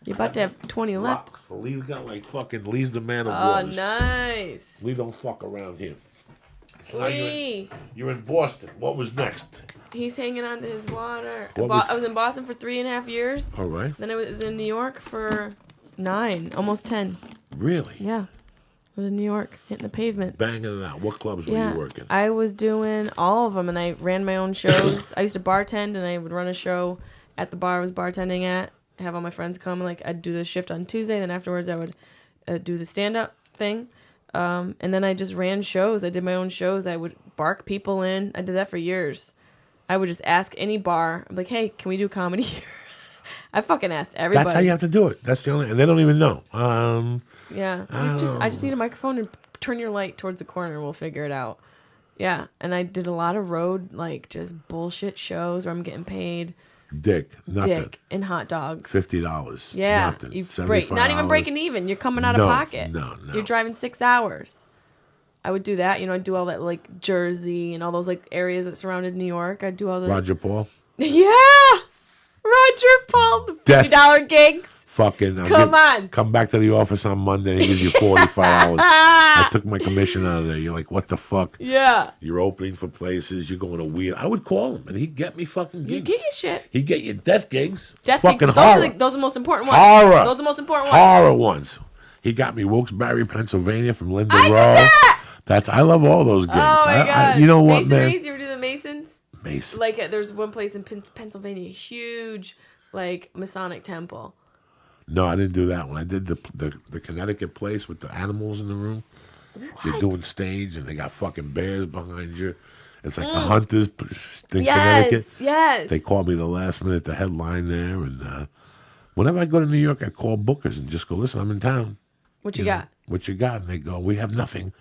You're about to have 20 left. Lee's got like fucking, Lee's the man of Oh, waters. nice. Lee don't fuck around here. So now Lee. you're in Boston. What was next? He's hanging on to his water. What was- I was in Boston for 3.5 years. All right. Then I was in New York for 9, almost 10. Really? Yeah. I was in New York, hitting the pavement. Banging it out. What clubs were Yeah. you working? I was doing all of them, and I ran my own shows. I used to bartend, and I would run a show at the bar I was bartending at. Have all my friends come. Like, I'd do the shift on Tuesday, then afterwards I would do the stand-up thing. And then I just ran shows. I did my own shows. I would bark people in. I did that for years. I would just ask any bar. I'm like, hey, can we do comedy here? I fucking asked everybody. That's how you have to do it. That's the only, and they don't even know. Yeah. I just need a microphone and turn your light towards the corner and we'll figure it out. Yeah. And I did a lot of road, like, just bullshit shows where I'm getting paid Dick, nothing. dick and hot dogs. $50. Yeah. Nothing. You break, not even $75. breaking even. You're coming out No, of pocket. no. You're driving 6 hours. I would do that. You know, I'd do all that, like, Jersey and all those, like, areas that surrounded New York. I'd do all the... Roger Paul. Yeah! Roger Paul, the Death. $50 gigs. Fucking. Come on. Come back to the office on Monday and give you $45. I took my commission out of there. You're like, what the fuck? Yeah. You're opening for places. You're going to weird. I would call him and he'd get me fucking gigs. You get your shit. He'd get you death gigs. Death fucking gigs. horror. Those are the most important ones. Horror. Those are the most important ones. Horror ones. He got me Wilkes-Barre, Pennsylvania from Linda I did Rowe. that! I love all those gigs. Oh my god! You know what, man? Masons, you ever do the Masons? Mason. Like there's one place in Pennsylvania, huge like Masonic temple. No, I didn't do that one. I did the Connecticut place with the animals in the room. They're doing stage and they got fucking bears behind you. It's like the Hunters in Connecticut. Yes. They called me the last minute to headline there. And whenever I go to New York, I call bookers and just go, listen, I'm in town. What you know, got? What you got? And they go, we have nothing.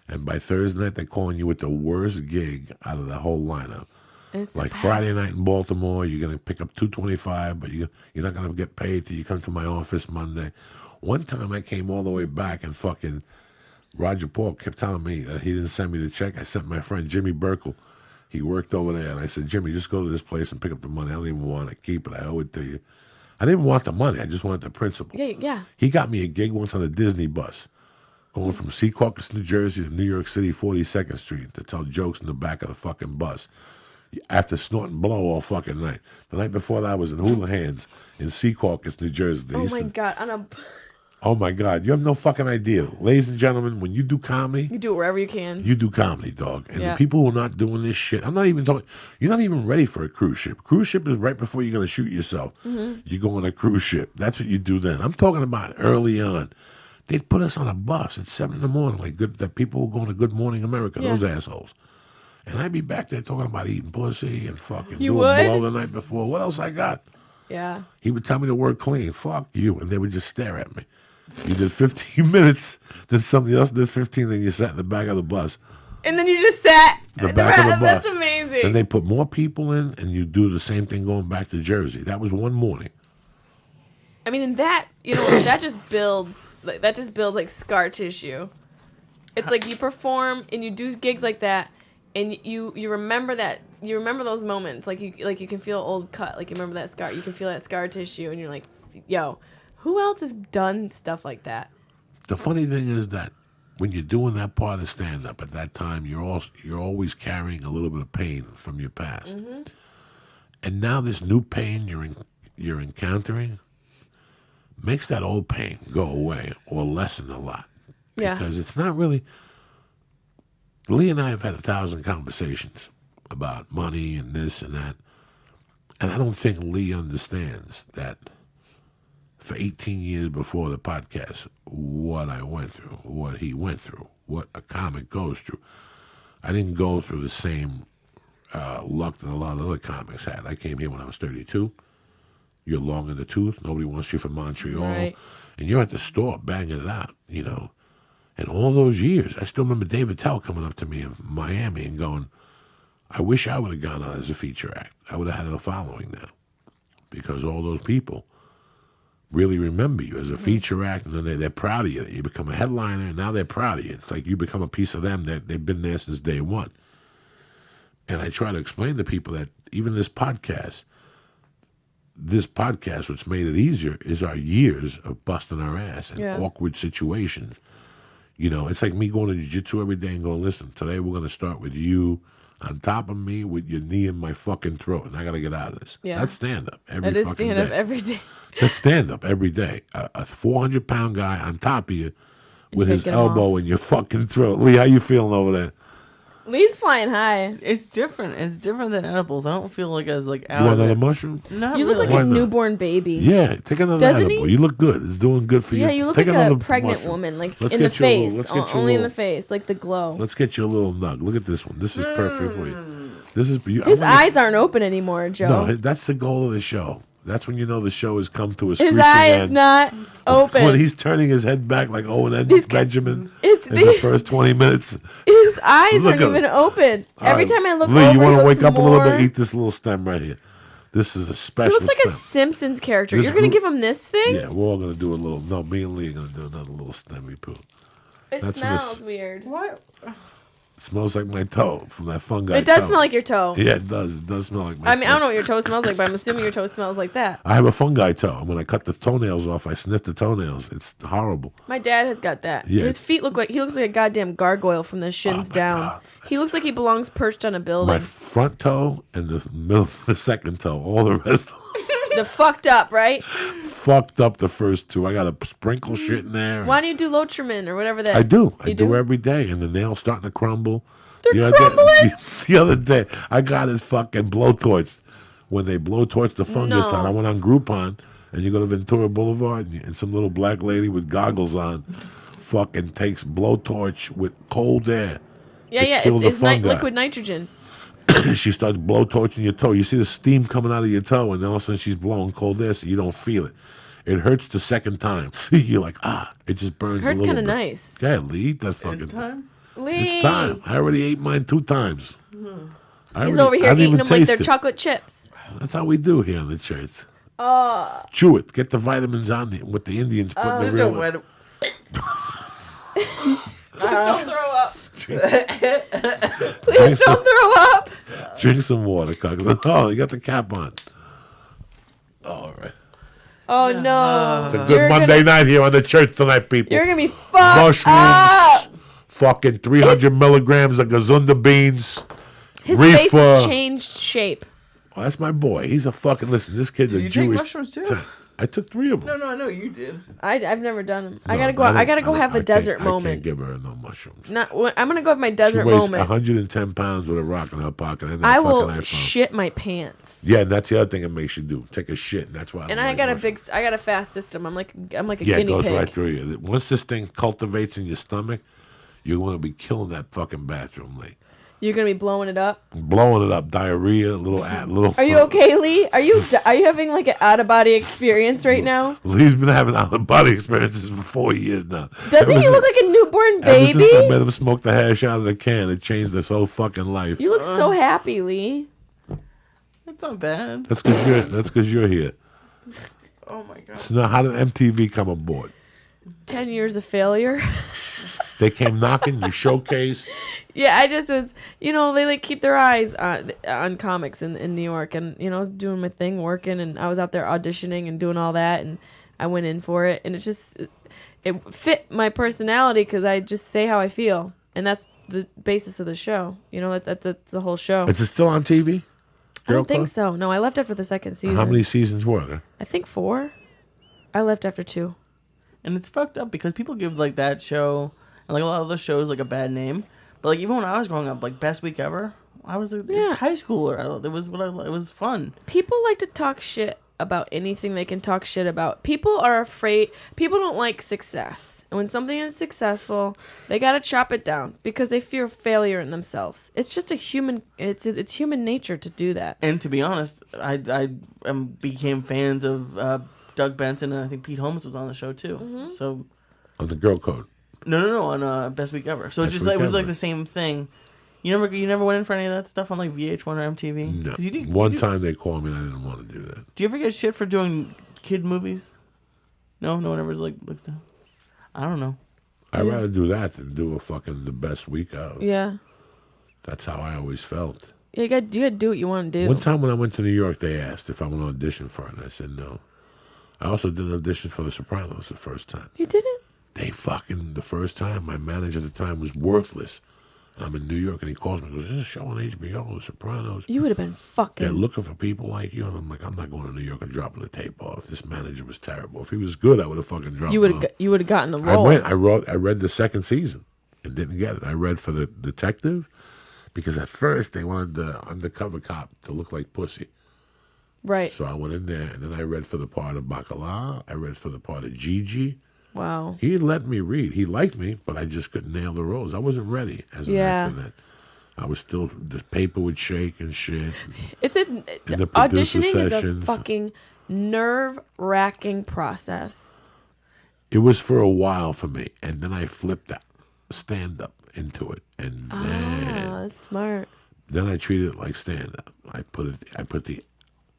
And by Thursday night, they're calling you with the worst gig out of the whole lineup. It's Like Friday night in Baltimore, you're going to pick up $225, but you're not going to get paid till you come to my office Monday. One time I came all the way back and fucking Roger Paul kept telling me that he didn't send me the check. I sent my friend Jimmy Burkle. He worked over there. And I said, Jimmy, just go to this place and pick up the money. I don't even want to keep it. I owe it to you. I didn't want the money. I just wanted the principal. Yeah. He got me a gig once on a Disney bus going from Secaucus, New Jersey to New York City, 42nd Street to tell jokes in the back of the fucking bus. After snorting blow all fucking night. The night before that I was in Hula Hands in Secaucus, New Jersey. Oh my god! Oh my God, you have no fucking idea. Ladies and gentlemen, when you do comedy, You do it wherever you can. you do comedy, dog. And Yeah. the people who are not doing this shit, I'm not even talking, you're not even ready for a cruise ship. Cruise ship is right before you're going to shoot yourself. You go on a cruise ship. That's what you do then. I'm talking about early on. They'd put us on a bus at 7 in the morning, like that people were going to Good Morning America, Yeah. those assholes. And I'd be back there talking about eating pussy and fucking You doing would? blow the night before. What else I got? Yeah. He would tell me the word clean. Fuck you. And they would just stare at me. You did 15 minutes, then somebody else did 15, then you sat in the back of the bus. And then you just sat The back of the bus. That's amazing. And they put more people in, and you do the same thing going back to Jersey. That was one morning. I mean, and that that just builds like scar tissue. It's like you perform and you do gigs like that, and you remember that. You remember those moments, like you can feel old cut, like you remember that scar. You can feel that scar tissue, and you're like, yo, who else has done stuff like that? The funny thing is that when you're doing that part of stand-up at that time, you're always carrying a little bit of pain from your past, and now this new pain you're encountering makes that old pain go away or lessen a lot. Yeah. Because it's not really. Lee and I have had 1,000 conversations about money and this and that, and I don't think Lee understands that. For 18 years before the podcast, what I went through, what he went through, what a comic goes through. I didn't go through the same luck that a lot of other comics had. I came here when I was 32. You're long in the tooth. Nobody wants you from Montreal. Right. And you're at the store banging it out, you know. And all those years, I still remember David Tell coming up to me in Miami and going, I wish I would have gone on as a feature act. I would have had a following now. Because all those people really remember you as a feature act, and then they're proud of you. You become a headliner, and now they're proud of you. It's like you become a piece of them. They've been there since day one. And I try to explain to people that even this podcast, which made it easier, is our years of busting our ass in awkward situations. You know, it's like me going to jiu-jitsu every day and going, listen, today we're going to start with you on top of me with your knee in my fucking throat, and I got to get out of this. Yeah. That's stand-up every That is fucking stand up day. every day. That's stand-up every day. A 400-pound guy on top of you with his Taking him elbow in your fucking throat. Lee, how you feeling over there? Lee's flying high. It's different. It's different than edibles. I don't feel like I was like You out want of another it. mushroom? Not You look really. like Why a not? newborn baby. Yeah, take another Doesn't edible. he? You look good. It's doing good for you. Yeah, you look Take like another a pregnant mushroom. woman, like Let's in the get you a little- face. let's get you a Only in little- the face, like the glow. Let's get you a little nug. Look at this one. This is perfect for you. This is you. His eyes aren't open anymore, Joe. No, that's the goal of the show. That's when you know the show has come to a His screeching eye is end. not open. When he's turning his head back like Owen Benjamin It's in the first 20 minutes. His eyes Look aren't at even it. open. Every time I look Lee, over, you he want to looks wake up a little more- bit? Eat this little stem right here. This is a special He looks like a stem. Simpsons character. This You're gonna group- give him this thing? Yeah, we're all going to do a little. No, me and Lee are going to do another little stemmy poo. It That's smells weird. What? It smells like my toe from that fungi. It does toe. smell like your toe. Yeah, it does. It does smell like my I mean, I don't toe. know what your toe smells like, but I'm assuming your toe smells like that. I have a fungi toe. And when I cut the toenails off, I sniff the toenails. It's horrible. My dad has got that. Yeah. His feet look like he looks like a goddamn gargoyle from the shins my down. God. He looks like he belongs perched on a building. My front toe and the middle, the second toe. All the rest. The fucked up, right? Fucked up the first two. I got to sprinkle shit in there. Why do you do Lotrimin or whatever that? I do. I You do do? every day, and the nail's starting to crumble. They're other crumbling? the other day, I got it fucking blowtorched. When they blowtorch the fungus No. out, I went on Groupon, and you go to Ventura Boulevard, and some little black lady with goggles on fucking takes blowtorch with cold air. Yeah, to yeah. kill the It's fungi. liquid nitrogen. She starts blowtorching your toe. You see the steam coming out of your toe, and all of a sudden she's blowing cold air, so you don't feel it. It hurts the second time. You're like, it just burns. Hurts a little kind of bit. nice. Yeah, Lee, eat that fucking. It's time. Lee. It's time. I already ate mine 2 times. He's over here I didn't eating even them like they're taste it. chocolate chips. That's how we do here in the church. Oh. Chew it. Get the vitamins on it. What the Indians put in the real one. Don't throw up. Drink Please some, don't throw up. drink some water, Cox. Oh, you got the cap on. All right. Oh no. It's a good Monday night here on the church tonight, people. You're gonna be fucked Mushrooms, up. fucking 300 milligrams of gazunda beans. His reefer. face has changed shape. Oh, that's my boy. He's a fucking, listen, this kid's a you take Jewish. mushrooms too? I took 3 of them. No, I know you did. I've never done them. I No, gotta go. I gotta go have a desert I can't moment. give her no mushrooms. I'm gonna go have my She desert weighs moment. 110 pounds with a rock in her pocket. And that I fucking will iPhone. shit my pants. Yeah, and that's the other thing it makes you do. Take a shit, and that's why. And I got a fast system. I'm like a Yeah, it guinea goes pig. right through you. Once this thing cultivates in your stomach, you're going to be killing that fucking bathroom, Lee. You're gonna be blowing it up. Blowing it up, diarrhea, little. Are you okay, Lee? Are you having like an out of body experience right now? Lee's been having out of body experiences for 4 years now. Doesn't he look like a newborn Ever since I baby? made him smoke the hash out of the can, it changed his whole fucking life. You look so happy, Lee. That's not bad. That's because you're here. Oh my god. So now, how did MTV come aboard? 10 years of failure. They came knocking. You showcased. Yeah, I just was, they like keep their eyes on comics in New York, and I was doing my thing, working, and I was out there auditioning and doing all that, and I went in for it, and it fit my personality because I just say how I feel, and that's the basis of the show. That's the whole show. Is it still on TV? I don't think Club? so. No, I left after the second season. How many seasons were there? I think 4. I left after 2. And it's fucked up because people give like that show and like a lot of those shows like a bad name. But like even when I was growing up, like Best Week Ever, I was a Yeah. high schooler. It was fun. People like to talk shit about anything they can talk shit about. People are afraid. People don't like success. And when something is successful, they got to chop it down because they fear failure in themselves. It's just it's human nature to do that. And to be honest, I became fans of Doug Benson, and I think Pete Holmes was on the show too. Mm-hmm. So On the Girl Code. no, on Best Week Ever. So Best it Week was like Ever. the same thing. You never went in for any of that stuff on like VH1 or MTV. No. 'Cause you One time they called me and I didn't want to do that. Do you ever get shit for doing kid movies? No one ever like looks down. I don't know. I'd rather do that than do a fucking the best week out. Yeah. That's how I always felt. Yeah, you got to do what you want to do. One time when I went to New York, they asked if I would audition for it, and I said no. I also did an audition for The Sopranos the first time. You didn't? The first time, my manager at the time was worthless. I'm in New York, and he calls me and goes, "There's a show on HBO, The Sopranos. You would have been fucking. They're looking for people like you." And I'm like, I'm not going to New York and dropping the tape off. This manager was terrible. If he was good, I would have fucking dropped You it would off. have gotten the I role. went. I read the second season and didn't get it. I read for the detective because at first they wanted the undercover cop to look like pussy. Right. So I went in there, and then I read for the part of Bacala. I read for the part of Gigi. Wow. He let me read. He liked me, but I just couldn't nail the roles. I wasn't ready as an Yeah. actor then. I was still, the paper would shake and shit. It's the producer auditioning is a sessions. fucking nerve-wracking process. It was for a while for me, and then I flipped that stand-up into it, and Oh, that's smart. then I treated it like stand-up. I put the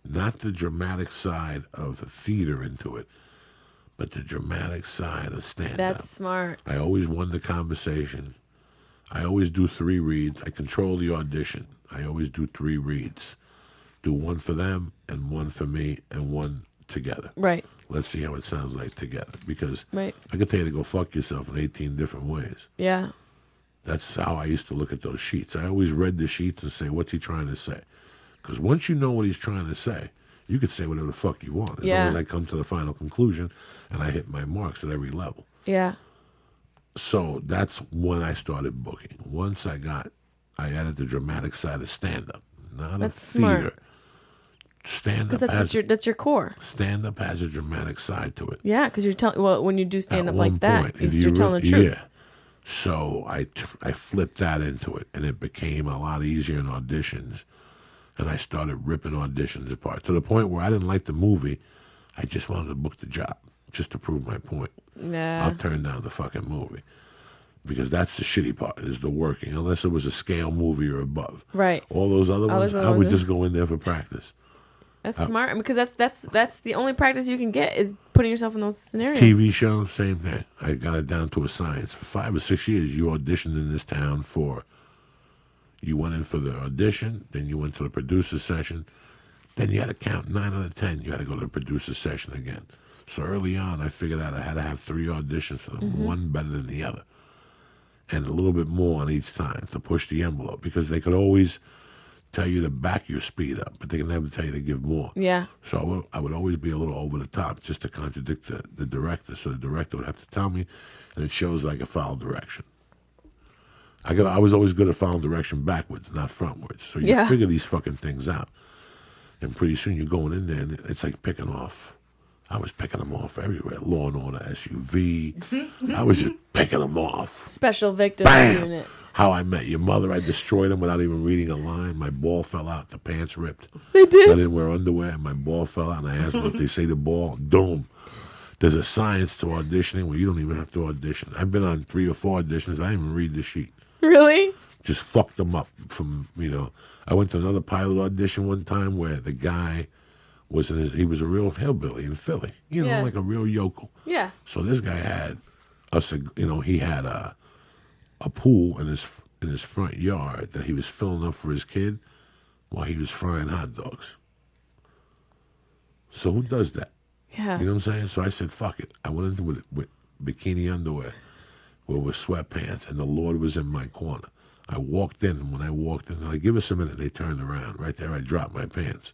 not the dramatic side of theater into it, but the dramatic side of stand-up. That's smart. I always won the conversation. I always do 3 reads. I control the audition. I always do 3 reads. Do one for them and one for me and one together. Right. Let's see how it sounds like together. Because Right. I could tell you to go fuck yourself in 18 different ways. Yeah. That's how I used to look at those sheets. I always read the sheets and say, what's he trying to say? Because once you know what he's trying to say, You could say whatever the fuck you want as Yeah. long as I come to the final conclusion and I hit my marks at every level. Yeah. So that's when I started booking. Once I added the dramatic side of stand-up, not That's a theater. smart. Stand-up Because that's your core. stand-up has a dramatic side to it. Yeah, because you're telling. Well, when you do stand At up like one that, point, if you're telling the truth. Yeah. So I flipped that into it, and it became a lot easier in auditions. And I started ripping auditions apart to the point where I didn't like the movie. I just wanted to book the job just to prove my point. Yeah. I'll turn down the fucking movie because that's the shitty part is the working. Unless it was a scale movie or above. Right. All those other ones, I would just go in there for practice. That's smart because that's the only practice you can get is putting yourself in those scenarios. TV show, same thing. I got it down to a science. For 5 or 6 years, you auditioned in this town for. You went in for the audition, then you went to the producer session, then you had to count 9 out of 10. You had to go to the producer session again. So early on, I figured out I had to have 3 auditions for them, one better than the other, and a little bit more on each time to push the envelope because they could always tell you to back your speed up, but they can never tell you to give more. Yeah. So I would always be a little over the top just to contradict the director. So the director would have to tell me, and it shows that I can follow direction. I was always good at following direction backwards, not frontwards. So you figure these fucking things out. And pretty soon you're going in there, and it's like picking off. I was picking them off everywhere. Law and Order, SUV. I was just picking them off. Special Victim Bam! Unit. How I Met Your Mother. I destroyed them without even reading a line. My ball fell out. The pants ripped. They did. I didn't wear underwear, and my ball fell out. And I asked them if they say the ball. Doom. There's a science to auditioning where you don't even have to audition. I've been on 3 or 4 auditions. I didn't even read the sheet. Really? Just fucked them up from, I went to another pilot audition one time where the guy he was a real hillbilly in Philly, Yeah. like a real yokel. Yeah. So this guy had he had a pool in his front yard that he was filling up for his kid while he was frying hot dogs. So who does that? Yeah. You know what I'm saying? So I said, fuck it. I went into it with bikini underwear, with sweatpants, and the Lord was in my corner. I walked in, and when I walked in, they're like, give us a minute. They turned around. Right there, I dropped my pants.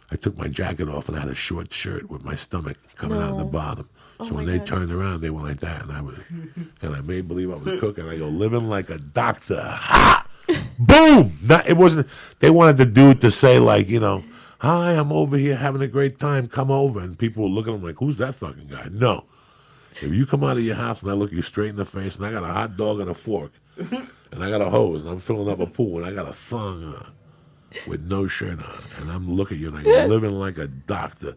I took my jacket off, and I had a short shirt with my stomach coming out the bottom. So when they turned around, they went like that, and I made believe I was cooking. I go, living like a doctor. Ha! Boom! It wasn't. They wanted the dude to say like, hi, I'm over here having a great time. Come over, and people were looking at him like, who's that fucking guy? No. If you come out of your house and I look you straight in the face, and I got a hot dog and a fork, and I got a hose, and I'm filling up a pool, and I got a thong on with no shirt on, and I'm looking at you like you're living like a doctor,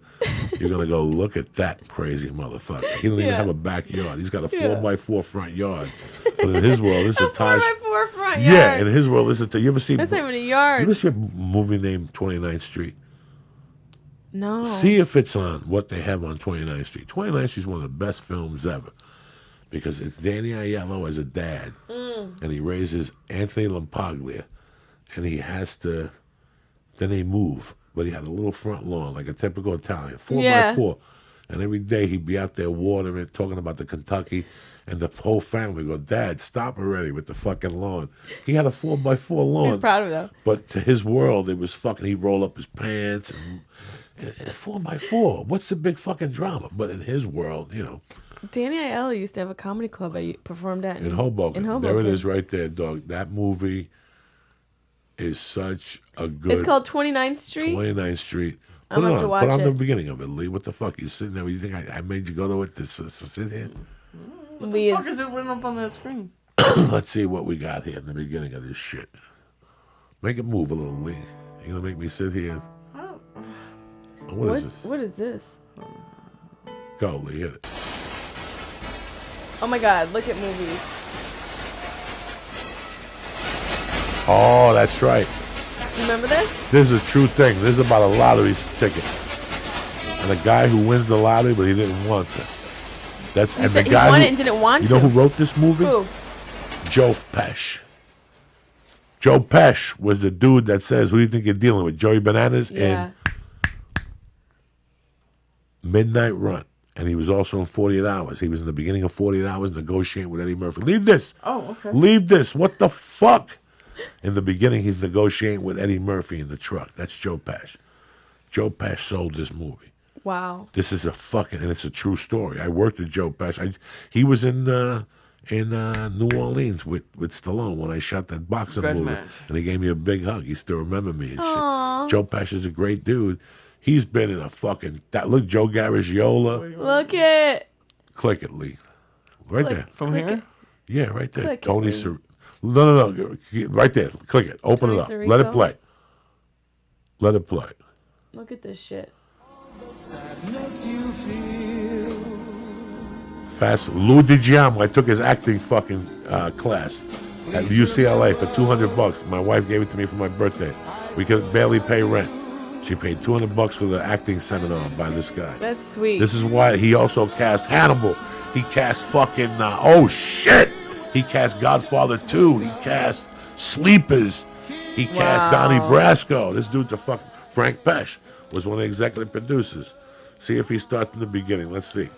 you're going to go, look at that crazy motherfucker. He don't even have a backyard. He's got a 4x4 front yard. But in his world, this is a Taj. 4x4 front yard. Yeah, in his world, this is you ever see... That's not even a You yard. ever see a movie named 29th Street? No. See if it's on what they have on 29th Street. 29th Street is one of the best films ever because it's Danny Aiello as a dad, and he raises Anthony Lampaglia, and he has to. Then they move, but he had a little front lawn like a typical Italian, 4x4, and every day he'd be out there watering, talking about the Kentucky, and the whole family go, Dad, stop already with the fucking lawn. He had a 4x4 lawn. He's proud of that. But to his world, it was fucking. He'd roll up his pants and 4x4. What's the big fucking drama? But in his world, Danny Aiello used to have a comedy club I performed at in Hoboken. In Hoboken. There it is, right there, dog. That movie is such a good. It's called 29th Street. 29th Street. I'm gonna have to watch Put on it. the beginning of it, Lee. What the fuck? You sitting there? You think I made you go to it to sit here? What the fuck is it written up on that screen? Let's see what we got here in the beginning of this shit. Make it move a little, Lee. You gonna make me sit here? What is this? What is this? Go, Lee. Hit it. Oh my God! Look at movies. Oh, that's right. Remember this? This is a true thing. This is about a lottery ticket. And a guy who wins the lottery, but he didn't want to. That's He and said the he guy won who, it and didn't want you to. know who wrote this movie? Who? Joe Pesci. Joe Pesci was the dude that says, "Who do you think you're dealing with, Joey Bananas?" Yeah. in Midnight Run. And he was also in 48 Hours. He was in the beginning of 48 Hours negotiating with Eddie Murphy. Leave this. Oh, okay. Leave this. What the fuck? In the beginning, he's negotiating with Eddie Murphy in the truck. That's Joe Pesci. Joe Pesci sold this movie. Wow. This is and it's a true story. I worked with Joe Pesci. He was in New Orleans with Stallone when I shot that boxing Grudge movie. match. And he gave me a big hug. He still remember me and Aww. shit. Joe Pesci's a great dude. He's been in a fucking... Look, Joe Garagiola. Look it. Click it, Lee. Right Click. there. From Click here? it. Yeah, right there. Click it, Tony Lee. Sir. No. Right there. Click it. Open Tony it up. Let it Sirico? play. Let it play. Look at this shit. Lou DiGiamo. I took his acting fucking class at UCLA for $200. My wife gave it to me for my birthday. We could barely pay rent. She paid $200 for the acting seminar by this guy. That's sweet. This is why he also cast Hannibal. He cast fucking oh shit. He cast Godfather 2. He cast Sleepers. He cast Donnie Brasco. This dude's a fucking Frank Pesh was one of the executive producers. See if he starts from the beginning. Let's see.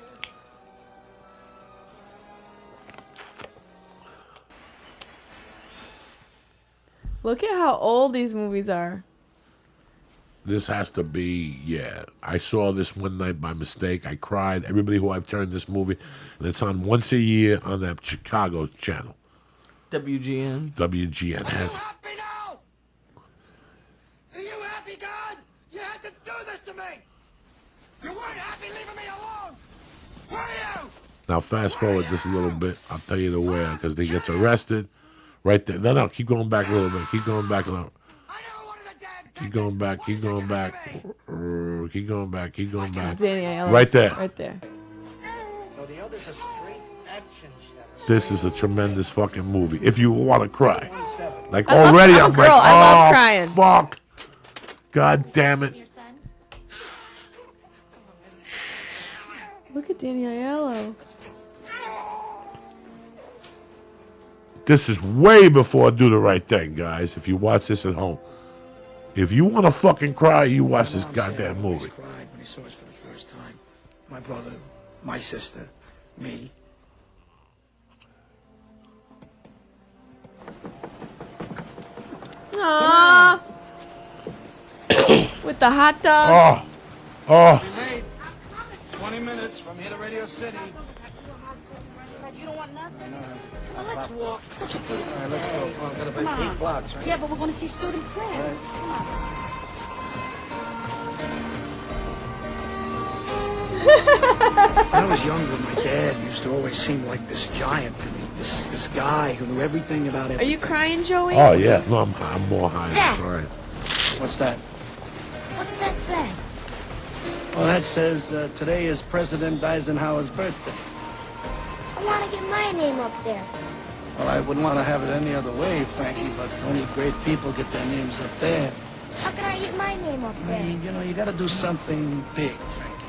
Look at how old these movies are. This has to be, I saw this one night by mistake. I cried. Everybody who I've turned this movie, and it's on once a year on that Chicago channel. WGN. WGN has. Happy now? Are you happy, God? You had to do this to me. You weren't happy leaving me alone. Were you? Now fast forward just a little bit. I'll tell you the way because he gets arrested. Right there. No, keep going back a little bit. Keep going back a little. I never wanted a damn Keep going back. Keep going back. Keep going back. Keep going back. Danny Aiello. Right there. Right there. No, the other's a straight action shot. This is a tremendous fucking movie. If you want to cry, like I love- already, I'm a I'm girl. like, I love oh crying." fuck, god damn it. Look at Danny Aiello. This is way before Do the Right Thing, guys. If you watch this at home, if you want to fucking cry, you watch this goddamn movie. Cried when he saw us for the first time. My brother, my sister, me. Aww. With the hot dog. Oh, We made 20 minutes from here to Radio City. You don't want nothing? Come on, let's walk. Such a beautiful All right, let's go. Well, got Come about on. 8 blocks, right? Yeah, but we're going to see student press. Come on. When I was younger, my dad used to always seem like this giant to me. This guy who knew everything about Are everything. you crying, Joey? oh yeah. No, I'm more high. Yeah. All right. What's that? What's that say? Well, that says today is President Eisenhower's birthday. I want to get my name up there. Well, I wouldn't want to have it any other way, Frankie, but only great people get their names up there. How can I get my name up I there? mean, you know, you got to do something big,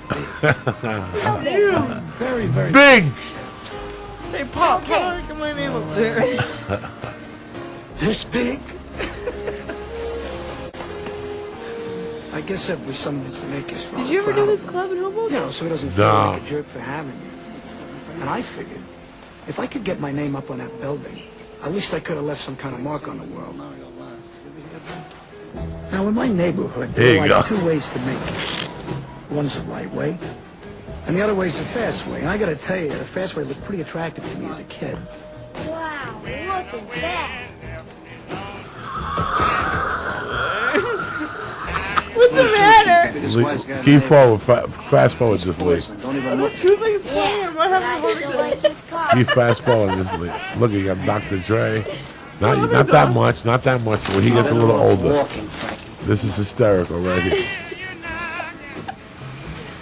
How big? very, very Big. Hey, Pop, how do I get my name up there? This big? I guess that was something that's to make us Did you ever do this club in Hoboken? You know, so he doesn't feel No. like a jerk for having you. And I figured, if I could get my name up on that building, at least I could have left some kind of mark on the world. Now, in my neighborhood, There there you are go. like 2 ways to make it. One's the right way, and the other way's the fast way. And I gotta tell you, the fast way looked pretty attractive to me as a kid. Wow, look at that. What's the matter? Keep forward. Fast forward this late. Don't even look. Two things playing. Yeah, Am I but having I a heart still attack? like his car. Keep fast forward this late. Look, you got Dr. Dre. Not that much. Not that much. When he gets a little older, Walking, Frankie. this is hysterical right here.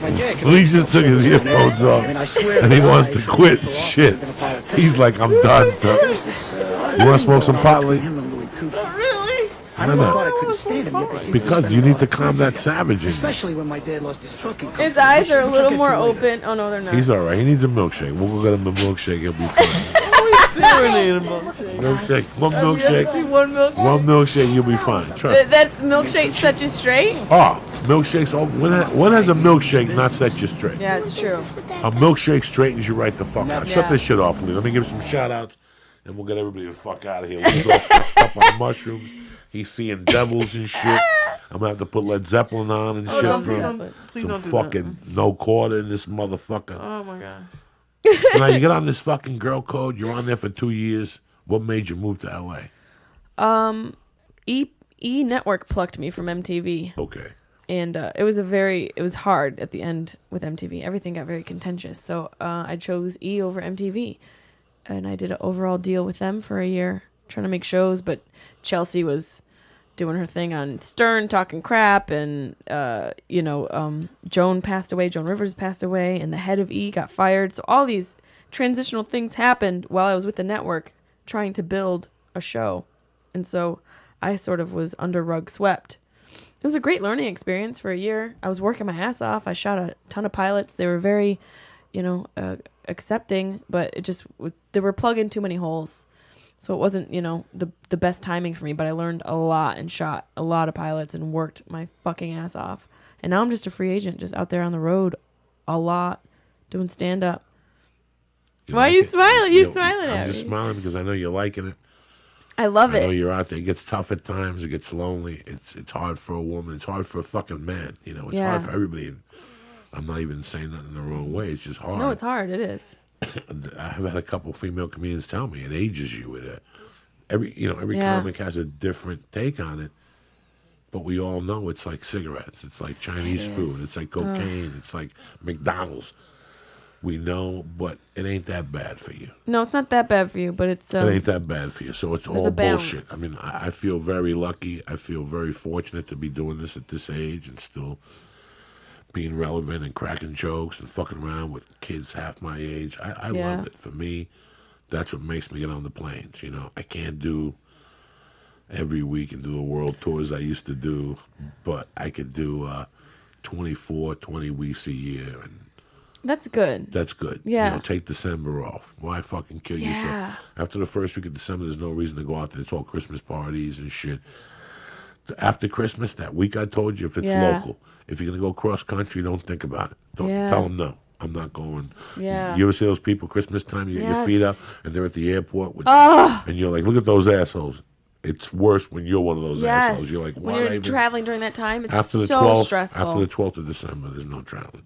Like, yeah, can Lee just took his earphones off, I mean, I swear and he to wants God, to I should quit. go off Shit. and apologize. He's like, I'm done. You want to smoke some pot, Lee? Him and Louis Tucci. Really? I don't know No. why I couldn't stand him. Yet they seem to Because spend you a need lot to of calm time that together. savage in you. Especially when my dad lost his trucking company. His eyes are a Which little we'll get more to later. open. Oh no, they're not. He's all right. He needs a milkshake. We'll go get him a milkshake. He'll be fine. Serenade milkshake. Milkshake. One You ever see milkshake. one milk? One milkshake. You'll be fine. Trust me. That milkshake sets you straight? Oh, milkshakes. Oh, when has a milkshake not set you straight? Yeah, it's true. A milkshake straightens you right the fuck out. Shut Yeah. this shit off, Lee. Let me give some shout outs, and we'll get everybody the fuck out of here. Lee's all fucked up on mushrooms. He's seeing devils and shit. I'm gonna have to put Led Zeppelin on and Oh, shit no, for please some don't do fucking no quarter in this motherfucker. Oh my god. So now you get on this fucking girl code. You're on there for 2 years. What made you move to LA? E Network plucked me from MTV. Okay. And it was hard at the end with MTV. Everything got very contentious. So I chose E over MTV. And I did an overall deal with them for a year, trying to make shows. But Chelsea was doing her thing on Stern, talking crap. And, Joan passed away. Joan Rivers passed away. And the head of E got fired. So all these transitional things happened while I was with the network trying to build a show. And so I sort of was under rug swept. It was a great learning experience for a year. I was working my ass off. I shot a ton of pilots. They were very, accepting, but it just they were plugging too many holes. So it wasn't, the best timing for me, but I learned a lot and shot a lot of pilots and worked my fucking ass off. And now I'm just a free agent, just out there on the road a lot, doing stand-up. Why are you smiling? You're smiling at me. I'm just smiling because I know you're liking it. I love I know it. you're out there. It gets tough at times. It gets lonely. It's hard for a woman. It's hard for a fucking man. It's hard for everybody. And I'm not even saying that in the wrong way. It's just hard. No, it's hard. It is. I've had a couple female comedians tell me it ages you. Every Yeah. comic has a different take on it. But we all know it's like cigarettes. It's like Chinese food. It's like cocaine. It's like McDonald's. We know, but it ain't that bad for you. No, it's not that bad for you, but it's... It ain't that bad for you. So it's all a balance. bullshit. I mean, I feel very lucky. I feel very fortunate to be doing this at this age and still being relevant and cracking jokes and fucking around with kids half my age. I love it. For me, that's what makes me get on the planes. I can't do every week and do the world tours I used to do, but I could do 20 weeks a year, and That's good. that's good. Yeah. Take December off. Why fucking kill yourself? After the first week of December, there's no reason to go out there. It's all Christmas parties and shit. After Christmas, that week I told you, if it's local, if you're going to go cross country, don't think about it. Don't tell them no. I'm not going. Yeah. You ever see those people Christmas time, you get your feet up, Yes. and they're at the airport, and you're like, look at those assholes. It's worse when you're one of those assholes. You're like, when why you're traveling during that time, it's after the so 12th, stressful. After the 12th of December, there's no traveling.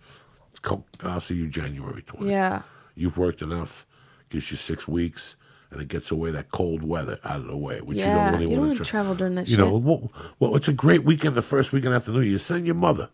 I'll see you January 20th. Yeah. You've worked enough. Gives you 6 weeks, and it gets away that cold weather out of the way, which Yeah, you don't really you don't want want to to travel during that You shit. know, well, it's a great weekend, the first weekend after New Year. You send your mother.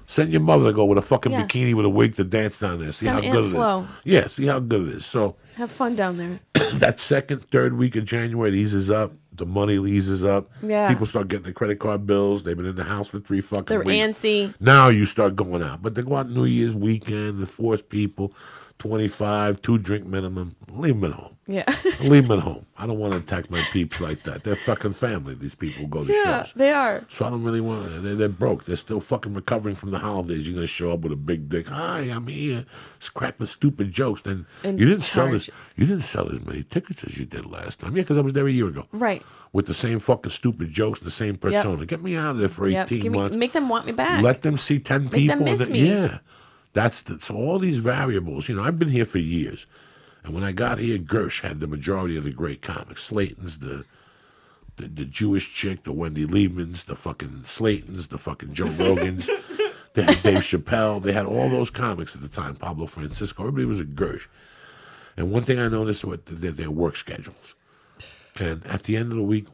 Send your mother to go with a fucking Yeah. bikini with a wig to dance down there. See Send how Aunt good it Flo. is. Yeah, see how good it is. So Have fun down there. that second, third week of January, it eases up. The money eases up. Yeah. People start getting their credit card bills. They've been in the house for 3 fucking They're weeks. antsy. Now you start going out. But they go out New Year's weekend and force people, 25, 2-drink minimum. Leave them at home. Yeah. Leave them at home. I don't want to attack my peeps like that. They're fucking family, these people who go to Yeah, shows. they are. So I don't really want to. They're broke. They're still fucking recovering from the holidays. You're going to show up with a big dick. Hi, I'm here. It's cracking stupid jokes. Then And you didn't sell charge- as you didn't sell as many tickets as you did last time. Yeah, because I was there a year ago. Right. With the same fucking stupid jokes, the same persona. Get me out of there for 18 months. Make them want me back. Let them see 10 Make people. them miss and then, me. Yeah. So all these variables, I've been here for years. And when I got here, Gersh had the majority of the great comics. Slayton's, the Jewish chick, the Wendy Liebmans, the fucking Slayton's, the fucking Joe Rogans. They had Dave Chappelle. They had all those comics at the time, Pablo Francisco. Everybody was a Gersh. And one thing I noticed was their work schedules. And at the end of the week,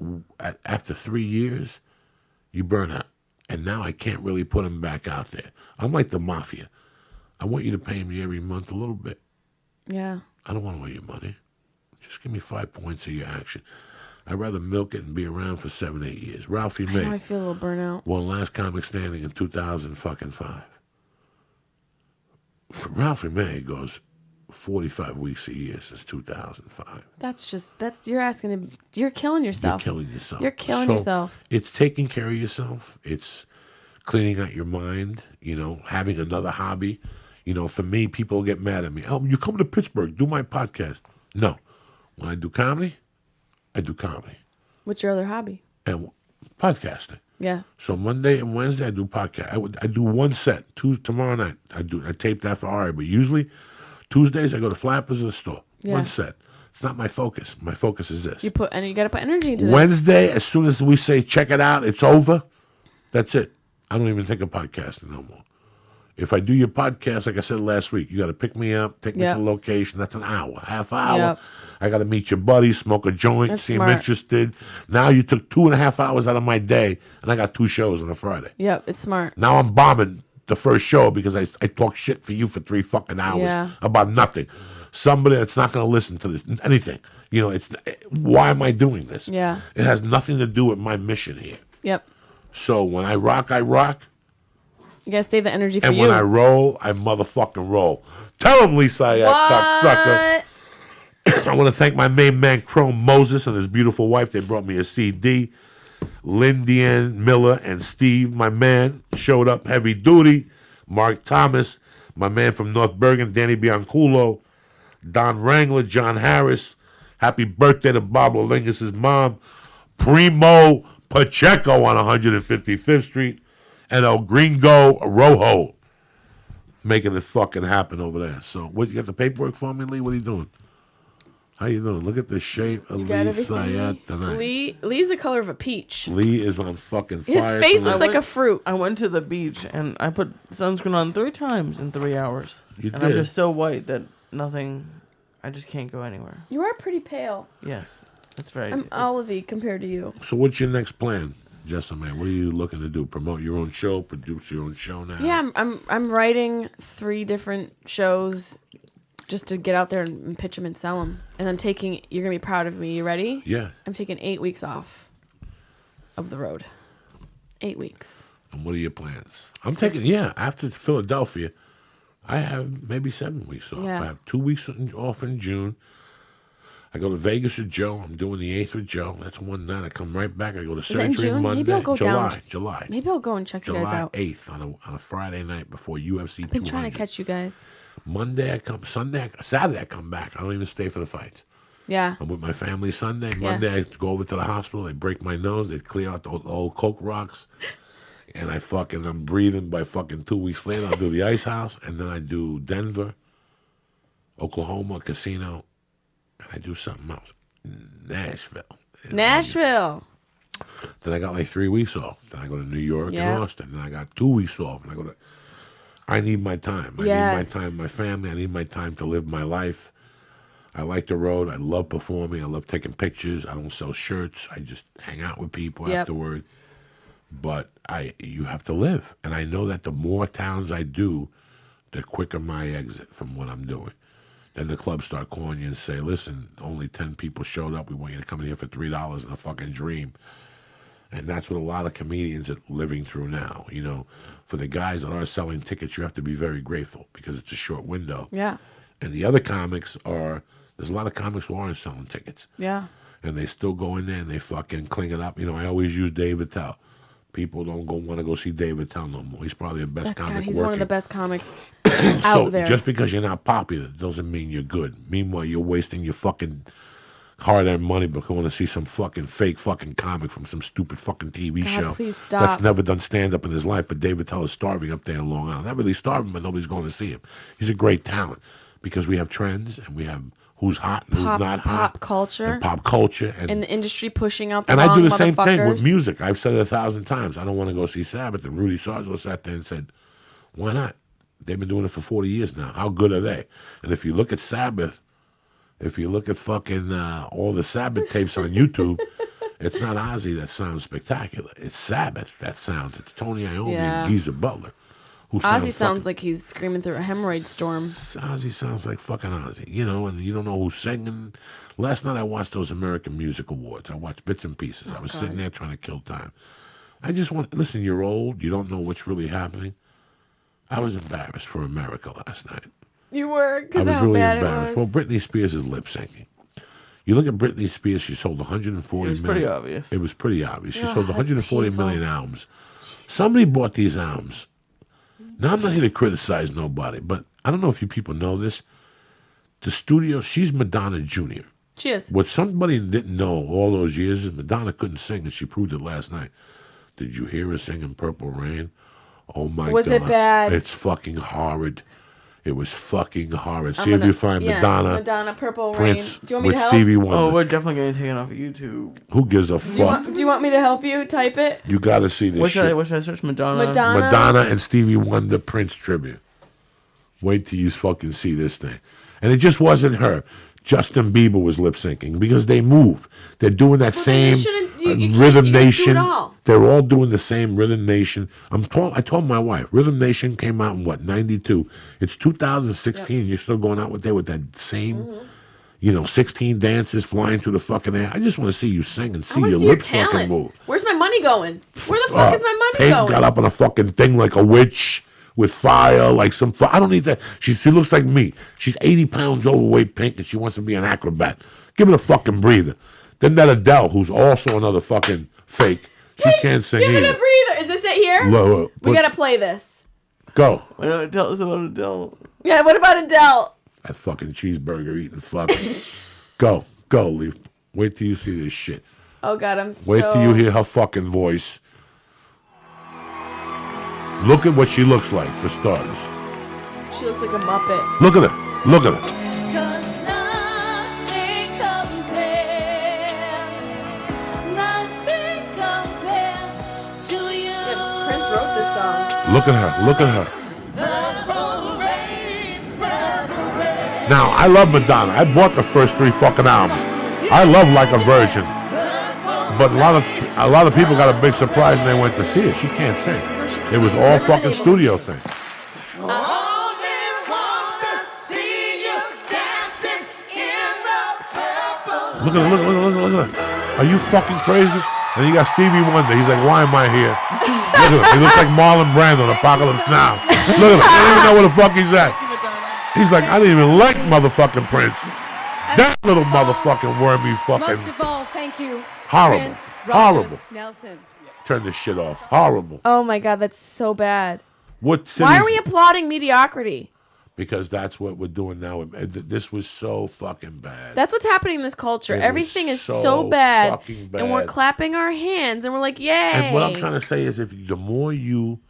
after 3 years, you burn out. And now I can't really put them back out there. I'm like the mafia. I want you to pay me every month a little bit. Yeah. I don't want to owe you money. Just give me 5 points of your action. I'd rather milk it and be around for 7, 8 years. Ralphie I know I May feel a little burnout. won Last Comic Standing in 2005. Ralphie May goes 45 weeks a year since 2005. You're killing yourself. You're killing yourself. You're killing So yourself. It's taking care of yourself. It's cleaning out your mind, having another hobby. For me, people get mad at me. Oh, you come to Pittsburgh, do my podcast. No. When I do comedy, I do comedy. What's your other hobby? And podcasting. Yeah. So Monday and Wednesday, I do podcast. I do one set. Tomorrow night, I tape that for Ari. But usually, Tuesdays, I go to Flappers or the store. Yeah. One set. It's not my focus. My focus is this. You got to put energy into this. Wednesday, as soon as we say check it out, it's over. That's it. I don't even think of podcasting no more. If I do your podcast, like I said last week, you got to pick me up, take me to the location. That's an hour, half hour. Yep. I got to meet your buddy, smoke a joint, That's see smart. him interested. Now you took 2.5 hours out of my day, and I got 2 shows on a Friday. Yep, it's smart. Now I'm bombing the first show because I talk shit for you for 3 fucking hours about nothing. Somebody that's not going to listen to this, anything. You know, why am I doing this? Yeah. It has nothing to do with my mission here. Yep. So when I rock, I rock. You gotta save the energy for And you. when I roll, I motherfucking roll. Tell him, Syatt, cocksucker. I want to thank my main man, Chrome Moses, and his beautiful wife. They brought me a CD. Lindian Miller and Steve, my man, showed up heavy duty. Mark Thomas, my man from North Bergen, Danny Bianculo, Don Wrangler, John Harris. Happy birthday to Bob Lingus' mom. Primo Pacheco on 155th Street. And El Gringo Rojo making it fucking happen over there. So, what, you got the paperwork for me, Lee? What are you doing? How you doing? Look at the shape of Lee Syatt tonight. Lee's the color of a peach. Lee is on fucking fire. His face tonight. looks like a fruit. I went to the beach and I put sunscreen on 3 times in 3 hours. You and did. I'm just so white that nothing. I just can't go anywhere. You are pretty pale. Yes, that's very. I'm olivey compared to you. So, what's your next plan, Jessimae? What are you looking to do? Promote your own show? Produce your own show now? Yeah, I'm writing 3 different shows just to get out there and pitch them and sell them. And I'm taking. You're gonna be proud of me. You ready? Yeah. I'm taking 8 weeks off of the road. 8 weeks. And what are your plans? I'm taking, after Philadelphia, I have maybe 7 weeks off. Yeah. I have 2 weeks off in June. I go to Vegas with Joe. I'm doing the 8th with Joe. That's one night. I come right back. I go to Is that in surgery June? Monday. Maybe I'll go July. down. July. Maybe I'll go and check you guys July out. 8th on a Friday night before UFC I've been 200. trying to catch you guys. Monday I come. Saturday I come back. I don't even stay for the fights. Yeah. I'm with my family Sunday. Monday I go over to the hospital. They break my nose. They clear out the old Coke rocks. And I'm breathing by fucking 2 weeks later. I'll do the Ice House. And then I do Denver, Oklahoma, Casino. And I do something else. Nashville. Then I got like 3 weeks off. Then I go to New York and Austin. Then I got 2 weeks off. And I need my time. I need my time with my family. I need my time to live my life. I like the road. I love performing. I love taking pictures. I don't sell shirts. I just hang out with people afterward. But you have to live. And I know that the more towns I do, the quicker my exit from what I'm doing. Then the clubs start calling you and say, listen, only 10 people showed up. We want you to come in here for $3 in a fucking dream. And that's what a lot of comedians are living through now. You know, for the guys that are selling tickets, you have to be very grateful because it's a short window. Yeah. And the other comics there's a lot of comics who aren't selling tickets. Yeah. And they still go in there and they fucking clean it up. You know, I always use Dave Attell. People don't want to go see Dave Attell no more. He's probably the best comic he's working. one of the best comics So out there. just because you're not popular doesn't mean you're good. Meanwhile, you're wasting your fucking hard-earned money because you want to see some fucking fake fucking comic from some stupid fucking TV show please stop. that's never done stand-up in his life. But Dave Attell is starving up there in Long Island. Not really starving, but nobody's going to see him. He's a great talent because we have trends and we have who's hot and who's not hot. Pop culture. And pop culture. And the industry pushing out the and I do the same thing with motherfuckers. music. I've said it 1,000 times. I don't want to go see Sabbath. And Rudy Sarzo sat there and said, why not? They've been doing it for 40 years now. How good are they? And if you look at Sabbath, if you look at fucking all the Sabbath tapes on YouTube, it's not Ozzy that sounds spectacular. It's Sabbath that sounds. It's Tony Iommi and Geezer Butler. Who Ozzy sounds like he's screaming through a hemorrhoid storm. Ozzy sounds like fucking Ozzy, you know, and you don't know who's singing. Last night I watched those American Music Awards. I watched bits and pieces. I was sitting there trying to kill time. I just listen, you're old. You don't know what's really happening. I was embarrassed for America last night. You were? I Because was how really bad embarrassed. it was. Well, Britney Spears is lip syncing. You look at Britney Spears, she sold 140 It was million. pretty obvious. It was pretty obvious. She Ugh, sold that's 140 painful. million albums. Somebody bought these albums. Now, I'm not here to criticize nobody, but I don't know if you people know this. The studio, she's Madonna Jr. She is. What somebody didn't know all those years is Madonna couldn't sing, and she proved it last night. Did you hear her singing Purple Rain? Oh, my God. Was it bad? It's fucking horrid. It was fucking horrid. I'm See if gonna- you find yeah, Madonna, Purple Prince Rain. Do you want me with to help? Stevie Wonder. Oh, we're definitely getting taken off of YouTube. Who gives a fuck? Do you want me to help you type it? You got to see this What shit. should I search? Madonna. Madonna and Stevie Wonder Prince tribute. Wait till you fucking see this thing. And it just wasn't her. Justin Bieber was lip syncing because they move. They're doing that same Rhythm Nation. They're all doing the same Rhythm Nation. I told my wife, Rhythm Nation came out in what, 92? It's 2016. Yep. You're still going out there with that same, 16 dances flying through the fucking air. I just want to see you sing and see your lips fucking move. Where's my money going? Where the fuck is my money Pink going? got up on a fucking thing like a witch with fire, like some. I don't need that. She looks like me. She's 80 pounds overweight, Pink, and she wants to be an acrobat. Give it a fucking breather. Then that Adele, who's also another fucking fake. She can't sing Give either. it a breather. Is this it here? We gotta play this. Go. Tell us about Adele. Yeah, what about Adele? That fucking cheeseburger eating fucking. Go, Leaf. Wait till you see this shit. Oh God, Wait till you hear her fucking voice. Look at what she looks like, for starters. She looks like a Muppet. Look at her. Look at her. Cause nothing compares to you. Yeah, Prince wrote this song. Look at her. Look at her. Now, I love Madonna. I bought the first 3 fucking albums. I love Like a Virgin. But a lot of people got a big surprise when they went to see it. She can't sing. It was all fucking studio thing. Look at her. Are you fucking crazy? And you got Stevie Wonder. He's like, why am I here? Look at him. He looks like Marlon Brando in Apocalypse Now. Look at him. I don't even know where the fuck he's at. He's like, I didn't even like motherfucking Prince. That little motherfucking wormy fucking. Most of all, thank you, Horrible. Prince Horrible. Rogers Nelson. Turn this shit off. Horrible. Oh my God, that's so bad. What cities? Why are we applauding mediocrity? Because that's what we're doing now. This was so fucking bad. That's what's happening in this culture. It was Everything is so so bad, fucking bad. and we're clapping our hands, and we're like, "Yay!" And what I'm trying to say is, the more you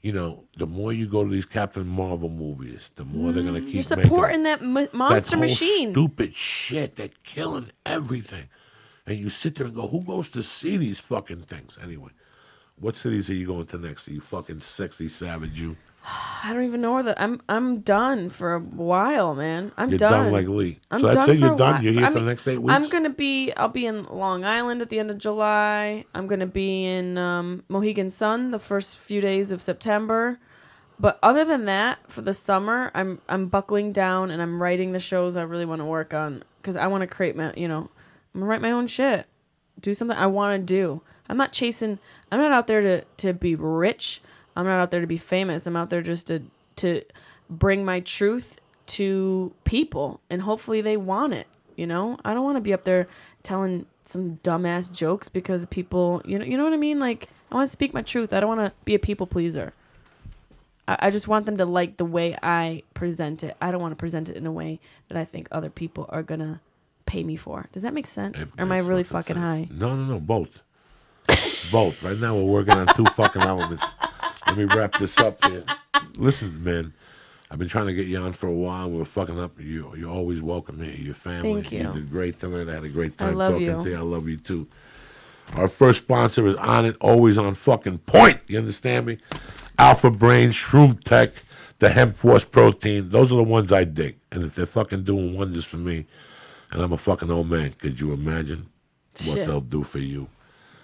go to these Captain Marvel movies, the more they're gonna keep You're supporting making that monster that whole machine. Stupid shit. They're killing everything, and you sit there and go, "Who goes to see these fucking things anyway?" What cities are you going to next? You fucking sexy savage, you. I don't even know where I'm done for a while, man. You're done like Lee. I'm So that's done it. You're for a done. while. You're here I for the mean, next 8 weeks. I'll be in Long Island at the end of July. I'm gonna be in Mohegan Sun the first few days of September. But other than that, for the summer, I'm buckling down and I'm writing the shows I really want to work on because I want to create I'm gonna write my own shit, do something I want to do. I'm not out there to be rich. I'm not out there to be famous. I'm out there just to bring my truth to people, and hopefully they want it. I don't want to be up there telling some dumbass jokes because people, you know what I mean? Like, I want to speak my truth. I don't want to be a people pleaser. I just want them to like the way I present it. I don't want to present it in a way that I think other people are gonna pay me for. Does that make sense? Or am I really fucking high? No, both. Both. Right now we're working on 2 fucking elements. Let me wrap this up here. Listen, man, I've been trying to get you on for a while. We're fucking up. You're always welcome here. Your family. Thank you. You did great tonight. I had a great time love talking you. to you. I love you too. Our first sponsor is on it, always on fucking point. You understand me? Alpha Brain, Shroom Tech, the Hemp Force Protein. Those are the ones I dig. And if they're fucking doing wonders for me, and I'm a fucking old man, could you imagine what Shit. they'll do for you?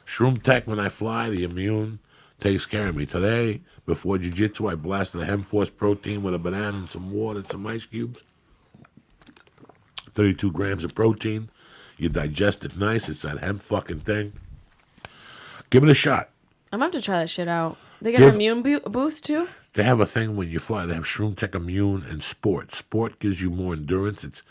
Shroom Tech, when I fly, the immune takes care of me. Today, before jiu-jitsu, I blasted a Hemp Force Protein with a banana and some water and some ice cubes. 32 grams of protein. You digest it nice. It's that hemp fucking thing. Give it a shot. I'm gonna have to try that shit out. They got an immune boost too? They have a thing when you fly. They have Shroom Tech Immune and Sport. Sport gives you more endurance. It's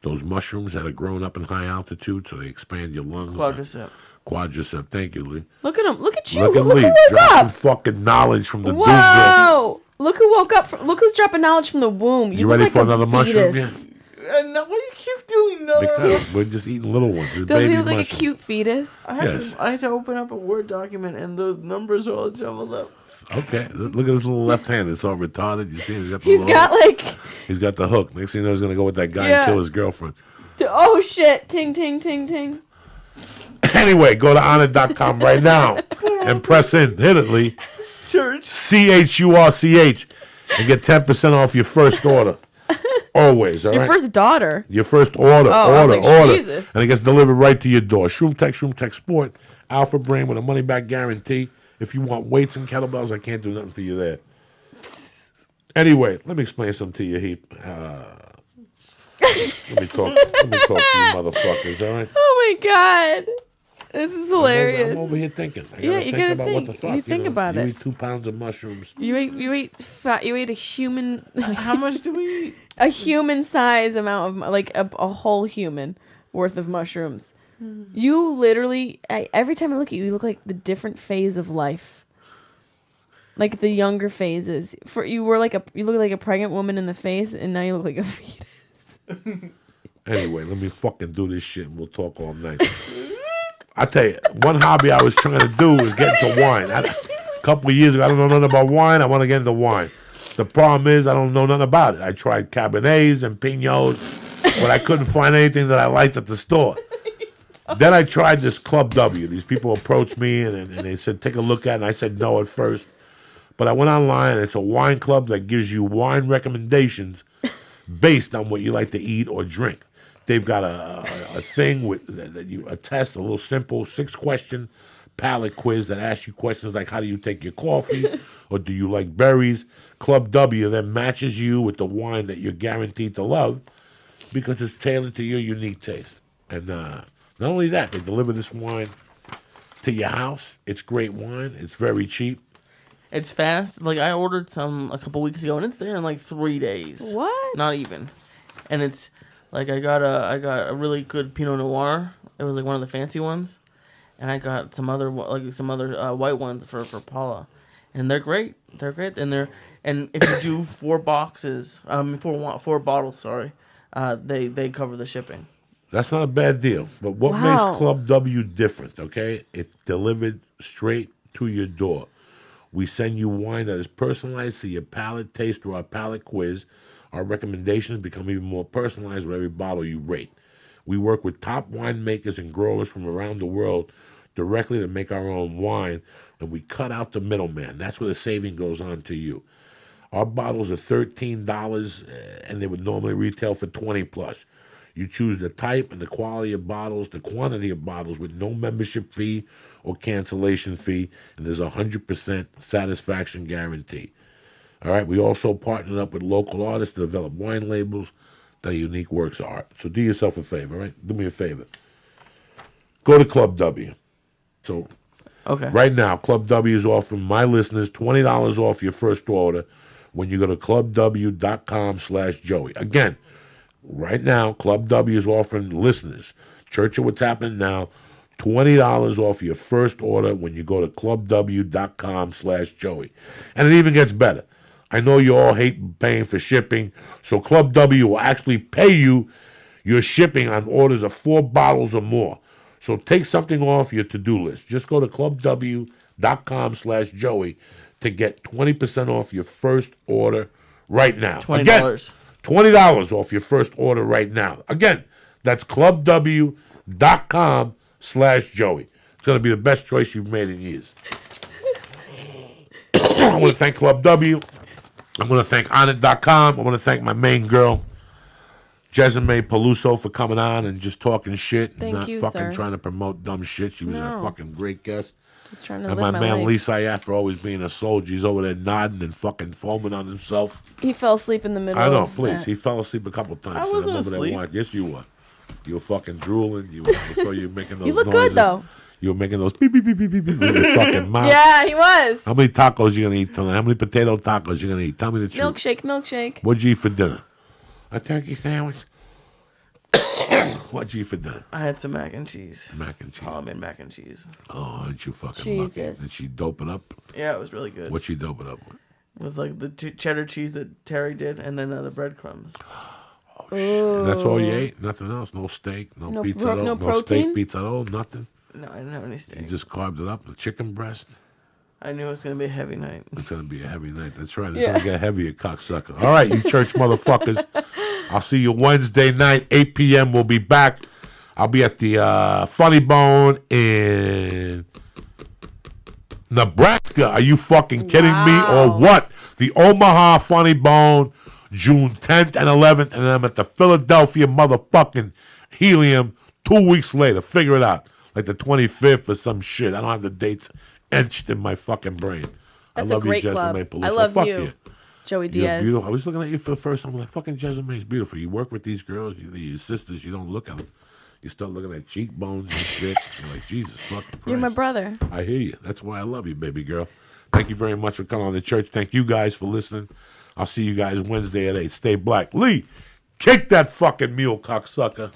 those mushrooms that are grown up in high altitude, so they expand your lungs. Quadricep. Thank you, Lee. Look at him. Look at you. Look at Look Lee. who woke Dropping up. fucking knowledge from the dude. Whoa! Look who woke up. Look who's dropping knowledge from the womb. You look ready like for a another mushroom? fetus. Yeah. No, what do you keep doing? No. Because we're just eating little ones. It's Doesn't baby he look like mushrooms. a cute fetus? I had Yes. to open up a Word document and the numbers are all jumbled up. Okay, look at his little left hand. It's all retarded. You see him? He's got the He's little got hook. like, He's got the hook. Next thing you know, he's gonna go with that guy Yeah. and kill his girlfriend. oh shit, ting ting ting ting. Anyway, go to honor.com right now and press in. Hit it, Lee. Church. CHURCH and get 10% off your first order. Always, all Your right? first daughter. Your first order, I was order, like, order. Jesus. And it gets delivered right to your door. Shroom Tech Sport, Alpha Brain with a money back guarantee. If you want weights and kettlebells, I can't do nothing for you there. Anyway, let me explain something to you, Heap. Let me talk to you motherfuckers, all right? Oh my god, this is hilarious. I'm over here thinking. I Yeah, gotta you think gotta about think. what the fuck. You think about you it. eat 2 pounds of mushrooms. You ate a human, How much do we eat? a human size amount of like a whole human worth of mushrooms. You literally, every time I look at you, you look like the different phase of life. Like the younger phases. You look like a pregnant woman in the face, and now you look like a fetus. Anyway, let me fucking do this shit and we'll talk all night. I tell you, one hobby I was trying to do was get into wine. A couple of years ago, I don't know nothing about wine. I want to get into wine. The problem is I don't know nothing about it. I tried Cabernets and Pinots, but I couldn't find anything that I liked at the store. Then I tried this Club W. These people approached me and they said, take a look at it. And I said no at first. But I went online, and it's a wine club that gives you wine recommendations based on what you like to eat or drink. They've got a thing that you a test, a little simple 6-question palate quiz that asks you questions like how do you take your coffee or do you like berries. Club W then matches you with the wine that you're guaranteed to love because it's tailored to your unique taste. And not only that, they deliver this wine to your house. It's great wine. It's very cheap. It's fast. Like I ordered some a couple weeks ago, and it's there in like 3 days. What? Not even. And it's like I got a really good Pinot Noir. It was like one of the fancy ones, and I got some other white ones for Paula, and they're great. They're great, and if you do 4 boxes, four bottles, sorry, they cover the shipping. That's not a bad deal. But what Wow. makes Club W different, okay? It's delivered straight to your door. We send you wine that is personalized to your palate taste through our palate quiz. Our recommendations become even more personalized with every bottle you rate. We work with top winemakers and growers from around the world directly to make our own wine, and we cut out the middleman. That's where the saving goes on to you. Our bottles are $13, and they would normally retail for $20 plus. You choose the type and the quality of bottles, the quantity of bottles with no membership fee or cancellation fee, and there's a 100% satisfaction guarantee. All right, we also partnered up with local artists to develop wine labels that are unique works of art. So do yourself a favor, all right? Do me a favor. Go to Club W. So Okay. right now, Club W is offering my listeners $20 off your first order when you go to clubw.com/Joey. Again, right now, Club W is offering listeners, Church of What's Happening Now, $20 off your first order when you go to clubw.com/Joey. And it even gets better. I know you all hate paying for shipping, so Club W will actually pay you your shipping on orders of 4 bottles or more. So take something off your to-do list. Just go to clubw.com/Joey to get 20% off your first order right now. $20. Again, $20 off your first order right now. Again, that's clubw.com/Joey. It's going to be the best choice you've made in years. I want to thank Club W. I want to thank Onnit.com. I want to thank my main girl, Jessimae Peluso, for coming on and just talking shit. Thank not you, fucking sir. trying to promote dumb shit. She was a No. fucking great guest. Just trying to And live my my man life. Lee Syatt for always being a soldier. He's over there nodding and fucking foaming on himself. He fell asleep in the middle. I know, of please. that. He fell asleep a couple times. I and wasn't I'm over there asleep. watching. Yes, you were. You were fucking drooling. I saw you making those You look noises. good though. You were making those beep, beep, beep, beep, beep, beep with your fucking mouth. Yeah, he was. How many tacos you gonna eat tonight? How many potato tacos you gonna eat? Tell me the truth. Milkshake. What'd you eat for dinner? A turkey sandwich. What'd you eat for dinner? I had some mac and cheese. Mac and cheese. Paula made mac and cheese. Oh, aren't you fucking lucky? Jesus. Did she dope it up? Yeah, it was really good. What'd she dope it up with? It was like the cheddar cheese that Terry did, and then the breadcrumbs. Oh, shit. And that's all you ate? Nothing else? No steak? No, No pizza? pro- at all? no No steak protein? pizza at all? Nothing? No, I didn't have any steak. You just carved it up? The chicken breast? I knew it was gonna be a heavy night. It's going to be a heavy night. That's right. It's going to get heavier, cocksucker. All right, you church motherfuckers. I'll see you Wednesday night, 8 p.m. We'll be back. I'll be at the Funny Bone in Nebraska. Are you fucking kidding me or what? The Omaha Funny Bone, June 10th and 11th. And I'm at the Philadelphia motherfucking Helium 2 weeks later. Figure it out. Like the 25th or some shit. I don't have the dates etched in my fucking brain. That's I love a great you, club. Jessimae Peluso. I love Fuck you, Joey You're Diaz. beautiful. I was looking at you for the first time. I'm like, fucking Jessimae's beautiful. You work with these girls, your sisters, you don't look at them. You start looking at cheekbones and shit. You're like, Jesus fucking Christ. You're my brother. I hear you. That's why I love you, baby girl. Thank you very much for coming on the church. Thank you guys for listening. I'll see you guys Wednesday at 8. Stay black. Lee, kick that fucking mule, cocksucker.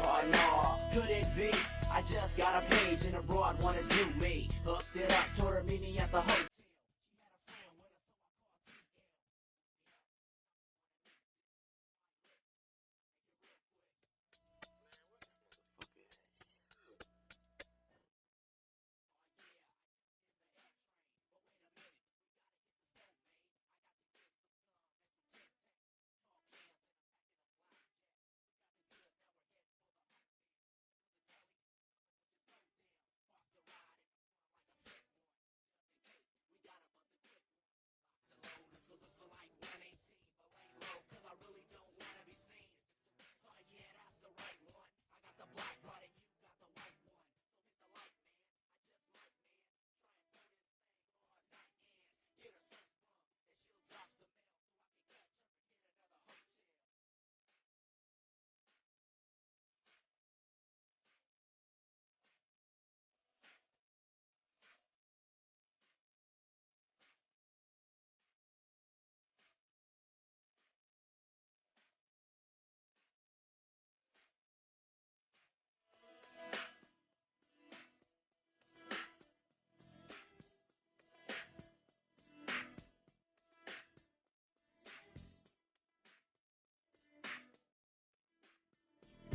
Oh no, could it be? I just got a page and a broad wanna do me. Hooked it up, told her meet me at the hotel.